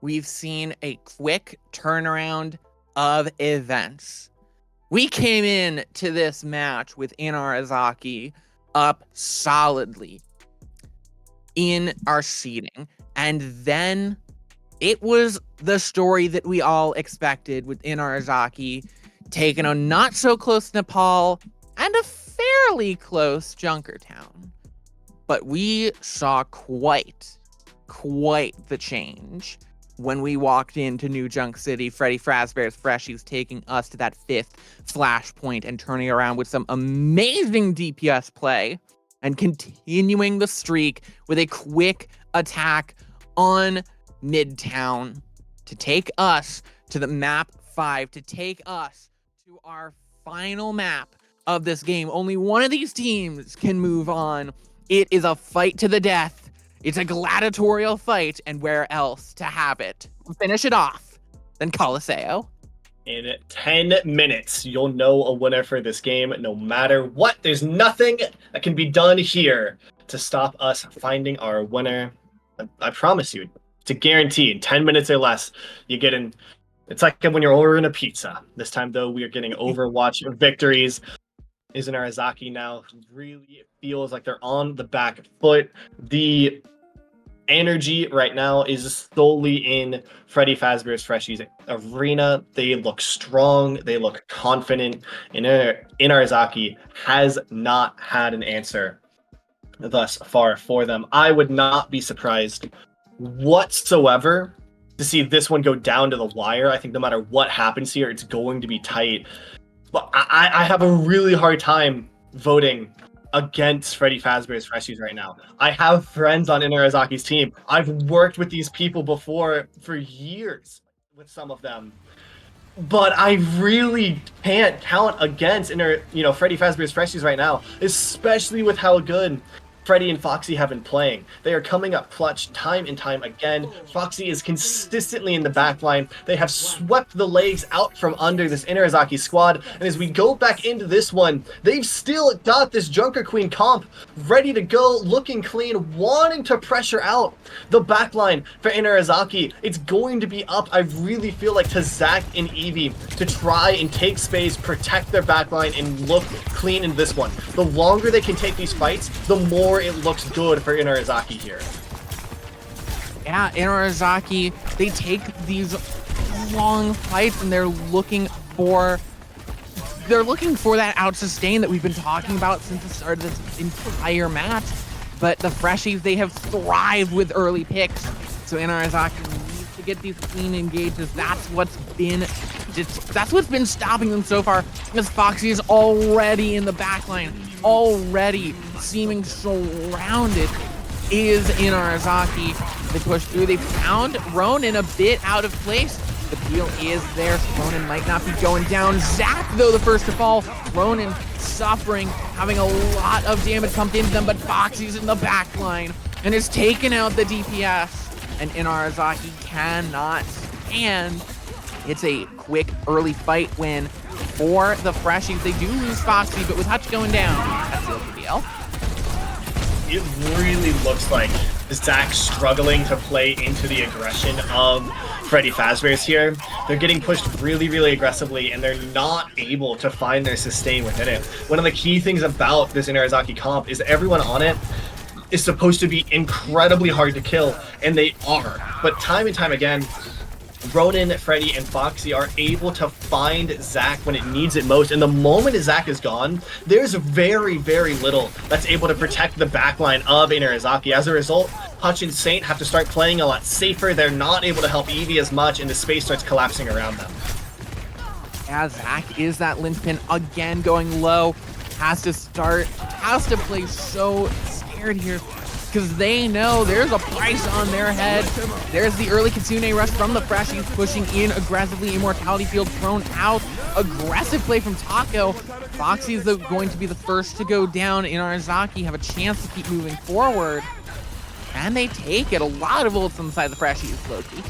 we've seen a quick turnaround of events. We came in to this match with Inarizaki up solidly in our seeding, and then it was the story that we all expected with Inarizaki taking a not so close Nepal and a fairly close Junkertown. But we saw quite the change when we walked into New Junk City. Freddy Fazbear's Freshies taking us to that 5th flashpoint and turning around with some amazing DPS play and continuing the streak with a quick attack on Midtown to take us to the map 5, to take us to our final map of this game. Only one of these teams can move on. It is a fight to the death. It's a gladiatorial fight, and where else to have it? Finish it off than Coliseo. In 10 minutes, you'll know a winner for this game, no matter what. There's nothing that can be done here to stop us finding our winner. I promise you, it's a guarantee. In 10 minutes or less, you get in. It's like when you're ordering a pizza. This time, though, we are getting Overwatch victories. Inarizaki now really feels like they're on the back foot. The energy right now is solely in Freddy Fazbear's Freshies arena. They look strong. They look confident. Inarizaki has not had an answer thus far for them. I would not be surprised whatsoever to see this one go down to the wire. I think no matter what happens here, it's going to be tight. But I have a really hard time voting against Freddy Fazbear's Freshies right now. I have friends on Inarizaki's team. I've worked with these people before for years with some of them. But I really can't count against Freddy Fazbear's Freshies right now, especially with how good Freddy and Foxy have been playing. They are coming up clutch time and time again. Foxy is consistently in the backline. They have swept the legs out from under this Inarizaki squad. And as we go back into this one, they've still got this Junker Queen comp ready to go, looking clean, wanting to pressure out the backline for Inarizaki. It's going to be up, I really feel like, to Zach and Evie to try and take space, protect their backline, and look clean in this one. The longer they can take these fights, the more it looks good for Inarizaki here. Yeah, Inarizaki, they take these long fights and they're looking for that out sustain that we've been talking about since the start of this entire match. But the Freshies, they have thrived with early picks. So Inarizaki needs to get these clean engages. That's what's been stopping them so far, because Foxy is already in the backline, already seeming surrounded is Inarizaki. They push through. They found Ronin a bit out of place. The peel is there. Ronin might not be going down. Zach, though, the first to fall. Ronin suffering, having a lot of damage pumped into them, but Foxy's in the backline and is taking out the DPS. And Inarizaki cannot stand. It's a quick early fight win for the Freshies. They do lose Foxy, but with Hutch going down, that's the PL. It really looks like Zach struggling to play into the aggression of Freddy Fazbear's here. They're getting pushed really aggressively, and they're not able to find their sustain within it. One of the key things about this Inarizaki comp is everyone on it is supposed to be incredibly hard to kill, and they are. But time and time again, Ronin, Freddy, and Foxy are able to find Zach when it needs it most. And the moment Zach is gone, there's very little that's able to protect the backline of Inarizaki. As a result, Hutch and Saint have to start playing a lot safer. They're not able to help Evie as much, and the space starts collapsing around them. Yeah, Zach is that linchpin again, going low. Has to play so scared here, because they know there's a price on their head. There's the early Kitsune rush from the Freshies, pushing in aggressively. Immortality field thrown out. Aggressive play from Taco. Foxy is going to be the first to go down. Inarizaki have a chance to keep moving forward. And they take it. A lot of ults inside the Freshies, Loki.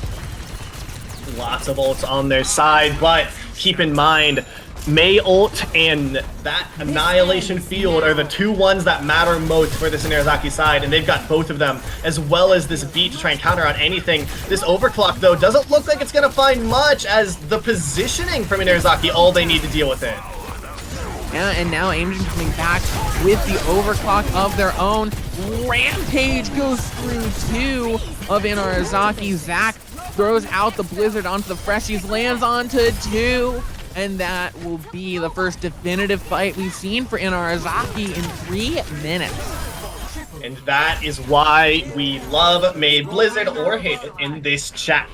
Lots of ults on their side, but keep in mind, May ult and that Annihilation Field are the two ones that matter most for this Inarizaki side, and they've got both of them, as well as this beat to try and counter on anything. This overclock, though, doesn't look like it's going to find much, as the positioning from Inarizaki, all they need to deal with it. Yeah, and now Aimjin coming back with the overclock of their own. Rampage goes through 2 of Inarizaki. Zach throws out the Blizzard onto the Freshies, lands onto 2. And that will be the first definitive fight we've seen for Inarizaki in 3 minutes. And that is why we love May Blizzard or hate it in this chat.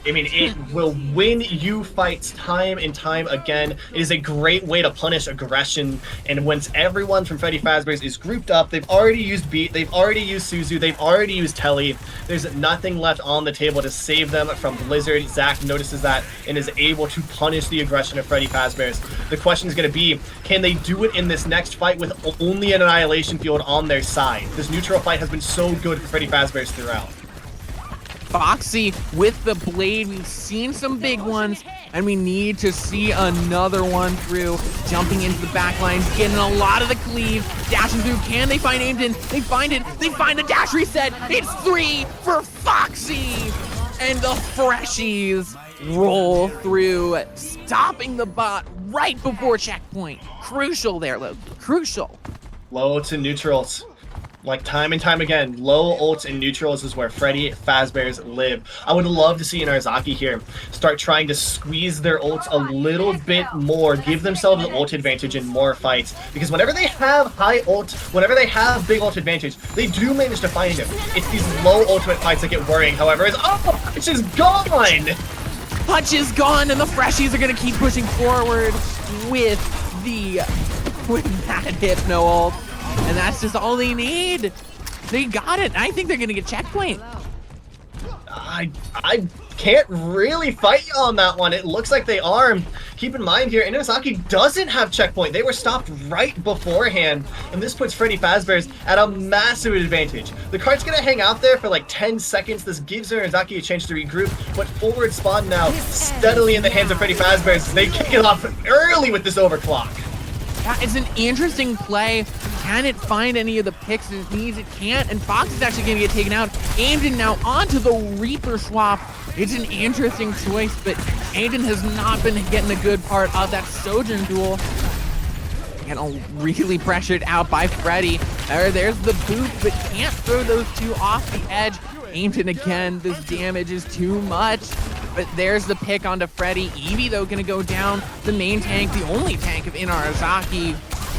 I mean, it will win you fights time and time again. It is a great way to punish aggression. And once everyone from Freddy Fazbear's is grouped up, they've already used Beat, they've already used Suzu, they've already used Telly. There's nothing left on the table to save them from Blizzard. Zach notices that and is able to punish the aggression of Freddy Fazbear's. The question is going to be, can they do it in this next fight with only an Annihilation Field on their side? This neutral fight has been so good for Freddy Fazbear's throughout. Foxy with the blade. We've seen some big ones, and we need to see another one through. Jumping into the back line, getting a lot of the cleave, dashing through. Can they find Aimden? They find it. They find the dash reset. It's 3 for Foxy, and the Freshies roll through, stopping the bot right before checkpoint. Crucial there, Luke. Crucial. Low to neutrals. Like time and time again, low ults and neutrals is where Freddy Fazbear's live. I would love to see Inarizaki here start trying to squeeze their ults a little bit more, give themselves an ult advantage in more fights. Because whenever they have high ult, whenever they have big ult advantage, they do manage to find him. It's these low ultimate fights that get worrying, however, is it's just gone! Punch is gone, and the Freshies are gonna keep pushing forward with that Hypno ult. And that's just all they need. They got it. I think they're gonna get checkpoint. I can't really fight you on that one. It looks like they are. Keep in mind here, Inarizaki doesn't have checkpoint. They were stopped right beforehand, and this puts Freddy Fazbear's at a massive advantage. The cart's gonna hang out there for like 10 seconds. This gives Inarizaki a chance to regroup, but forward spawn now steadily in the hands of Freddy Fazbear's. They kick it off early with this overclock. Yeah, it's an interesting play. Can it find any of the picks it needs? It can't, and Fox is actually going to get taken out. Aimden now onto the Reaper swap. It's an interesting choice, but Aimden has not been getting a good part of that Sojourn duel. And really pressured out by Freddy. There's the boot, but can't throw those two off the edge. Aimden again, this damage is too much. But there's the pick onto Freddy. Eevee, though, gonna go down. The main tank, the only tank of Inarizaki,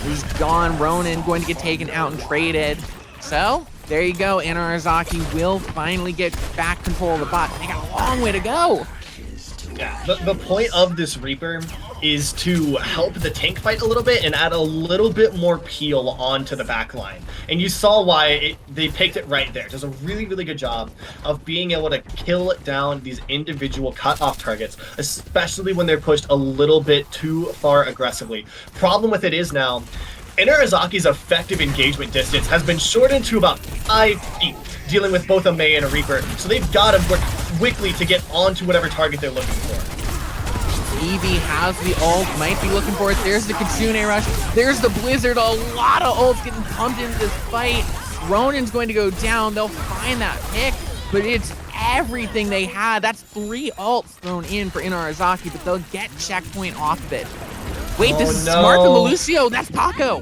is gone. Ronin going to get taken out and traded. So, there you go. Inarizaki will finally get back control of the bot. They got a long way to go. Yeah, the point of this Reaper is to help the tank fight a little bit and add a little bit more peel onto the backline. And you saw why they picked it right there. It does a really, really good job of being able to kill down these individual cut-off targets, especially when they're pushed a little bit too far aggressively. Problem with it is now, Inarizaki's effective engagement distance has been shortened to about 5 feet, dealing with both a Mei and a Reaper, so they've got to work quickly to get onto whatever target they're looking for. Eevee has the ult, might be looking for it. There's the Kitsune Rush. There's the Blizzard. A lot of ults getting pumped into this fight. Ronin's going to go down. They'll find that pick, but it's everything they had. That's 3 ults thrown in for Inarizaki, but they'll get checkpoint off of it. Wait, this is smart from Lucio. That's Taco.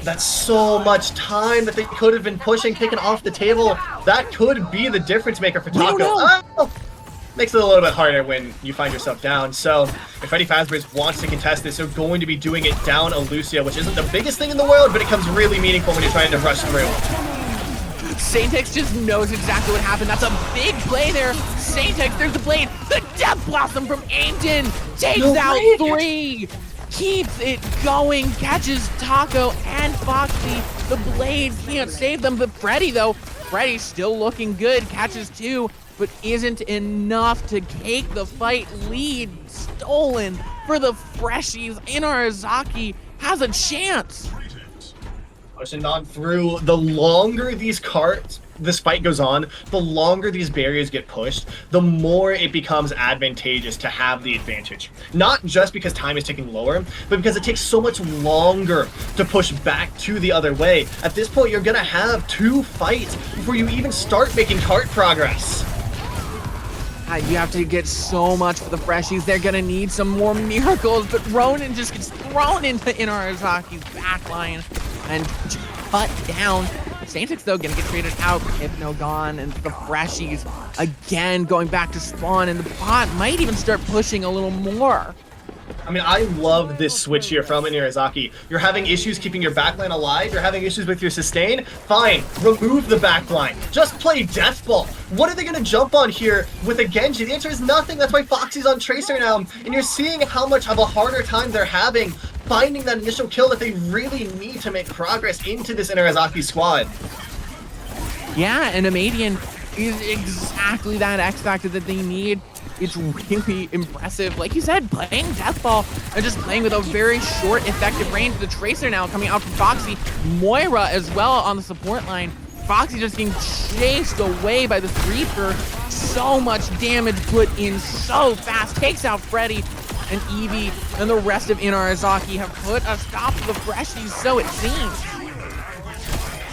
That's so much time that they could have been pushing, taken off the table. That could be the difference maker for Taco. Oh, makes it a little bit harder when you find yourself down. So if Freddy Fazbear's wants to contest this, they're going to be doing it down Lucio, which isn't the biggest thing in the world, but it comes really meaningful when you're trying to rush through. Saintex just knows exactly what happened. That's a big play there. Saintex, there's the blade. The Death Blossom from Aimden takes out 3. Keeps it going, catches Taco and Foxy. The blade can't save them, but Freddy, though, Freddy's still looking good, catches 2, but isn't enough to take the fight. Lead stolen for the Freshies. Inarizaki has a chance. Pushing on through. The longer this fight goes on, the longer these barriers get pushed, the more it becomes advantageous to have the advantage. Not just because time is ticking lower, but because it takes so much longer to push back to the other way. At this point, you're gonna have 2 fights before you even start making cart progress. You have to get so much for the freshies. They're gonna need some more miracles, but Ronin just gets thrown into Inarazaki's backline and cut down. Saintix, though, gonna get traded out. Hypno gone, and the freshies again going back to spawn, and the bot might even start pushing a little more. I mean, I love this switch here from Inarizaki. You're having issues keeping your backline alive, you're having issues with your sustain, fine, remove the backline. Just play Death Ball. What are they going to jump on here with a Genji? The answer is nothing. That's why Foxy's on Tracer now, and you're seeing how much of a harder time they're having finding that initial kill that they really need to make progress into this Inarizaki squad. Yeah, and Amadian is exactly that X factor that they need. It's really impressive. Like you said, playing Death Ball and just playing with a very short, effective range. The Tracer now coming out from Foxy. Moira as well on the support line. Foxy just getting chased away by the Reaper. So much damage put in so fast. Takes out Freddy, and Eevee and the rest of Inarizaki have put a stop to the freshies, so it seems.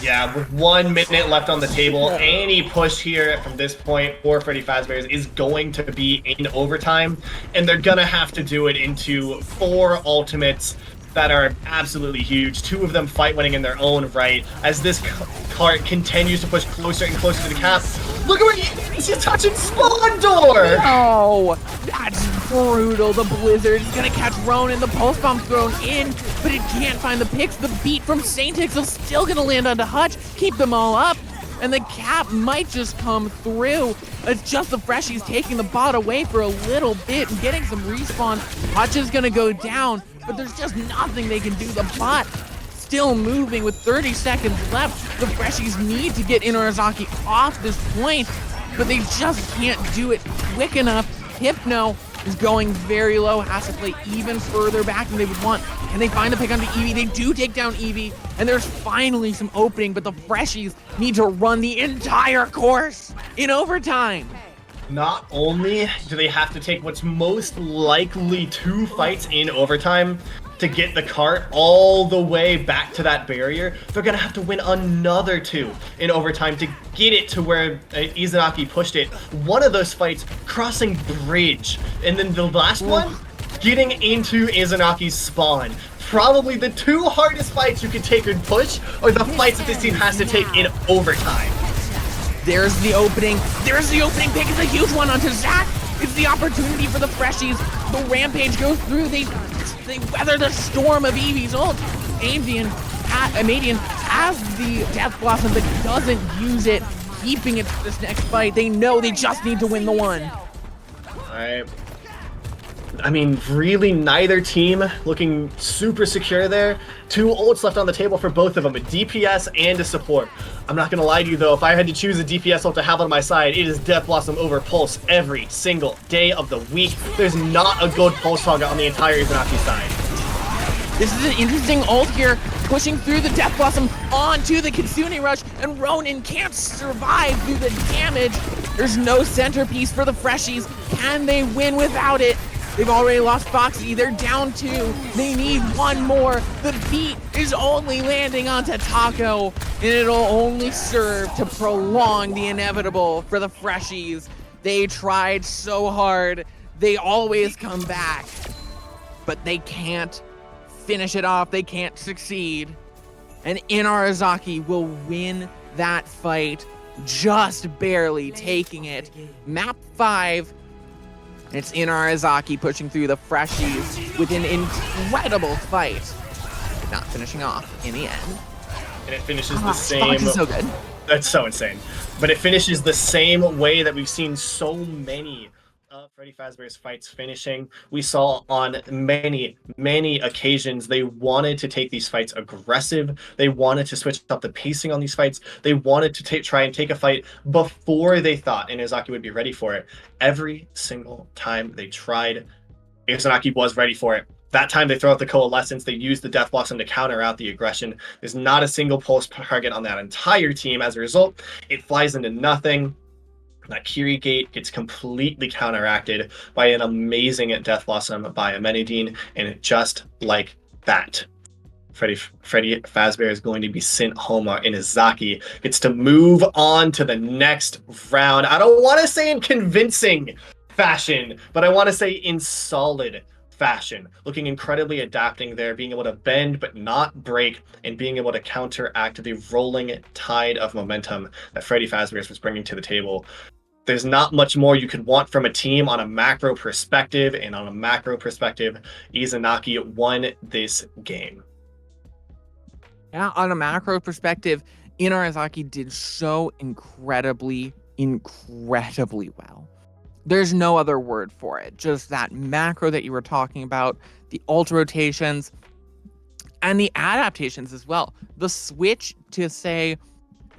Yeah, with 1 minute left on the table, any push here from this point for Freddy Fazbear's is going to be in overtime, and they're gonna have to do it into 4 ultimates that are absolutely huge. 2 of them fight winning in their own right, as this cart continues to push closer and closer to the cap. Look at where he's touching spawn door! Oh, that's brutal. The Blizzard is gonna catch Ronin. The pulse bomb thrown in, but it can't find the picks. The beat from Saintix is still gonna land onto Hutch, keep them all up, and the cap might just come through. It's just the freshies taking the bot away for a little bit and getting some respawn. Hutch is gonna go down, but there's just nothing they can do. The bot still moving with 30 seconds left. The freshies need to get Inarizaki off this point, but they just can't do it quick enough. Hypno is going very low, has to play even further back than they would want. Can they find the pick onto Eevee? They do take down Eevee, and there's finally some opening, but the freshies need to run the entire course in overtime. Not only do they have to take what's most likely 2 fights in overtime to get the cart all the way back to that barrier, they're gonna have to win another 2 in overtime to get it to where Izanaki pushed it. One of those fights crossing bridge, and then the last one getting into Izanaki's spawn. Probably the 2 hardest fights you can take and push are the fights that this team has to take in overtime. There's the opening. There's the opening pick. It's a huge one onto Zac. It's the opportunity for the freshies. The rampage goes through. They weather the storm of Eevee's ult. Amadian has the Death Blossom but doesn't use it, keeping it for this next fight. They know they just need to win the one. Alright. I mean, really, neither team looking super secure there. 2 ults left on the table for both of them, a DPS and a support. I'm not going to lie to you, though. If I had to choose a DPS ult to have on my side, it is Death Blossom over Pulse every single day of the week. There's not a good Pulse target on the entire Izanaki side. This is an interesting ult here, pushing through the Death Blossom onto the Kitsune Rush, and Ronin can't survive through the damage. There's no centerpiece for the freshies. Can they win without it? They've already lost Foxy. They're down 2. They need 1 more. The beat is only landing onto Taco, and it'll only serve to prolong the inevitable for the freshies. They tried so hard. They always come back, but they can't finish it off. They can't succeed. And Inarizaki will win that fight, just barely taking it. Map 5. It's Inarizaki pushing through the freshies with an incredible fight, not finishing off in the end. And it finishes the same. Fox is so good. That's so insane. But it finishes the same way that we've seen so many of Freddy Fazbear's fights finishing. We saw on many, many occasions they wanted to take these fights aggressive. They wanted to switch up the pacing on these fights. They wanted to try and take a fight before they thought Inarizaki would be ready for it. Every single time they tried, Izanaki was ready for it. That time they throw out the Coalescence, they use the Death Blossom to counter out the aggression. There's not a single pulse target on that entire team. As a result, it flies into nothing. That Kiri Gate gets completely counteracted by an amazing Death Blossom by Amenadine, and just like that, Freddy Fazbear is going to be sent home. Inazaki gets to move on to the next round. I don't want to say in convincing fashion, but I want to say in solid fashion. Looking incredibly adapting there, being able to bend but not break, and being able to counteract the rolling tide of momentum that Freddy Fazbear was bringing to the table. There's not much more you could want from a team on a macro perspective, and on a macro perspective, Izanagi won this game. Yeah, on a macro perspective, Inarizaki did so incredibly well. There's no other word for it. Just that macro that you were talking about, the ultra rotations, and the adaptations as well. The switch to say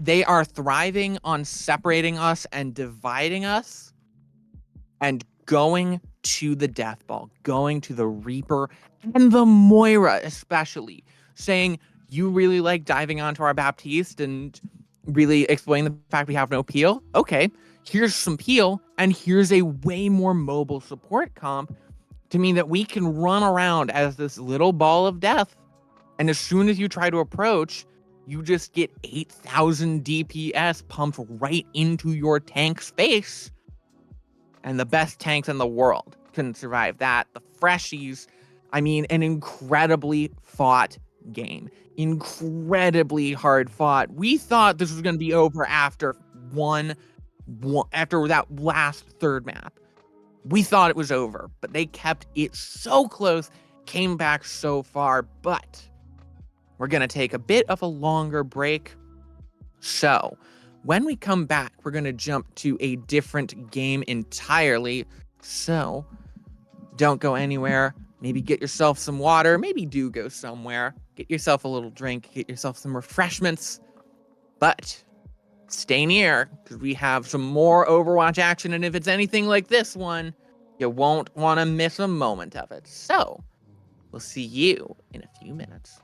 they are thriving on separating us and dividing us, and going to the Death Ball, going to the Reaper, and the Moira especially, saying, you really like diving onto our Baptiste and really explaining the fact we have no peel? Okay, here's some peel, and here's a way more mobile support comp to mean that we can run around as this little ball of death, and as soon as you try to approach, you just get 8,000 DPS pumped right into your tank's face. And the best tanks in the world couldn't survive that. The Freshies, I mean, an incredibly fought game. Incredibly hard fought. We thought this was going to be over after after that last third map. We thought it was over, but they kept it so close, came back so far. But we're going to take a bit of a longer break. So when we come back, we're going to jump to a different game entirely. So don't go anywhere. Maybe get yourself some water. Maybe do go somewhere. Get yourself a little drink. Get yourself some refreshments. But stay near, because we have some more Overwatch action. And if it's anything like this one, you won't want to miss a moment of it. So we'll see you in a few minutes.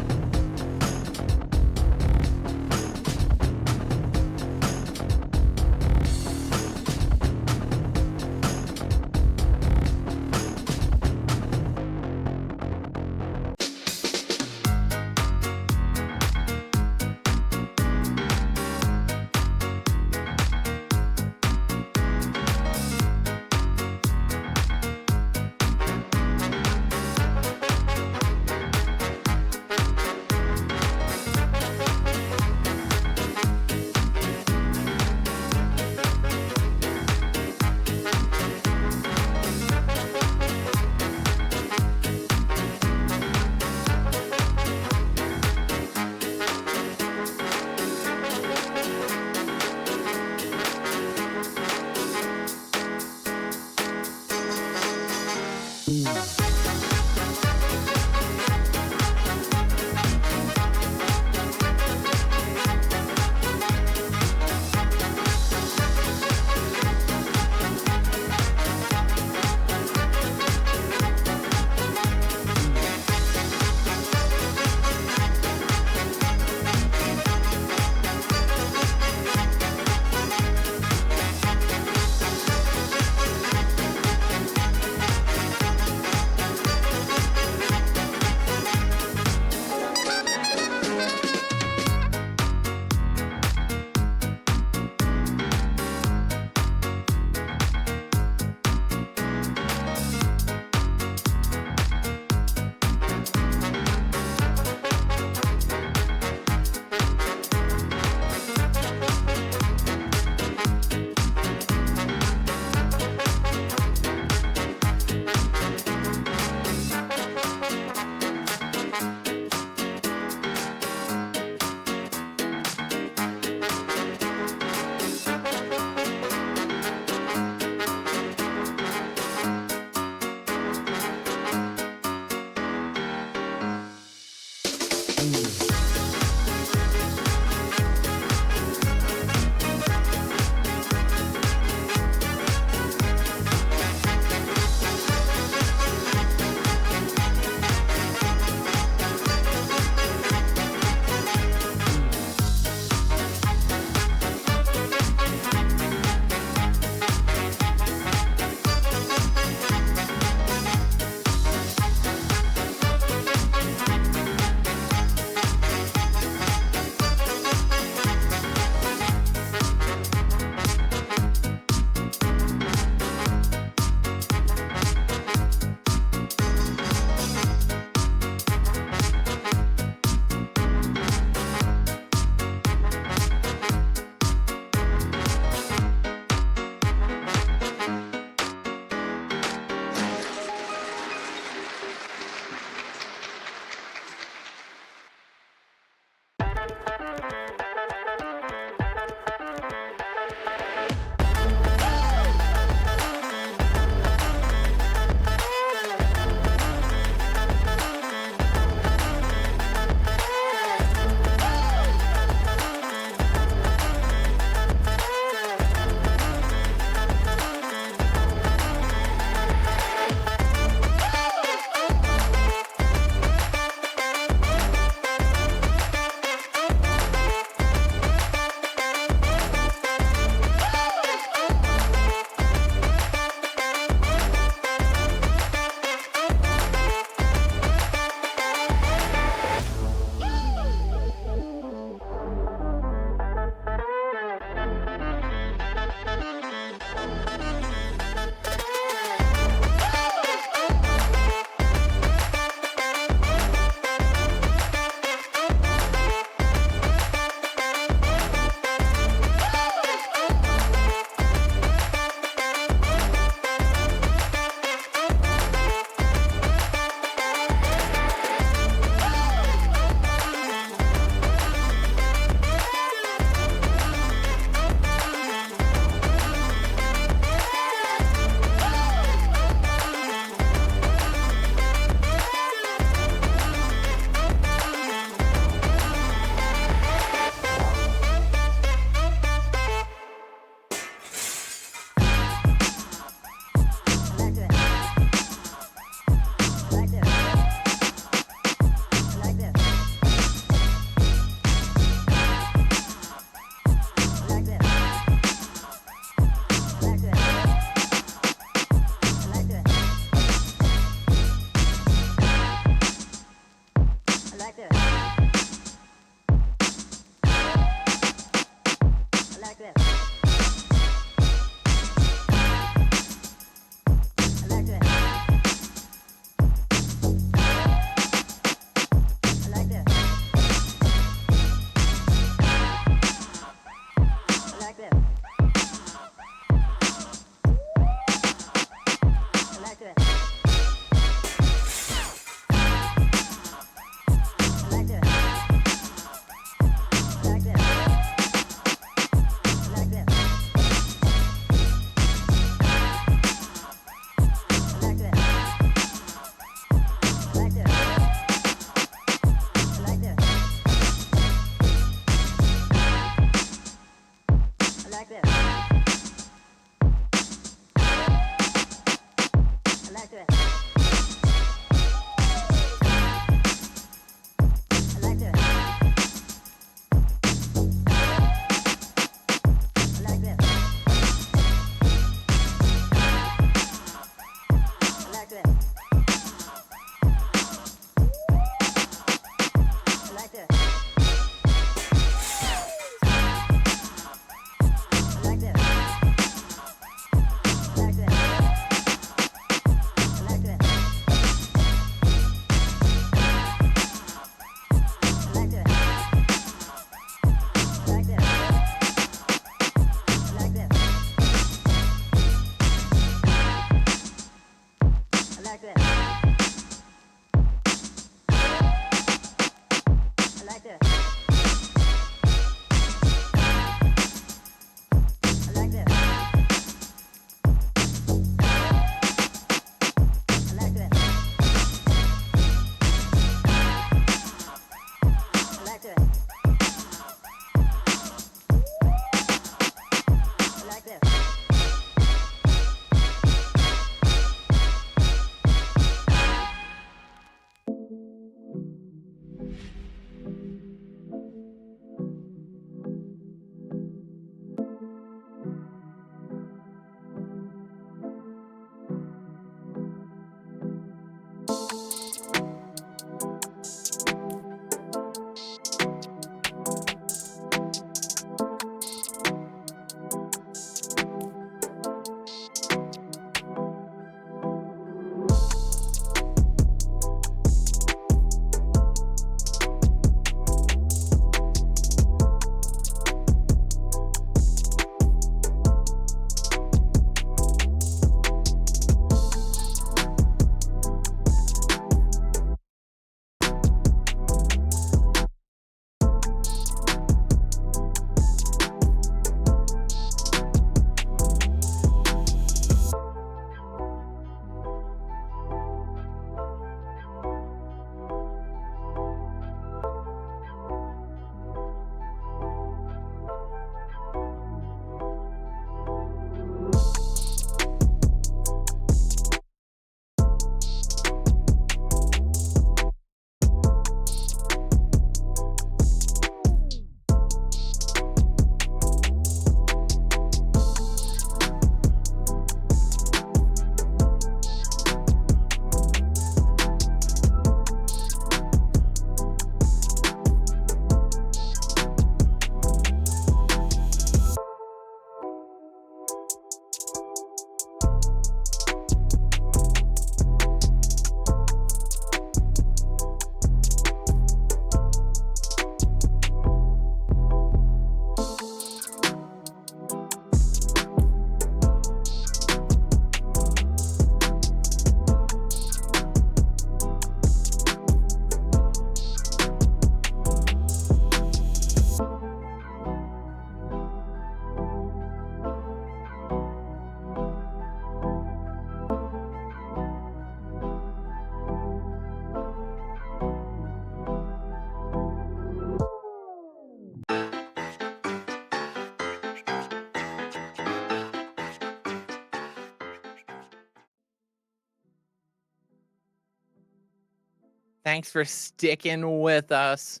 Thanks for sticking with us.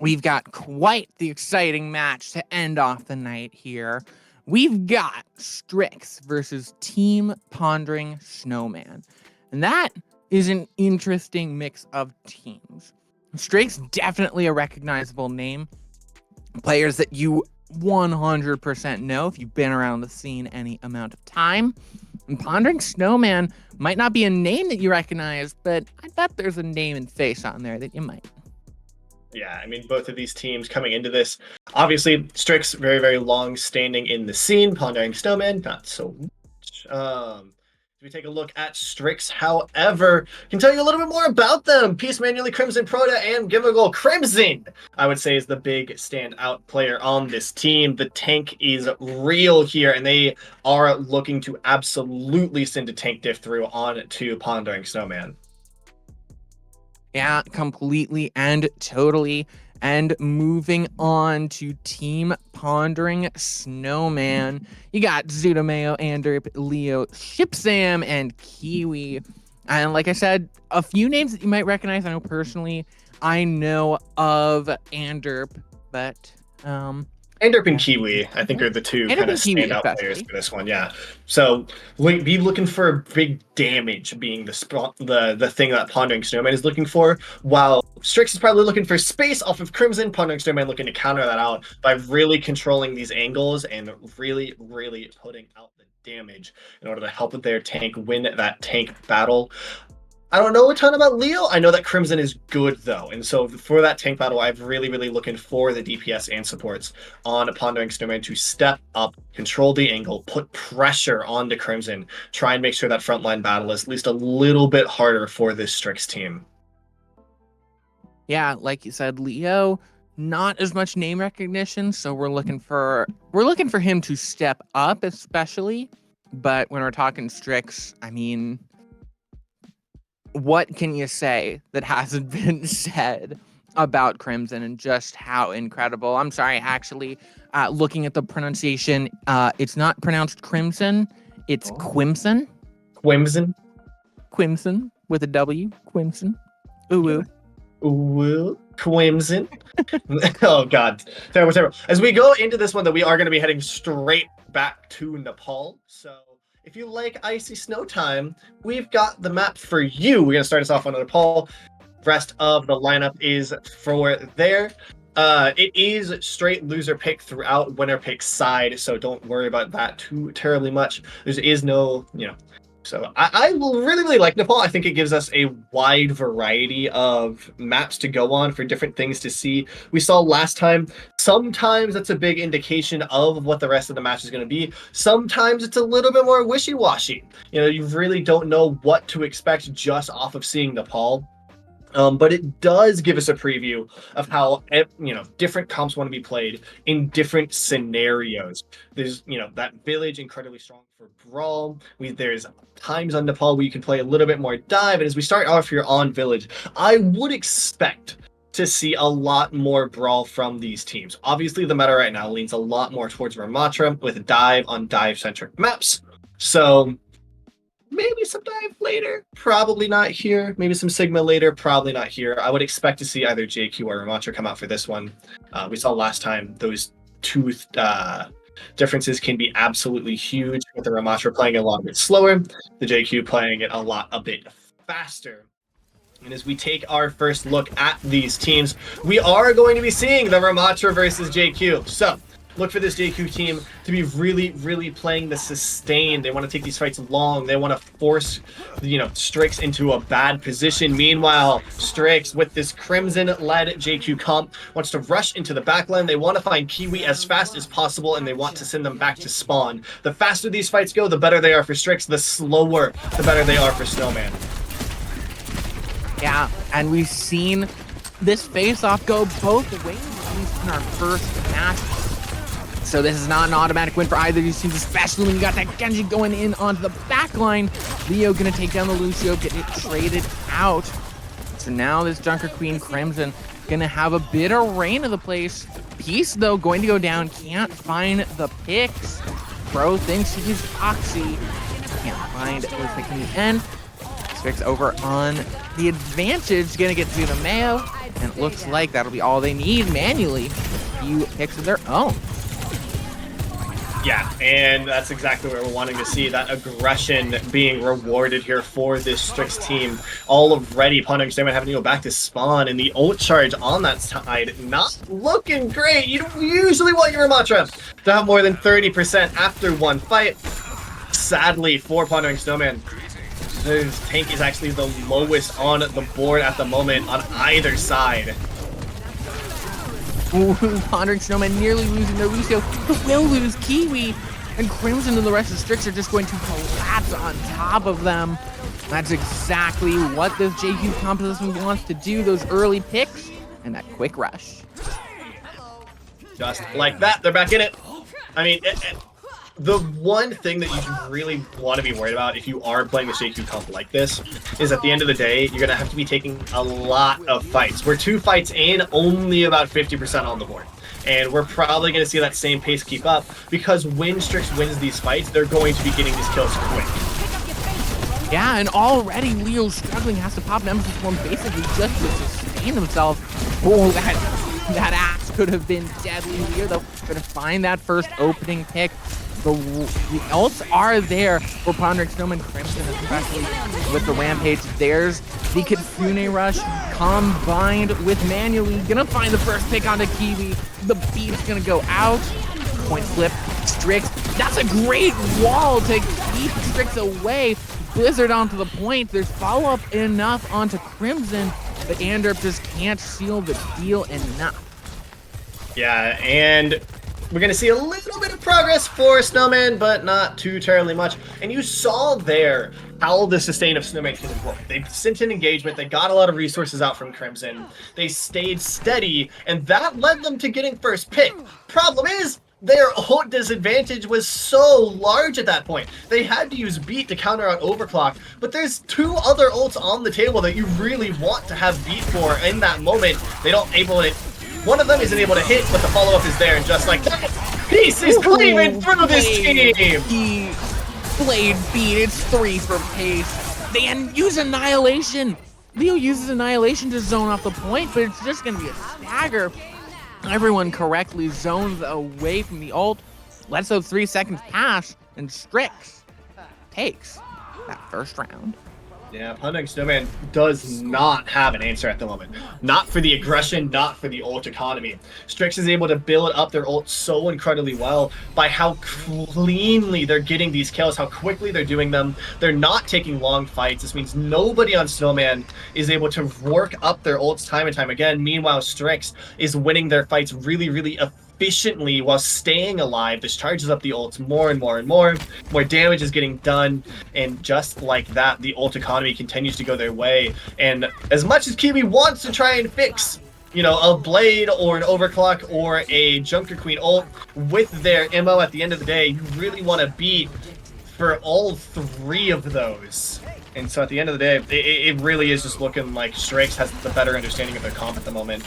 We've got quite the exciting match to end off the night here. We've got Strix versus Team Pondering Snowman. And that is an interesting mix of teams. Strix, definitely a recognizable name. Players that you 100% know if you've been around the scene any amount of time. And Pondering Snowman might not be a name that you recognize, but I bet there's a name and face on there that you might. Yeah, I mean, both of these teams coming into this, obviously, Strix, very, very long standing in the scene. Pondering Snowman, not so much. If we take a look at Strix, however, can tell you a little bit more about them. Peace Manually Crimson Proto and Gimmigle Crimson, I would say, is the big standout player on this team. The tank is real here, and they are looking to absolutely send a tank diff through on to Pondering Snowman. Yeah, completely and totally. And moving on to Team Pondering Snowman, you got Zudomeo, Anderp, Leo, Shipsam, and Kiwi. And like I said, a few names that you might recognize. I know personally, I know of Anderp, but Anderp and Kiwi, I think, are the two Anderp kind of and Kiwi standout especially. players for this one. Yeah. So be looking for big damage being the thing that Pondering Snowman is looking for, while Strix is probably looking for space off of Crimson. Pondering Snowman looking to counter that out by really controlling these angles and really, really putting out the damage in order to help their tank win that tank battle. I don't know a ton about Leo. I know that Crimson is good, though. And so for that tank battle, I'm really, really looking for the DPS and supports on Pondering Snowman to step up, control the angle, put pressure onto Crimson, try and make sure that frontline battle is at least a little bit harder for this Strix team. Yeah, like you said, Leo, not as much name recognition, so we're looking for him to step up, especially. But when we're talking Strix, I mean, what can you say that hasn't been said about Crimson and just how incredible? I'm sorry, actually, looking at the pronunciation, it's not pronounced Crimson, it's Quimson. Quimson with a W. Quimson. Ooh. Ooh, Quimson. Oh, God. Terrible. As we go into this one, though, we are going to be heading straight back to Nepal. So if you like Icy Snow Time, we've got the map for you. We're going to start us off on Nepal. Rest of the lineup is for there. It is straight loser pick throughout, winner pick side, so don't worry about that too terribly much. There is no, so I really, really like Nepal. I think it gives us a wide variety of maps to go on for different things to see. We saw last time, sometimes that's a big indication of what the rest of the match is going to be. Sometimes it's a little bit more wishy-washy. You really don't know what to expect just off of seeing Nepal. But it does give us a preview of how different comps want to be played in different scenarios. There's that village incredibly strong for brawl. There's times on Nepal where you can play a little bit more dive, and as we start off here on village, I would expect to see a lot more brawl from these teams. Obviously, the meta right now leans a lot more towards Ramatra with dive on dive-centric maps. So maybe some dive later, probably not here. Maybe some Sigma later, probably not here. I would expect to see either JQ or Ramatra come out for this one. We saw last time those two differences can be absolutely huge, with the Ramatra playing it a lot bit slower, the JQ playing it a bit faster. And as we take our first look at these teams, we are going to be seeing the Ramatra versus JQ. So look for this JQ team to be really, really playing the sustain. They want to take these fights long. They want to force, Strix into a bad position. Meanwhile, Strix, with this Crimson-led JQ comp, wants to rush into the backline. They want to find Kiwi as fast as possible, and they want to send them back to spawn. The faster these fights go, the better they are for Strix. The slower, the better they are for Snowman. Yeah, and we've seen this face-off go both ways, at least in our first match. So this is not an automatic win for either of these teams, especially when you got that Genji going in onto the back line. Leo gonna take down the Lucio, get it traded out. So now this Junker Queen Crimson gonna have a bit of reign of the place. Peace, though, going to go down. Can't find the picks. Bro thinks he's Foxy. Can't find those picks in the end. Strix over on the advantage, gonna get Zuna Mayo, and it looks like that'll be all they need manually. A few picks of their own. Yeah, and that's exactly what we're wanting to see, that aggression being rewarded here for this Strix team. Already, Ponder and Snowman having to go back to spawn, and the ult charge on that side not looking great. You don't usually want your Ramatra to have more than 30% after one fight. Sadly, for Pondering Snowman, his tank is actually the lowest on the board at the moment on either side. Ooh, Pondering Snowman nearly losing their Lucio, but will lose Kiwi, and Crimson and the rest of Strix are just going to collapse on top of them. That's exactly what this JQ composition wants to do, those early picks and that quick rush. Just like that, they're back in it. I mean, the one thing that you really want to be worried about if you are playing the JQ comp like this is at the end of the day, you're going to have to be taking a lot of fights. We're 2 fights in, only about 50% on the board. And we're probably going to see that same pace keep up because when Strix wins these fights, they're going to be getting these kills quick. Yeah, and already Leo's struggling, has to pop Nemesis form basically just to sustain himself. Oh, that axe could have been deadly. Leo, though, going to find that first opening pick. The ults are there for Pondering Snowman, Crimson, especially with the Rampage. There's the Kitsune Rush combined with manually. Gonna find the first pick onto Kiwi. The beat's gonna go out. Point flip, Strix. That's a great wall to keep Strix away. Blizzard onto the point. There's follow-up enough onto Crimson, but Anderp just can't seal the deal enough. Yeah, and we're going to see a little bit of progress for Snowman, but not too terribly much. And you saw there how the sustain of Snowman can work. They sent an engagement, they got a lot of resources out from Crimson, they stayed steady, and that led them to getting first pick. Problem is, their ult disadvantage was so large at that point. They had to use Beat to counter out Overclock, but there's 2 other ults on the table that you really want to have Beat for in that moment. They don't able to. One of them isn't able to hit, but the follow-up is there, and just like that, Peace is cleaving through this team! Blade Beat, it's 3 for pace. They use Annihilation. Leo uses Annihilation to zone off the point, but it's just going to be a stagger. Everyone correctly zones away from the ult, lets those 3 seconds pass, and Strix takes that first round. Yeah, Pondering Snowman does not have an answer at the moment. Not for the aggression, not for the ult economy. Strix is able to build up their ult so incredibly well by how cleanly they're getting these kills, how quickly they're doing them. They're not taking long fights. This means nobody on Snowman is able to work up their ults time and time again. Meanwhile, Strix is winning their fights really, really efficiently while staying alive. This charges up the ults more and more and more. More damage is getting done, and just like that, the ult economy continues to go their way. And as much as Kiwi wants to try and fix, you know, a Blade or an Overclock or a Junker Queen ult with their MO at the end of the day, you really want to beat for all 3 of those. And so at the end of the day, it really is just looking like Strix has the better understanding of their comp at the moment.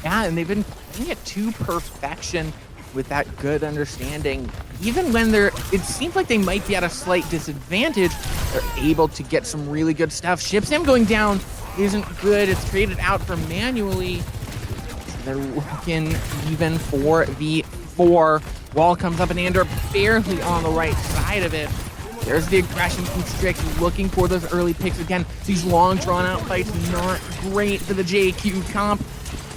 Yeah, and they've been playing it to perfection with that good understanding. Even when it seems like they might be at a slight disadvantage, they're able to get some really good stuff. Shipsam going down isn't good. It's traded out for manually. They're looking even for the 4. Wall comes up and Ander barely on the right side of it. There's the aggression from Strix, looking for those early picks again. These long drawn-out fights, not great for the JQ comp.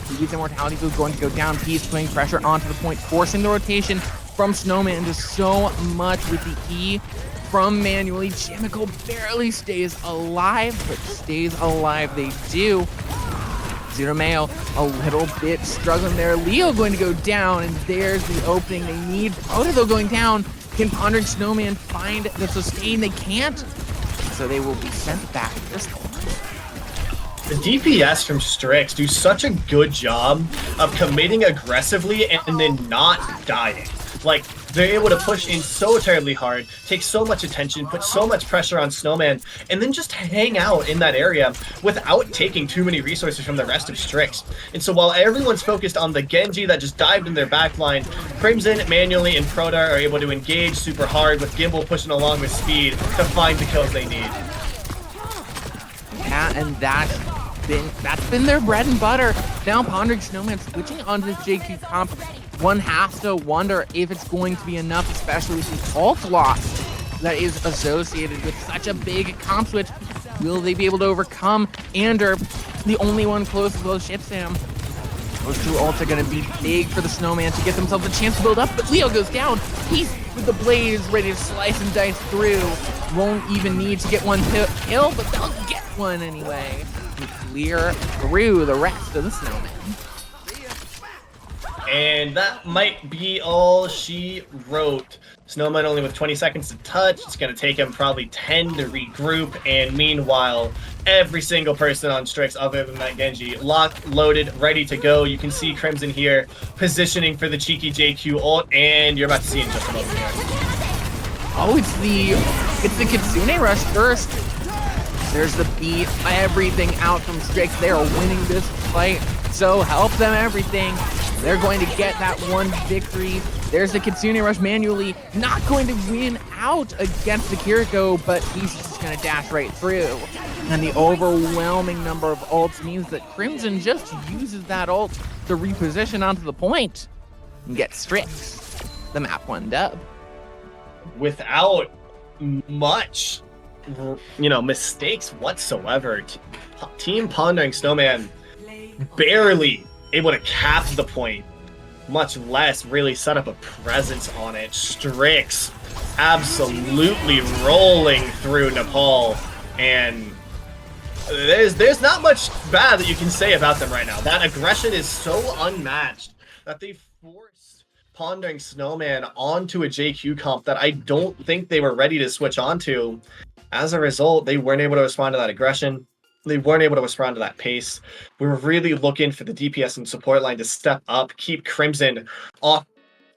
Kiwi's Immortality is going to go down. Peace putting pressure onto the point, forcing the rotation from Snowman into so much with the E from manually. Chemical barely stays alive, but stays alive they do. Zero Mayo a little bit struggling there. Leo going to go down, and there's the opening they need. Proto though going down. Can Pondering Snowman find the sustain? They can't, so they will be sent back to this point. The DPS from Strix do such a good job of committing aggressively and then not dying. Like, they're able to push in so terribly hard, take so much attention, put so much pressure on Snowman, and then just hang out in that area without taking too many resources from the rest of Strix. And so while everyone's focused on the Genji that just dived in their backline, Crimson, Manually, and Protar are able to engage super hard with Gimbal pushing along with speed to find the kills they need. Yeah, and that's been their bread and butter. Now Pondering Snowman switching onto this JQ comp. One has to wonder if it's going to be enough, especially with the ult loss that is associated with such a big comp switch. Will they be able to overcome Ander, the only one close to those ship Sam? Those two ults are going to be big for the Snowman to get themselves a chance to build up, but Leo goes down. He's with the blades ready to slice and dice through. Won't even need to get one kill, but they'll get one anyway. And clear through the rest of the Snowman. And that might be all she wrote. Snowman only with 20 seconds to touch. It's going to take him probably 10 to regroup. And meanwhile, every single person on Strix other than that Genji, locked, loaded, ready to go. You can see Crimson here positioning for the cheeky JQ ult, and you're about to see in just a moment here. Oh, it's the Kitsune Rush first. There's the beat, everything out from Strix. They are winning this fight, so help them everything. They're going to get that one victory. There's the Kitsune Rush Manually, not going to win out against the Kiriko, but he's just going to dash right through. And the overwhelming number of ults means that Crimson just uses that ult to reposition onto the point and get Strix the map 1 dub. Without much, mistakes whatsoever, Team Pondering Snowman barely able to cap the point, much less really set up a presence on it. Strix absolutely rolling through Nepal, and there's not much bad that you can say about them right now. That aggression is so unmatched that they forced Pondering Snowman onto a JQ comp that I don't think they were ready to switch onto. As a result, they weren't able to respond to that aggression. They weren't able to respond to that pace. We were really looking for the DPS and support line to step up, keep Crimson off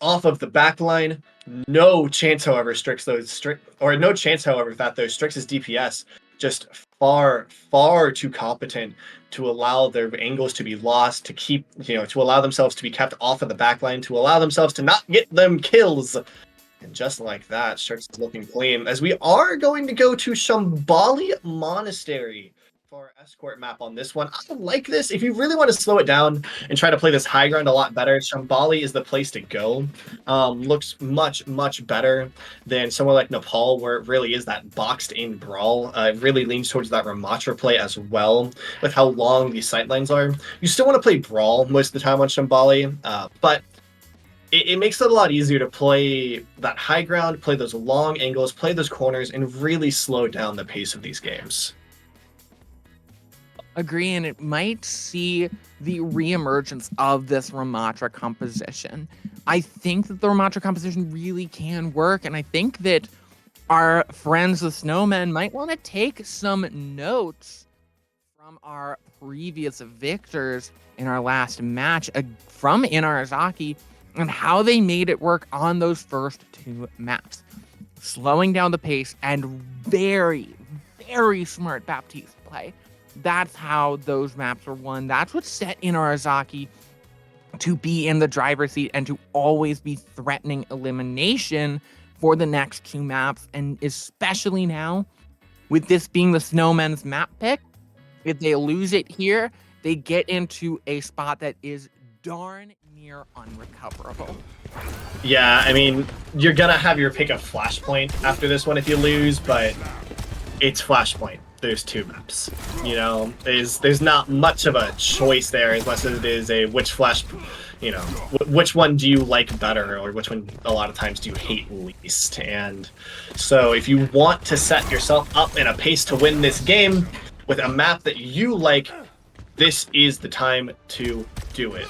of the back line. No chance, however, that those Strix's DPS just far too competent to allow their angles to be lost, to keep, to allow themselves to be kept off of the back line, to allow themselves to not get them kills. And just like that, Strix is looking clean, as we are going to go to Shambali Monastery for our escort map on this one. I like this. If you really want to slow it down and try to play this high ground a lot better, Shambali is the place to go. Looks much better than somewhere like Nepal, where it really is that boxed in brawl. It really leans towards that Ramatra play as well, with how long these sightlines are. You still want to play brawl most of the time on Shambali, but it makes it a lot easier to play that high ground, play those long angles, play those corners, and really slow down the pace of these games. Agree, and it might see the reemergence of this Ramatra composition. I think that the Ramatra composition really can work, and I think that our friends the Snowmen might want to take some notes from our previous victors in our last match from Inarizaki and how they made it work on those first 2 maps. Slowing down the pace and very smart Baptiste play. That's how those maps were won. That's what set Inarizaki to be in the driver's seat and to always be threatening elimination for the next 2 maps. And especially now, with this being the Snowmen's map pick, if they lose it here, they get into a spot that is darn near unrecoverable. Yeah, I mean, you're gonna have your pick of Flashpoint after this one if you lose, but it's Flashpoint. There's 2 maps. There's not much of a choice there, unless it is a which one do you like better, or which one a lot of times do you hate least. And so if you want to set yourself up in a pace to win this game with a map that you like, this is the time to do it.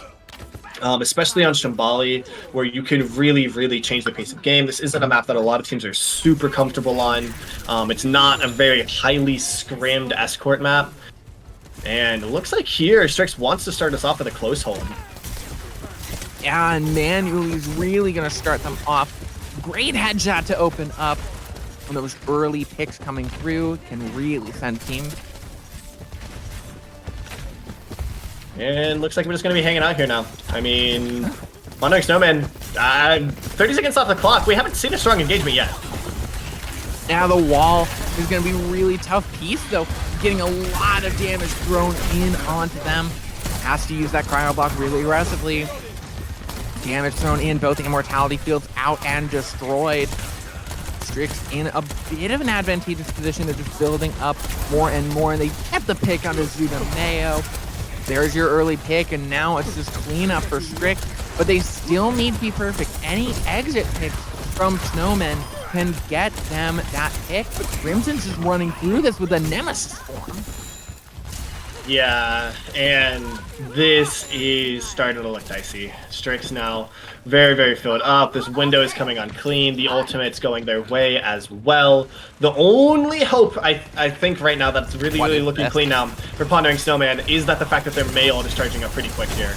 Especially on Shambali, where you can really change the pace of game. This isn't a map that a lot of teams are super comfortable on. It's not a very highly scrimmed escort map. And it looks like here, Strix wants to start us off with a close hold. Yeah, and Manually is really going to start them off Great headshot to open up. When those early picks coming through can really send team. And looks like we're just going to be hanging out here now. I mean, Monarch Snowman, 30 seconds off the clock. We haven't seen a strong engagement yet. Now the wall is going to be really tough. Piece, though, getting a lot of damage thrown in onto them. Has to use that cryo block really aggressively. Damage thrown in, both the immortality fields out and destroyed. Strix in a bit of an advantageous position. They're just building up more and more, and they kept the pick onto Zudameo. There's your early pick, and now it's just cleanup for Strix, but they still need to be perfect. Any exit picks from Snowmen can get them that pick, but Crimson's just running through this with a Nemesis form. Yeah, and this is starting to look dicey. Strix now very, very filled up. This window is coming on clean. The ultimate's going their way as well. The only hope I think right now that's really looking clean now for Pondering Snowman is that the fact that their May ult is charging up pretty quick here.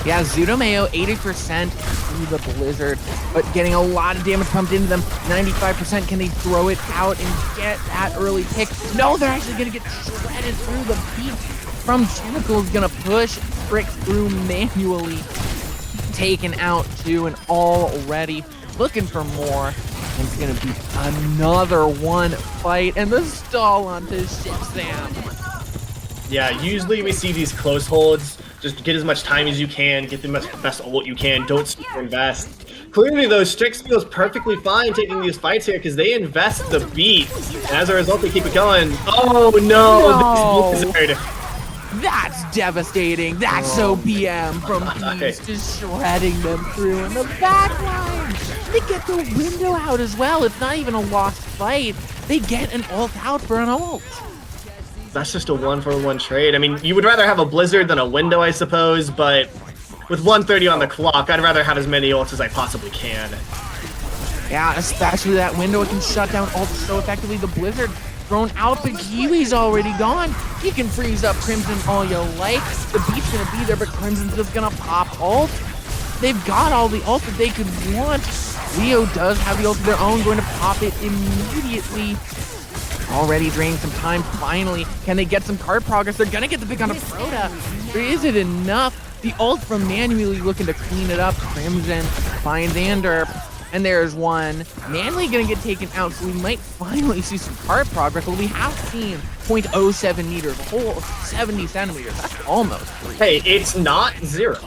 Yeah, Zudameo 80% through the Blizzard, but getting a lot of damage pumped into them. 95%, can they throw it out and get that early pick? No, they're actually going to get shredded through. The beat from Chemical is going to push Strix through manually. Taken out too, and already looking for more. And it's going to be another one fight, and the stall onto Shipsam. Yeah, usually we see these close holds. Just get as much time as you can, get the best ult you can, don't super invest. Clearly, though, Strix feels perfectly fine taking these fights here because they invest the beat. And as a result, they keep it going. Oh, no! This Blizzard. That's devastating. That's OPM from Peeves, just shredding them through in the back line. They get the window out as well. It's not even a lost fight. They get an ult out for an ult. That's just a 1-for-1 trade. I mean, you would rather have a Blizzard than a window, I suppose, but with 1:30 on the clock, I'd rather have as many ults as I possibly can. Yeah, especially that window. It can shut down ults so effectively. The Blizzard thrown out, but Kiwi's already gone. He can freeze up Crimson all you like. The beat's gonna be there, but Crimson's just gonna pop ult. They've got all the ult that they could want. Leo does have the ult of their own, going to pop it immediately. Already draining some time. Finally, can they get some card progress? They're gonna get the pick on a Proda. Is it enough? The ult from manually looking to clean it up. Crimson finds Ander, and there's one. Manually gonna get taken out, so we might finally see some card progress. Well, we have seen 0.07 meters, a whole 70 centimeters. That's almost 3. Hey, it's not 0.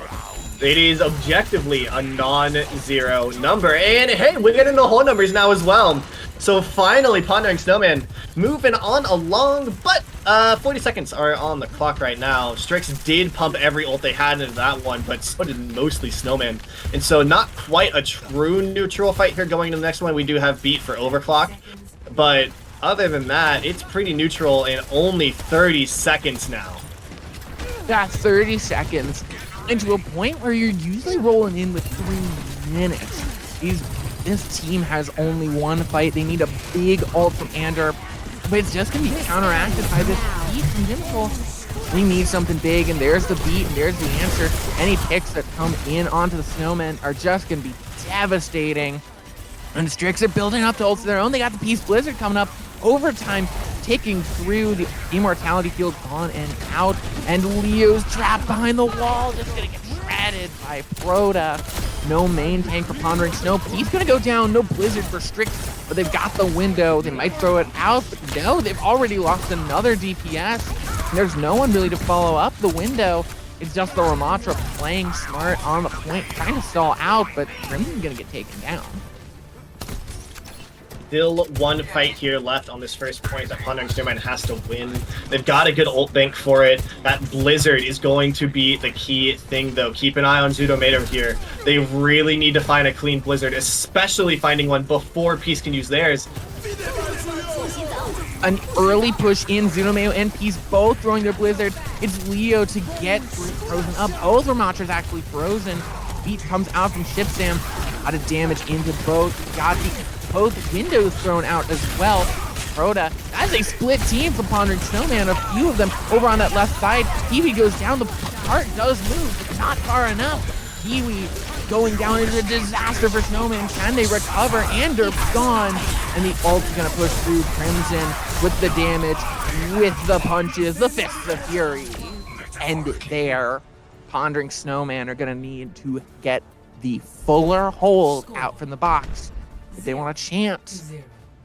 It is objectively a non-zero number. And hey, we're getting the whole numbers now as well. So finally, Pondering Snowman moving on along, but 40 seconds are on the clock right now. Strix did pump every ult they had into that one, but so did mostly Snowman. And so not quite a true neutral fight here going to the next one. We do have beat for overclock, but other than that, it's pretty neutral in only 30 seconds now. That's 30 seconds. And to a point where you're usually rolling in with 3 minutes. This team has only one fight. They need a big ult from Ander, but it's just going to be counteracted by this beat from Dimple. We need something big, and there's the beat, and there's the answer. Any picks that come in onto the Snowmen are just going to be devastating. And the Strix are building up to ults of their own. They got the Peace Blizzard coming up. Overtime ticking through, the immortality field gone and out, and Leo's trapped behind the wall, just gonna get shredded by Proda. No main tank for Pondering Snow. He's gonna go down. No Blizzard for Strix, but they've got the window. They might throw it out, but no, they've already lost another DPS. And there's no one really to follow up the window. It's just the Ramatra playing smart on the point, trying to stall out, but Crimson's gonna get taken down. Still one fight here left on this first point that Pondering Snowman has to win. They've got a good ult bank for it. That Blizzard is going to be the key thing, though. Keep an eye on Zudomato here. They really need to find a clean Blizzard, especially finding one before Peace can use theirs. An early push in, Zudomayo and Peace both throwing their Blizzard. It's Leo to get frozen up. Both Ramatras actually frozen. Beat comes out from Shipsam. A lot of damage into both. Got both windows thrown out as well. Proda, that's a split team for Pondering Snowman. A few of them over on that left side. Kiwi goes down. The cart does move, but not far enough. Kiwi going down is a disaster for Snowman. Can they recover? And they're gone. And the ult's gonna push through Crimson with the damage, with the punches, the fists of fury. End it there. Pondering Snowman are gonna need to get the fuller hold out from the box if they want a chance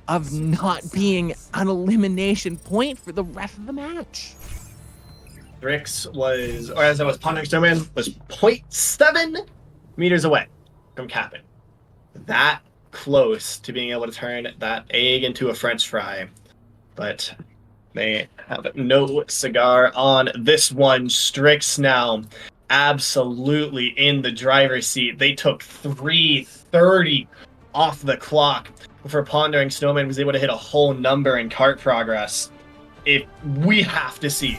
of not being an elimination point for the rest of the match. Strix was, or as I was pondering, Snowman was 0.7 meters away from capping. That close to being able to turn that egg into a French fry. But they have no cigar on this one. Strix now absolutely in the driver's seat. They took 3:30 off the clock before Pondering Snowman was able to hit a whole number in cart progress. If we have to see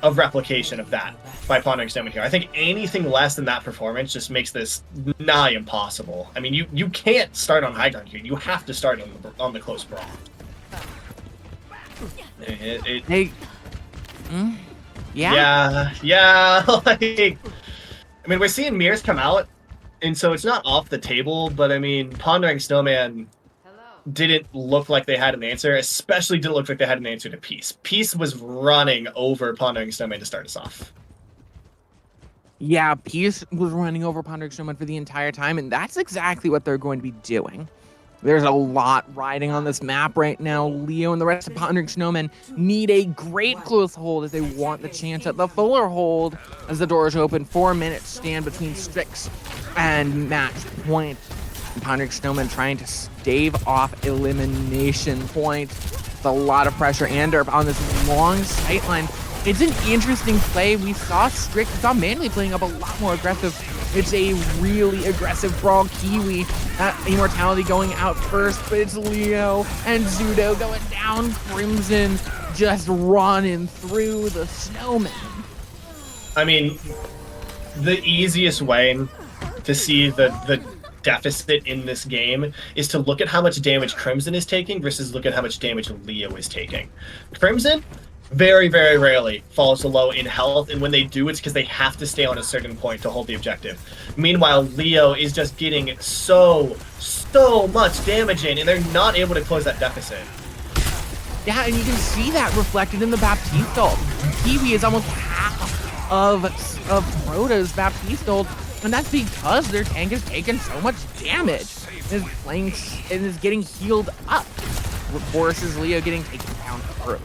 a replication of that by Pondering Snowman here. I think anything less than that performance just makes this nigh impossible. I mean, you can't start on high ground here. You have to start on the close brawl. Yeah. Like, I mean, we're seeing mirrors come out, and so it's not off the table. But I mean, Pondering Snowman didn't look like they had an answer, especially didn't look like they had an answer to Peace. Peace was running over Pondering Snowman to start us off. Yeah, Peace was running over Pondering Snowman for the entire time, and that's exactly what they're going to be doing. There's a lot riding on this map right now. Leo and the rest of Pondering Snowman need a great close hold if they want the chance at the fuller hold as the doors open. 4 minutes stand between Strix and match point. Pondering Snowman trying to stave off elimination point. It's a lot of pressure. Anderp on this long sightline. It's an interesting play. We saw Manly playing up a lot more aggressive. It's a really aggressive brawl. Kiwi, that Immortality going out first, but it's Leo and Zudo going down. Crimson just running through the Snowman. I mean, the easiest way to see the deficit in this game is to look at how much damage Crimson is taking versus look at how much damage Leo is taking. Crimson very, very rarely falls low in health, and when they do, it's because they have to stay on a certain point to hold the objective. Meanwhile, Leo is just getting so much damage in, and they're not able to close that deficit. Yeah, and you can see that reflected in the Baptiste ult. Kiwi is almost half of Proto's Baptiste ult, and that's because their tank is taking so much damage and is getting healed up. Forces Leo getting taken down early.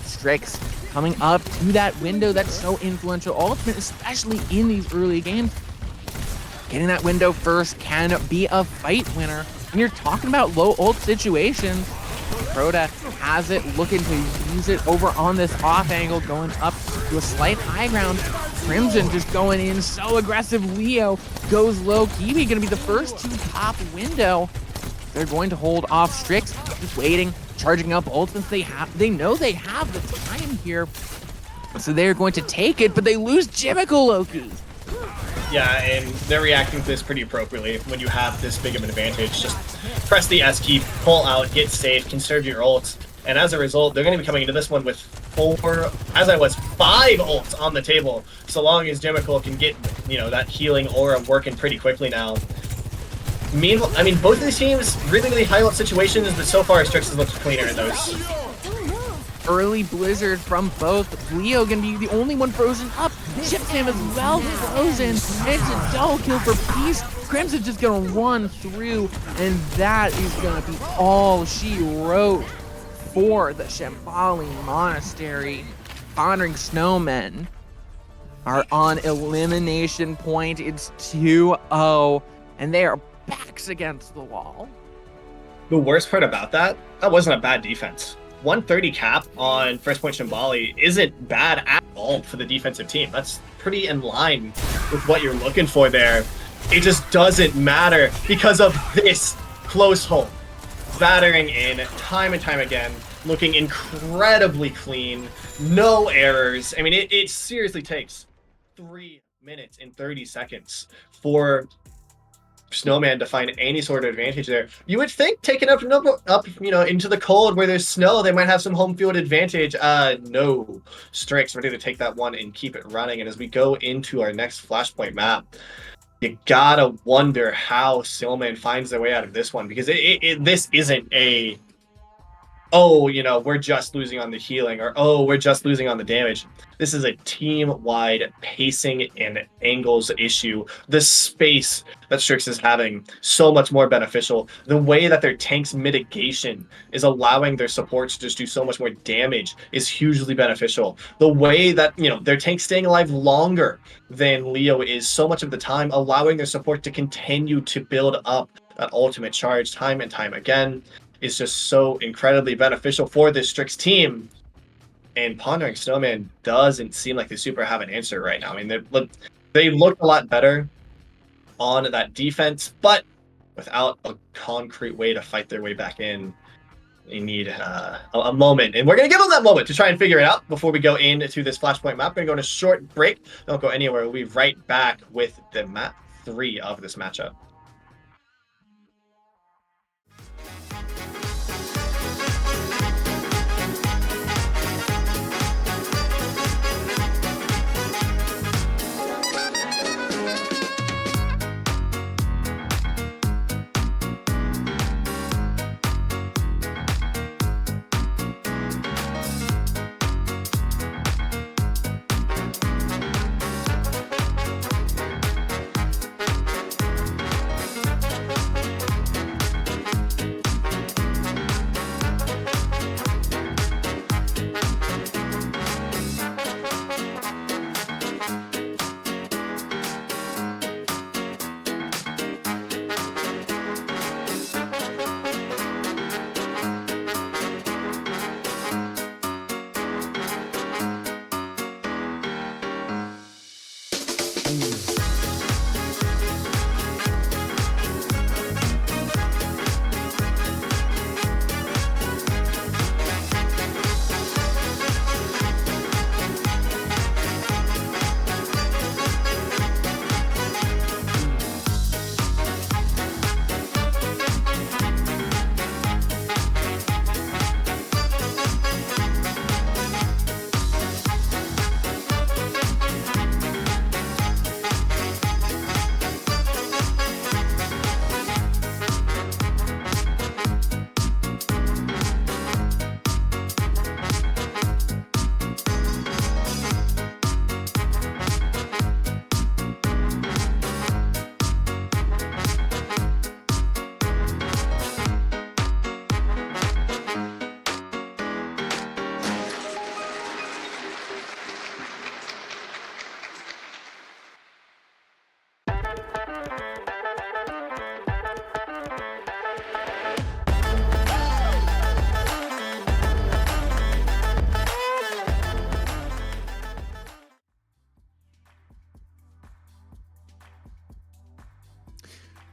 Strix coming up to that window that's so influential, ultimate, especially in these early games. Getting that window first can be a fight winner. When you're talking about low ult situations, Crota has it, looking to use it over on this off angle, going up to a slight high ground. Crimson just going in so aggressive. Leo goes low. Kiwi gonna be the first to pop window. They're going to hold off Strix, just waiting, charging up ult since they know they have the time here. So they're going to take it, but they lose Jimical Loki. Yeah, and they're reacting to this pretty appropriately. When you have this big of an advantage, just press the S key, pull out, get safe, conserve your ults. And as a result, they're going to be coming into this one with 5 ults on the table. So long as Jimical can get, that healing aura working pretty quickly now. Meanwhile, I mean, both of these teams, really high ult situations, but so far Strix has looked cleaner in those. Early blizzard from both. Leo gonna be the only one frozen up. Chipsam is well frozen. It's a double kill for Peace. Crimson just gonna run through, and that is gonna be all she wrote for the Shambali Monastery. Pondering Snowmen are on elimination point. It's 2-0, and they are backs against the wall. The worst part about that wasn't a bad defense. 130 cap on first point Shambali isn't bad at all for the defensive team. That's pretty in line with what you're looking for there. It just doesn't matter because of this close hold. Battering in time and time again, looking incredibly clean, no errors. I mean, it seriously takes 3 minutes and 30 seconds for Snowman to find any sort of advantage there. You would think taking up into the cold where there's snow, they might have some home field advantage. No. Strix ready to take that one and keep it running. And as we go into our next Flashpoint map, you gotta wonder how Stillman finds their way out of this one, because this isn't a, oh, we're just losing on the healing, or oh, we're just losing on the damage. This is a team-wide pacing and angles issue. The space that Strix is having, so much more beneficial. The way that their tank's mitigation is allowing their supports to just do so much more damage is hugely beneficial. The way that, their tank's staying alive longer than Leo is so much of the time, allowing their support to continue to build up that ultimate charge time and time again, is just so incredibly beneficial for this Strix team. And Pondering Snowman doesn't seem like they super have an answer right now. I mean, they look a lot better on that defense, but without a concrete way to fight their way back in, they need a moment. And we're going to give them that moment to try and figure it out before we go into this Flashpoint map. We're going to go on a short break. Don't go anywhere. We'll be right back with the map 3 of this matchup.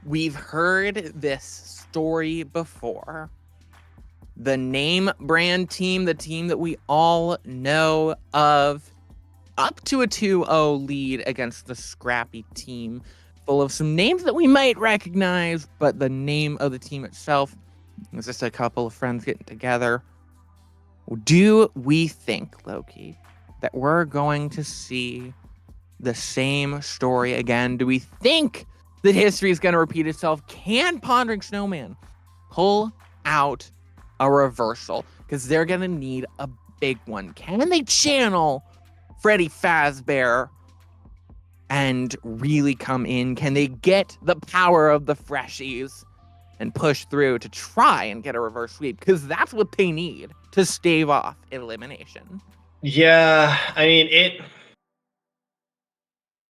We've heard this story before. The name brand team, the team that we all know of, up to a 2-0 lead against the scrappy team, full of some names that we might recognize, but the name of the team itself is just a couple of friends getting together. Do we think, Loki, that we're going to see the same story again? Do we think that history is going to repeat itself? Can Pondering Snowman pull out a reversal? Because they're going to need a big one. Can they channel Freddy Fazbear and really come in? Can they get the power of the freshies and push through to try and get a reverse sweep? Because that's what they need to stave off elimination. Yeah, I mean,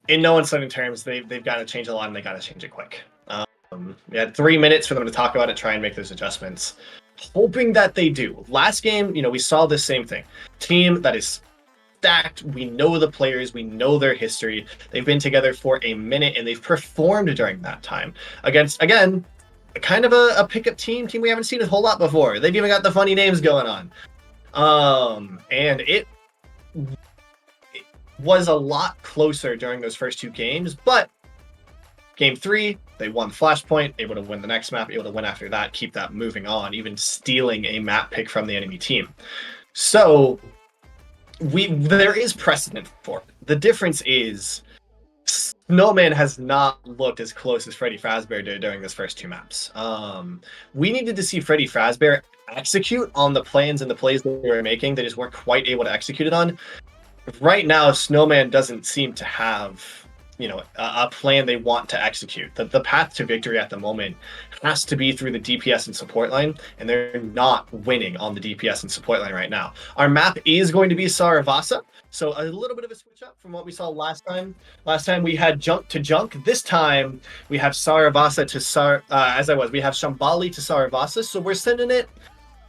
in no uncertain terms, they've got to change a lot, and they got to change it quick. We had 3 minutes for them to talk about it, try and make those adjustments. Hoping that they do. Last game, we saw the same thing. Team that is stacked. We know the players. We know their history. They've been together for a minute, and they've performed during that time against, again, kind of a pickup team we haven't seen a whole lot before. They've even got the funny names going on. And it was a lot closer during those first 2 games, but game 3, they won Flashpoint, able to win the next map, able to win after that, keep that moving on, even stealing a map pick from the enemy team. So there is precedent for it. The difference is Snowman has not looked as close as Freddy Fazbear did during this first two maps. We needed to see Freddy Fazbear execute on the plans and the plays that they were making. They just weren't quite able to execute it on. Right now, Snowman doesn't seem to have, a plan they want to execute. The path to victory at the moment has to be through the DPS and support line, and they're not winning on the DPS and support line right now. Our map is going to be Saravasa, so a little bit of a switch up from what we saw last time. Last time we had Junk to Junk. This time we have Saravasa to we have Shambali to Saravasa, so we're sending it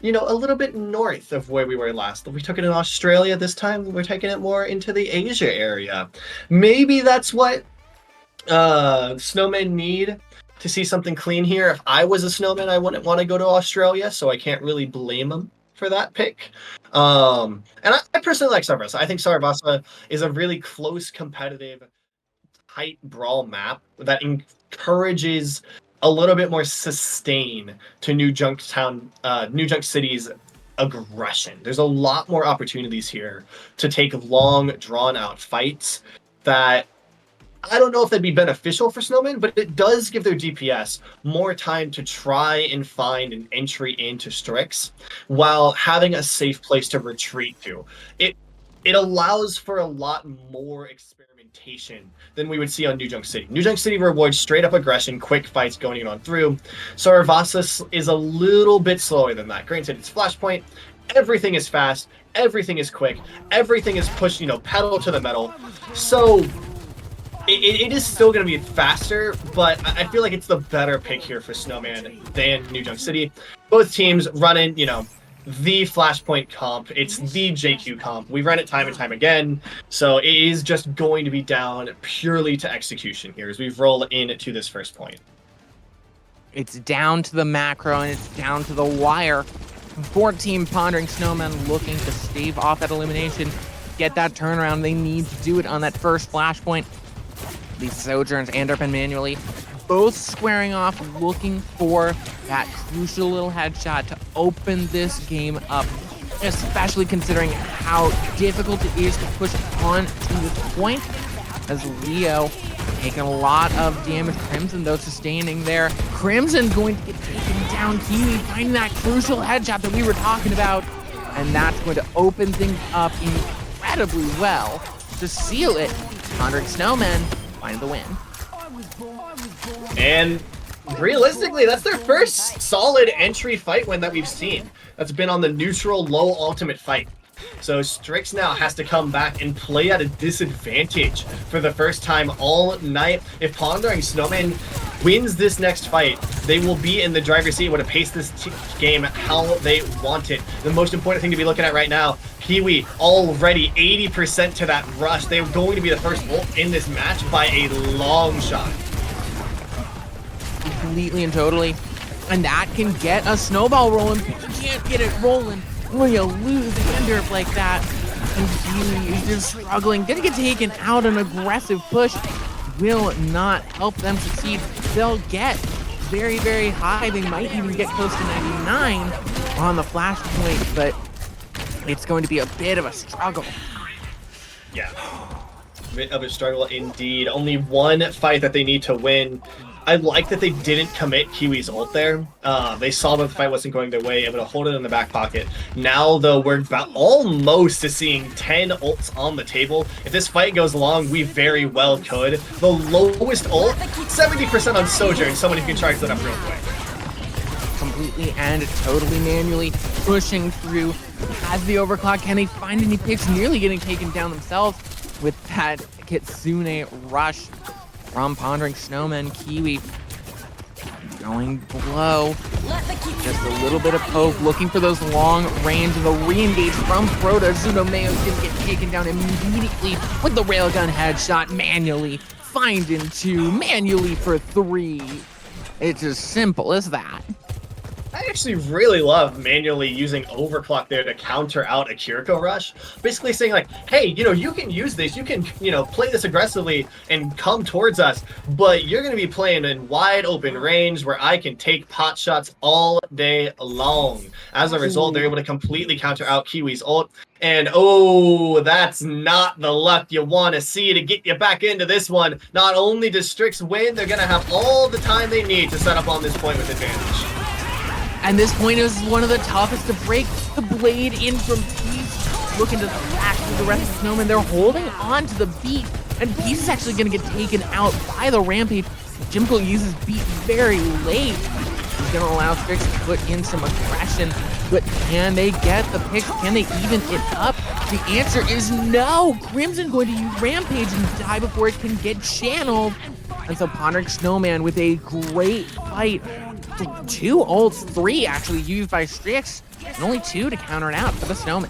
a little bit north of where we were last. We took it in Australia this time. We're taking it more into the Asia area. Maybe that's what snowmen need to see something clean here. If I was a snowman, I wouldn't want to go to Australia, so I can't really blame them for that pick. And I personally like Saravasa. I think Saravasa is a really close, competitive, tight brawl map that encourages a little bit more sustain to New Junk City's aggression. There's a lot more opportunities here to take long, drawn-out fights that I don't know if that'd be beneficial for Snowmen, but it does give their DPS more time to try and find an entry into Strix while having a safe place to retreat to. It allows for a lot more experimentation than we would see on New Junk City. New Junk City rewards straight up aggression, quick fights going on through. Saravasa is a little bit slower than that. Granted, it's Flashpoint. Everything is fast. Everything is quick. Everything is pushed, pedal to the metal. So it is still going to be faster, but I feel like it's the better pick here for Snowman than New Junk City. Both teams running, the Flashpoint comp. It's the JQ comp. We've run it time and time again, so it is just going to be down purely to execution here as we roll into this first point. It's down to the macro, and it's down to the wire. 14 Pondering Snowmen looking to stave off that elimination, get that turnaround. They need to do it on that first Flashpoint. These Sojourns and Derpin manually, both squaring off, looking for that crucial little headshot to open this game up, especially considering how difficult it is to push on to this point, as Leo taking a lot of damage. Crimson, though, sustaining there. Crimson going to get taken down. Kiwi finding that crucial headshot that we were talking about, and that's going to open things up incredibly well to seal it. Pondering Snowmen find the win. And realistically, that's their first solid entry fight win that we've seen. That's been on the neutral low ultimate fight. So Strix now has to come back and play at a disadvantage for the first time all night. If Pondering Snowman wins this next fight, they will be in the driver's seat, able to pace this game how they want it. The most important thing to be looking at right now, Kiwi already 80% to that rush. They're going to be the first ult in this match by a long shot. Completely and totally. And that can get a snowball rolling. You can't get it rolling when you lose a Enderp like that. And Kiwi is just struggling. Gonna get taken out. An aggressive push will not help them succeed. They'll get very, very high. They might even get close to 99 on the Flashpoint, but it's going to be a bit of a struggle. Yeah, a bit of a struggle indeed. Only one fight that they need to win. I like that they didn't commit Kiwi's ult there. They saw that the fight wasn't going their way, able to hold it in the back pocket. Now, though, we're about almost to seeing 10 ults on the table. If this fight goes long, we very well could. The lowest ult, 70% on Sojourn. Someone who can charge that up real quick. Completely and totally manually pushing through. Has the overclock. Can they find any picks? Nearly getting taken down themselves with that Kitsune rush from Pondering Snowmen. Kiwi going below. Just a little bit of poke, looking for those long range, and the re-engage from Proto. Zunomeo's gonna get taken down immediately with the railgun headshot. Manually finding two, manually for three. It's as simple as that. I actually really love manually using overclock there to counter out a Kiriko rush. Basically saying like, hey, you can use this, you can, play this aggressively and come towards us, but you're going to be playing in wide open range where I can take pot shots all day long. As a result, they're able to completely counter out Kiwi's ult. And oh, that's not the luck you want to see to get you back into this one. Not only does Strix win, they're going to have all the time they need to set up on this point with advantage. And this point is one of the toughest to break. The blade in from Peace, looking to flash through the rest of the Snowman. They're holding on to the beat, and Peace is actually going to get taken out by the Rampage. Jimco uses beat very late. He's going to allow Strix to put in some aggression, but can they get the picks? Can they even it up? The answer is no. Crimson going to use Rampage and die before it can get channeled. And so Pondering Snowman with a great fight. 2 ults, 3 actually used by Strix, and only 2 to counter it out for the Snowman.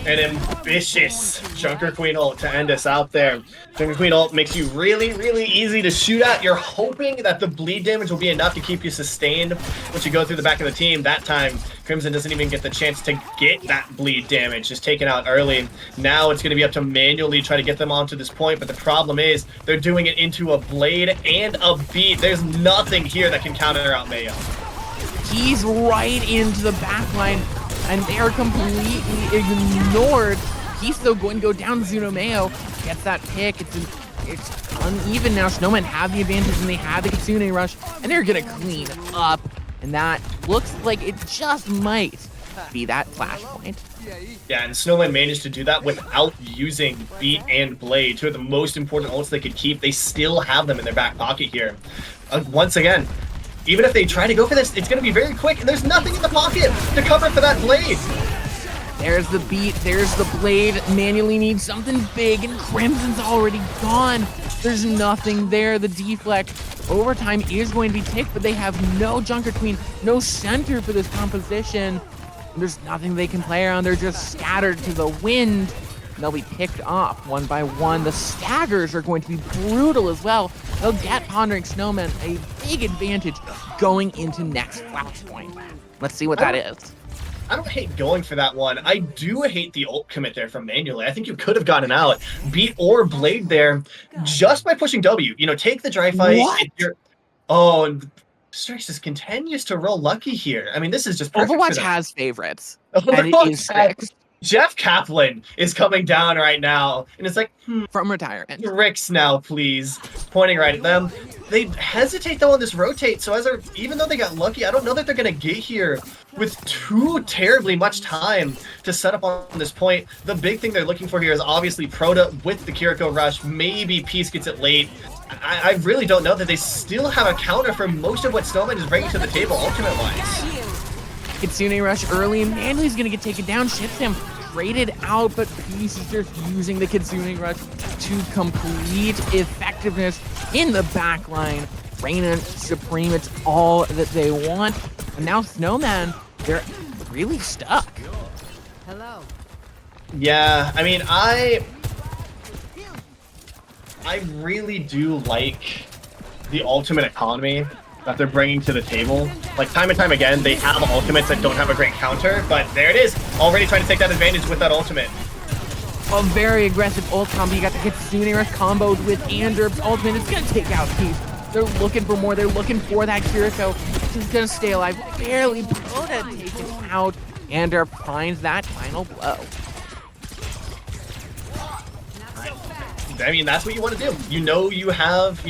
An ambitious Junker Queen ult to end us out there. Junker Queen ult makes you really, really easy to shoot at. You're hoping that the bleed damage will be enough to keep you sustained once you go through the back of the team. That time, Crimson doesn't even get the chance to get that bleed damage, just taken out early. Now it's going to be up to manually try to get them onto this point, but the problem is they're doing it into a blade and a beat. There's nothing here that can counter out Mayo. He's right into the backline, and they are completely ignored. He's still going to go down. Zuno Mayo gets that pick. It's uneven now. Snowmen have the advantage, and they have the Kitsune rush, and they're going to clean up. And that looks like it just might be that flashpoint. Yeah, and Snowman managed to do that without using Beat and Blade, 2 of the most important ults they could keep. They still have them in their back pocket here. Once again, even if they try to go for this, it's going to be very quick, and there's nothing in the pocket to cover for that Blade. There's the beat, there's the blade. Manually needs something big, and Crimson's already gone. There's nothing there. The deflect overtime is going to be ticked, but they have no Junker Queen, no center for this composition. There's nothing they can play around. They're just scattered to the wind. They'll be picked off one by one. The staggers are going to be brutal as well. They'll get Pondering Snowman a big advantage going into next flashpoint. Let's see what that is. I don't hate going for that one. I do hate the ult commit there from manually. I think you could have gotten out, Beat or Blade there, just by pushing W. Take the dry fight. Oh, and Strix just continues to roll lucky here. I mean, this is just perfect. Overwatch has favorites, and it is Strix. Jeff Kaplan is coming down right now, and it's like, from retirement. Strix now, please. Pointing right at them. They hesitate, though, on this rotate, so even though they got lucky, I don't know that they're going to get here with too terribly much time to set up on this point. The big thing they're looking for here is obviously Proto with the Kiriko rush. Maybe Peace gets it late. I really don't know that they still have a counter for most of what Snowman is bringing to the table ultimate-wise. Kitsune rush early, and Manly's gonna get taken down. Shits him traded out, but Peace is just using the Kitsune rush to complete effectiveness in the backline. Reign supreme, it's all that they want. And now Snowman, they're really stuck. Hello. Yeah, I mean, I really do like the ultimate economy that they're bringing to the table. Like, time and time again, they have ultimates that don't have a great counter, but there it is. Already trying to take that advantage with that ultimate. A very aggressive ult combo. You got the Kitsune rush comboed with Andrub's ultimate. It's going to take out Peace. They're looking for more. They're looking for that Kiriko. She's going to stay alive. Barely Proto taken out. Andrub finds that final blow. I mean, that's what you want to do. You have,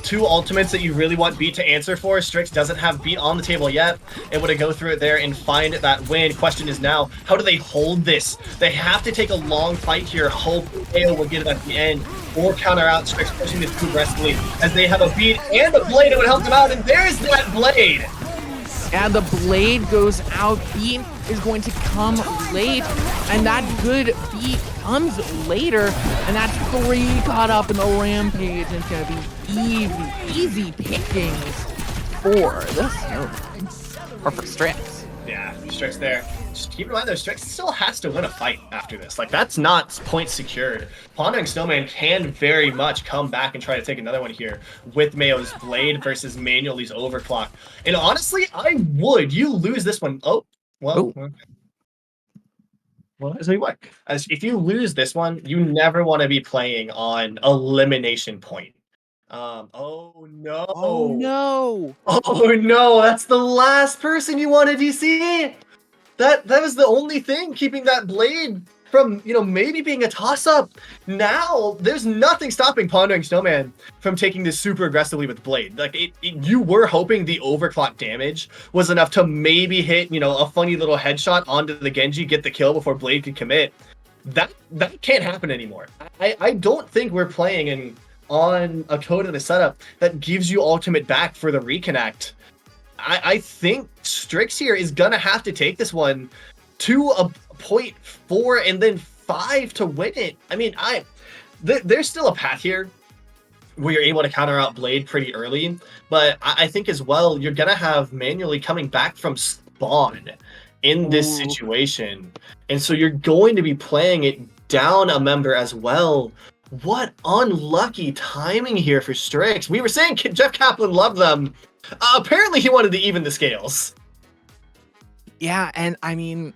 2 ultimates that you really want Beat to answer for. Strix doesn't have Beat on the table yet. Able to go through it there and find that win. Question is now, how do they hold this? They have to take a long fight here. Hope AO will get it at the end, or counter out Strix pushing this too aggressively, as they have a Beat and a Blade that would help them out, and there's that Blade! And the Blade goes out. Beat is going to come late, and that good Beat comes later, and that's 3 caught up in the Rampage, and it's going to be easy pickings for the Snowman. Or for Strix. Yeah, Strix there. just keep in mind though, Strix still has to win a fight after this. Like, that's not point secured. Pondering Snowman can very much come back and try to take another one here with Mayo's Blade versus Manuel's Overclock. And honestly, I would. You lose this one. Oh, well. Oh. Well, as if you lose this one, you never want to be playing on elimination point. Oh no. Oh no. Oh no, that's the last person you wanted, DC. That was the only thing keeping that Blade from, maybe being a toss-up. Now, there's nothing stopping Pondering Snowman from taking this super aggressively with Blade. Like, you were hoping the overclock damage was enough to maybe hit, a funny little headshot onto the Genji, get the kill before Blade could commit. That can't happen anymore. I don't think we're playing on a code in a setup that gives you ultimate back for the reconnect. I think Strix here is gonna have to take this one to a 0.4 and then 5 to win it. I mean, there's still a path here where you're able to counter out Blade pretty early, but I think as well you're gonna have Manually coming back from spawn in this situation, and so you're going to be playing it down a member as well. What unlucky timing here for Strix. We were saying Jeff Kaplan loved them. Apparently he wanted to even the scales. Yeah, and I mean,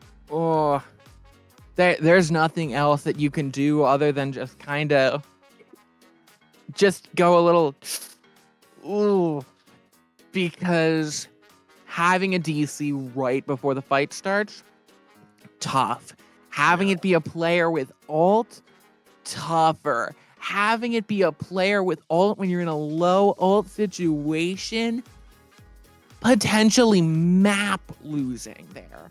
there's nothing else that you can do other than just kind of just go a little, because having a DC right before the fight starts, tough. Having it be a player with ult, tougher. Having it be a player with ult when you're in a low ult situation, potentially map losing there.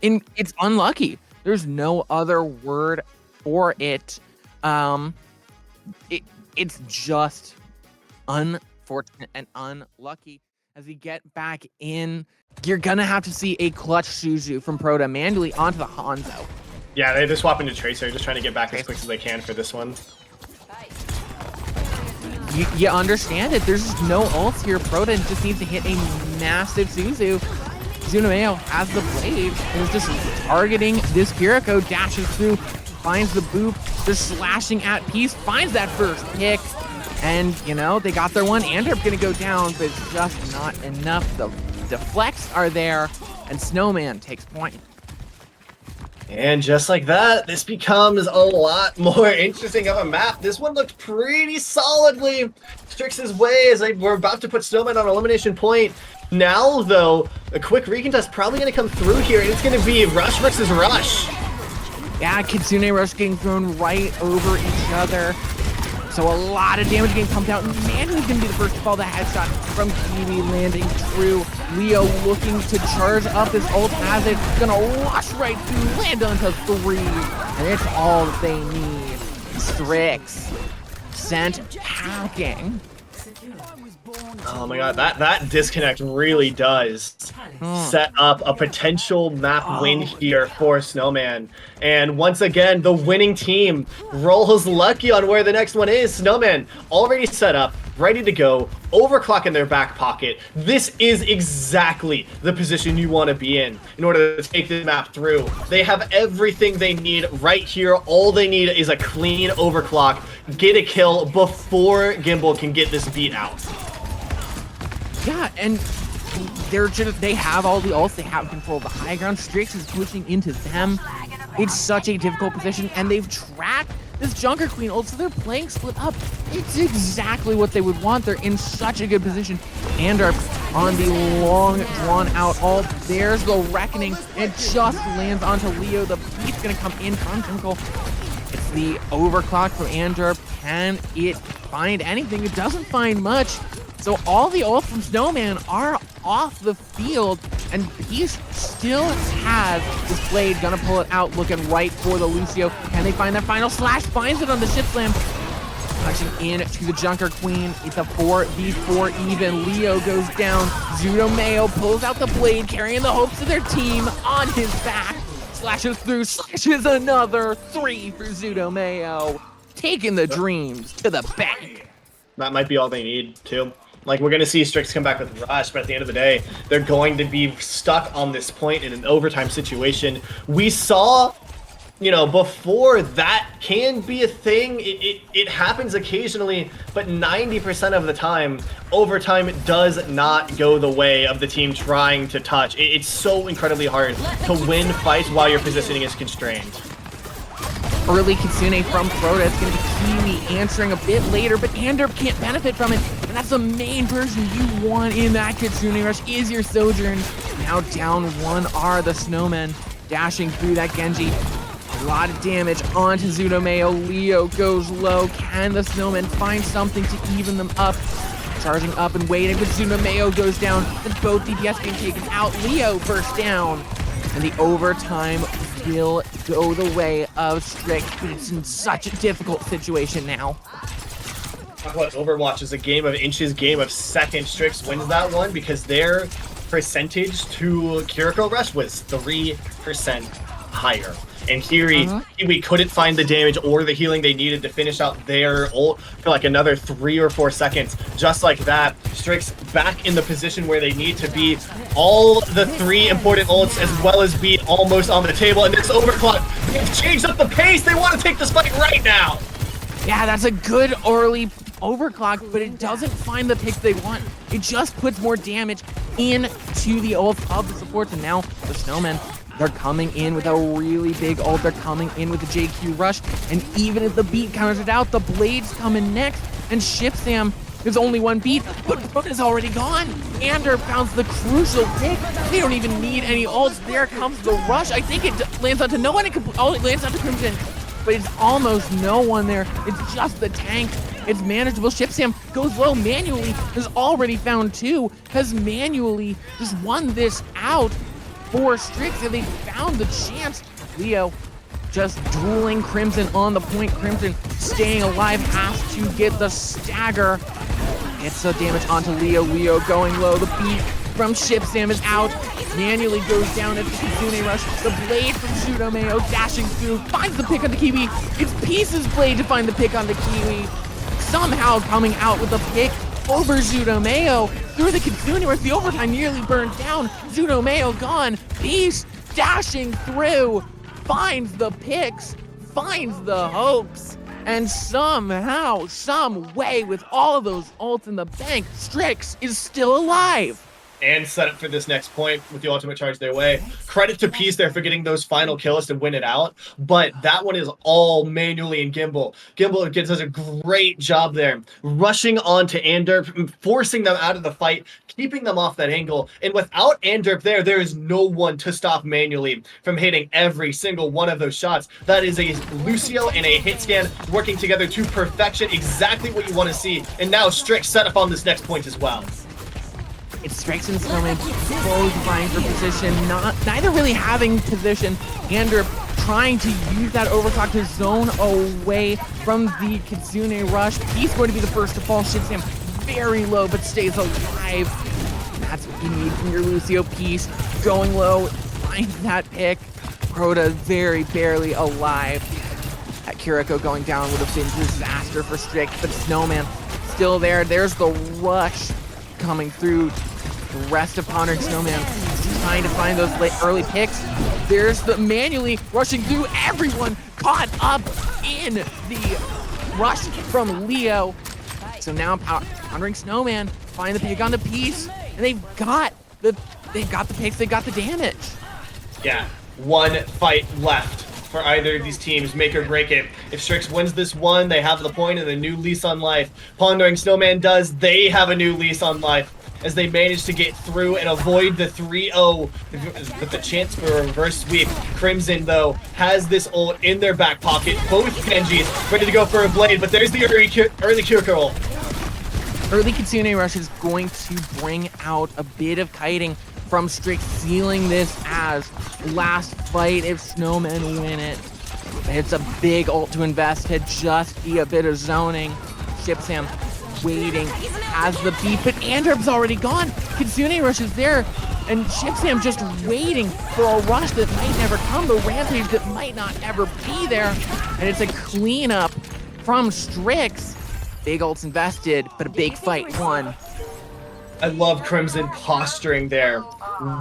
It's unlucky. There's no other word for it. It's just unfortunate and unlucky. As we get back in, you're gonna have to see a clutch Suzu from Proto manually onto the Hanzo. Yeah, they just swap into Tracer, just trying to get back as quick as they can for this one. You understand it. There's just no ults here. Proto just needs to hit a massive Suzu. Zunameo has the Blade and is just targeting this Kiriko, dashes through, finds the boop, just slashing at Peace, finds that first pick. And, they got their one. Antwerp gonna go down, but it's just not enough. The deflects are there, and Snowman takes point. And just like that, this becomes a lot more interesting of a map. This one looked pretty solidly Strix's way as we're about to put Snowman on elimination point. Now, though, a quick recontest probably going to come through here, and it's going to be Rush versus Rush. Yeah, Kitsune Rush getting thrown right over each other. So a lot of damage getting pumped out, and Manuel's going to be the first to fall. The headshot from Kiwi landing true. Leo looking to charge up his ult as it's going to rush right through, land onto 3, and it's all that they need. Strix sent packing. Oh my god, that disconnect really does set up a potential map win here for Snowman. And once again, the winning team rolls lucky on where the next one is. Snowman already set up, ready to go, overclock in their back pocket. This is exactly the position you want to be in order to take this map through. They have everything they need right here. All they need is a clean overclock, get a kill before Gimbal can get this beat out. Yeah, and they have all the ults, they have control of the high ground. Strix is pushing into them. It's such a difficult position, and they've tracked this Junker Queen ult, so they're playing split up. It's exactly what they would want. They're in such a good position. And are on the long, drawn-out ult. There's the Reckoning, and it just lands onto Leo. The beat's gonna come in from Twinkle. It's the overclock from Antwerp. Can it find anything? It doesn't find much. So all the ults from Snowman are off the field, and Peace still has this Blade, gonna pull it out, looking right for the Lucio. Can they find that final slash? Finds it on the ship slam. Touching in to the Junker Queen. It's a 4v4 even. Leo goes down. Zunameo pulls out the Blade, carrying the hopes of their team on his back. Slashes through, slashes another 3 for Zunameo. Taking the dreams to the bank. That might be all they need, too. Like, we're going to see Strix come back with Rush, but at the end of the day, they're going to be stuck on this point in an overtime situation. We saw, you know, before that can be a thing. It happens occasionally, but 90% of the time, overtime does not go the way of the team trying to touch. It's so incredibly hard to win fights while your positioning is constrained. Early Kitsune from Crota. It's going to be Kiwi answering a bit later, but Anderp can't benefit from it. And that's the main person you want in that Kitsune rush is your Sojourn. Now down 1R, the Snowman dashing through that Genji. A lot of damage onto Zudomeo. Leo goes low. Can the Snowman find something to even them up? Charging up and waiting, but Zudomeo goes down. And both DPS being taken out. Leo bursts down. And the overtime will go the way of Strix, but it's in such a difficult situation now. Talk about Overwatch is a game of inches, game of seconds. Strix wins that one because their percentage to Kiriko Rush was 3% higher. And Kiwi couldn't find the damage or the healing they needed to finish out their ult for like another 3 or 4 seconds. Just like that, Strix back in the position where they need to be. All the 3 important ults as well as be almost on the table. And this overclock, they've changed up the pace. They want to take this fight right now. Yeah, that's a good early overclock, but it doesn't find the picks they want. It just puts more damage into the ults of the supports. And now the Snowmen, they're coming in with a really big ult. They're coming in with a JQ rush. And even if the beat counters it out, the Blade's coming next. And Shipsam, there's only 1 beat, but Brooke is already gone. Ander found the crucial pick. They don't even need any ults. There comes the rush. I think it lands onto no one. It lands onto Crimson, but it's almost no one there. It's just the tank. It's manageable. Shipsam goes low manually. Has already found 2. Has manually just won this out for Strix, and they found the chance. Leo just dueling Crimson on the point. Crimson staying alive, has to get the stagger. Gets the damage onto Leo. Leo going low. The beat from Shipsam is out. Manually goes down at the Kitsune rush. The Blade from Zudomeo dashing through. Finds the pick on the Kiwi. It's Peace's Blade to find the pick on the Kiwi. Somehow coming out with a pick over Zudomeo through the Kitsune rush. The overtime nearly burned down. Zudomeo gone. Peace dashing through. Finds the picks. Finds the hopes. And somehow, some way, with all of those ults in the bank, Strix is still alive. And set up for this next point with the ultimate charge their way. Credit to Peace there for getting those final kills to win it out, but that one is all manually in Gimbal. Gimbal does a great job there, rushing onto Anderp, forcing them out of the fight, keeping them off that angle, and without Anderp there is no one to stop manually from hitting every single one of those shots. That is a Lucio and a hit scan working together to perfection, exactly what you want to see, and now Strix set up on this next point as well. It's Strix and Snowman both vying for position, neither really having position. Ander trying to use that overclock to zone away from the Kitsune rush. He's going to be the first to fall. Shipsam very low, but stays alive. That's what you need from your Lucio. Peace going low, finds that pick. Crota very barely alive. That Kiriko going down would have been disaster for Strix, but Snowman still there. There's the rush coming through. The rest of Pondering Snowman trying to find those early picks. There's the manually rushing through. Everyone caught up in the rush from Leo. So now Pondering Snowman find the pick on the Peace, and they've got the picks. They got the damage. Yeah, 1 fight left for either of these teams, make or break it. If Strix wins this one, they have the point and a new lease on life. Pondering Snowman does, they have a new lease on life as they manage to get through and avoid the 3-0 with the chance for a reverse sweep. Crimson, though, has this ult in their back pocket. Both Genjis ready to go for a blade, but there's the early Kiriko ult. Early Kitsune rush is going to bring out a bit of kiting from Strix, sealing this as last fight if Snowmen win it. It's a big ult to invest to just be a bit of zoning. Shipsam waiting, has the beat, but Anderp's already gone. Kitsune rush is there, and Shipsam just waiting for a rush that might never come, the rampage that might not ever be there, and it's a cleanup from Strix. Big ults invested, but a big fight won. I love Crimson posturing there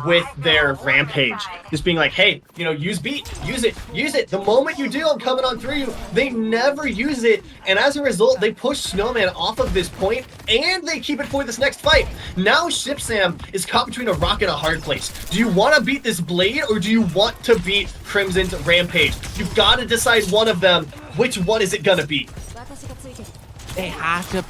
with their rampage. Just being like, hey, you know, use beat, use it. The moment you do, I'm coming on through you. They never use it. And as a result, they push Snowman off of this point and they keep it for this next fight. Now Shipsam is caught between a rock and a hard place. Do you want to beat this Blade or do you want to beat Crimson's rampage? You've got to decide one of them. Which one is it going to be? They have to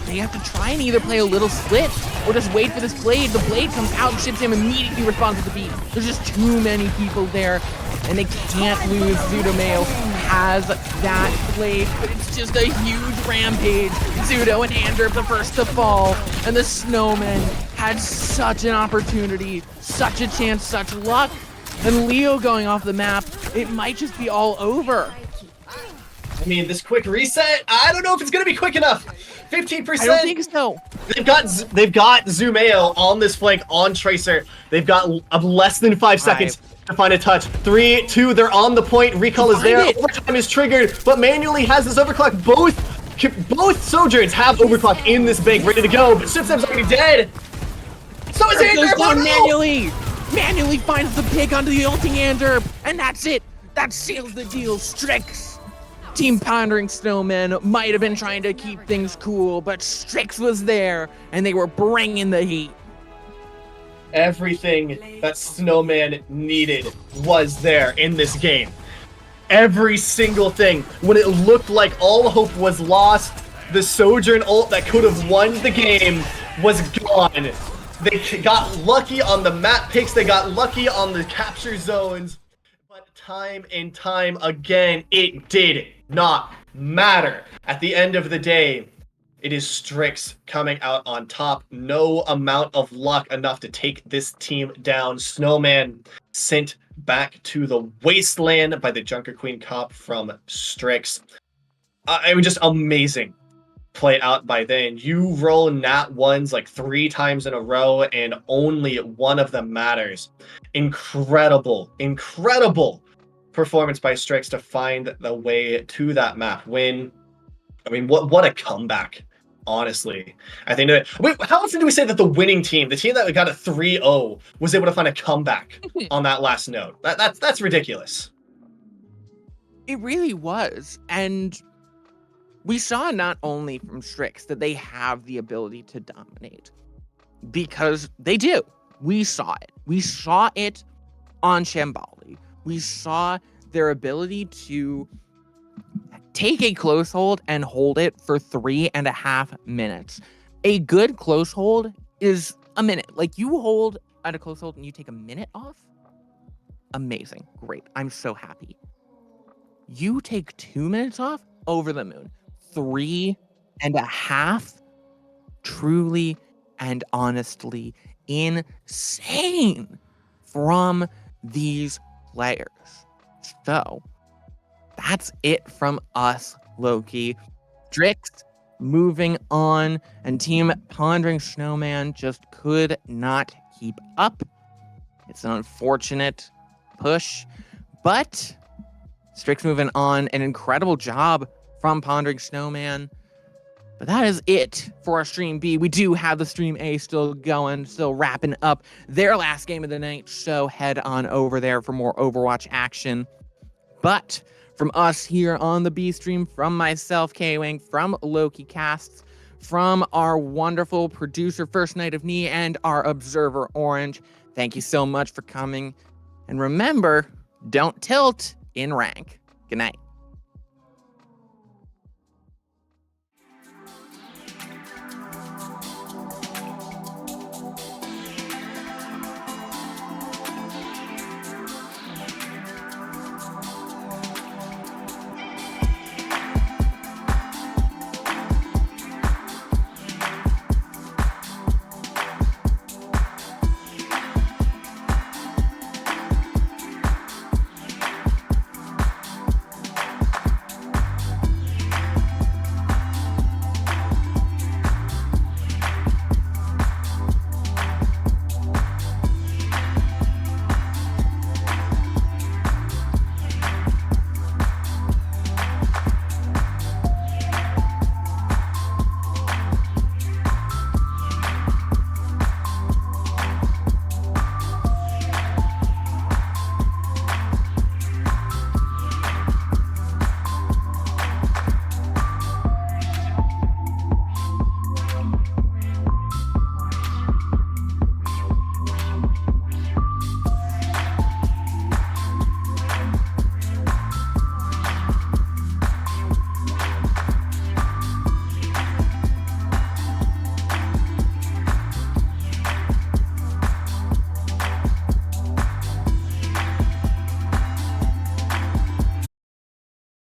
they have to try and either play a little split or just wait for this Blade. The Blade comes out and Shipsam immediately responds with the beat. There's just too many people there, and they can't lose. Zudomeo has that Blade, but it's just a huge rampage. Zudo and Andrew the first to fall, and the Snowmen had such an opportunity, such a chance, such luck. And Leo going off the map, it might just be all over. I mean, this quick reset, I don't know if it's going to be quick enough. 15%. I don't think so. They've got Zumeo on this flank on Tracer. They've got less than 5 seconds to find a touch. 3, 2, they're on the point. Recall is there. Overtime is triggered, but manually has this overclock. Both Sojourns have overclock in this bank ready to go, but Shipsam's already dead. So is Andrew. Goes down manually finds the pick onto the ulting Andrew, and that's it. That seals the deal. Strix. Team Pondering Snowmen might have been trying to keep things cool, but Strix was there, and they were bringing the heat. Everything that Snowman needed was there in this game. Every single thing. When it looked like all hope was lost, the Sojourn ult that could have won the game was gone. They got lucky on the map picks, they got lucky on the capture zones, but time and time again, it did not matter. At the end of the day, it is Strix coming out on top. No amount of luck enough to take this team down. Snowman sent back to the wasteland by the Junker Queen comp from Strix. It was just amazing play out by then. You roll nat ones like 3 times in a row and only one of them matters. Incredible performance by Strix to find the way to that map win. I mean, what a comeback, honestly. I think how often do we say that the winning team, the team that got a 3-0, was able to find a comeback on that last note? That's ridiculous. It really was. And we saw not only from Strix that they have the ability to dominate, because they do. We saw it. We saw it on Shambali. We saw their ability to take a close hold and hold it for 3.5 minutes. A good close hold is a minute. Like, you hold at a close hold and you take a minute off. Amazing. Great. I'm so happy. You take 2 minutes off, over the moon. 3.5. Truly and honestly insane from these players. So that's it from us, Loki. Strix moving on, and Team Pondering Snowman just could not keep up. It's an unfortunate push, but Strix moving on. An incredible job from Pondering Snowman. But that is it for our Stream B. We do have the Stream A still going, still wrapping up their last game of the night, so head on over there for more Overwatch action. But from us here on the B stream, from myself, K-Wing, from Loki Casts, from our wonderful producer, First Night of Knee, and our observer, Orange, thank you so much for coming. And remember, don't tilt in rank. Good night.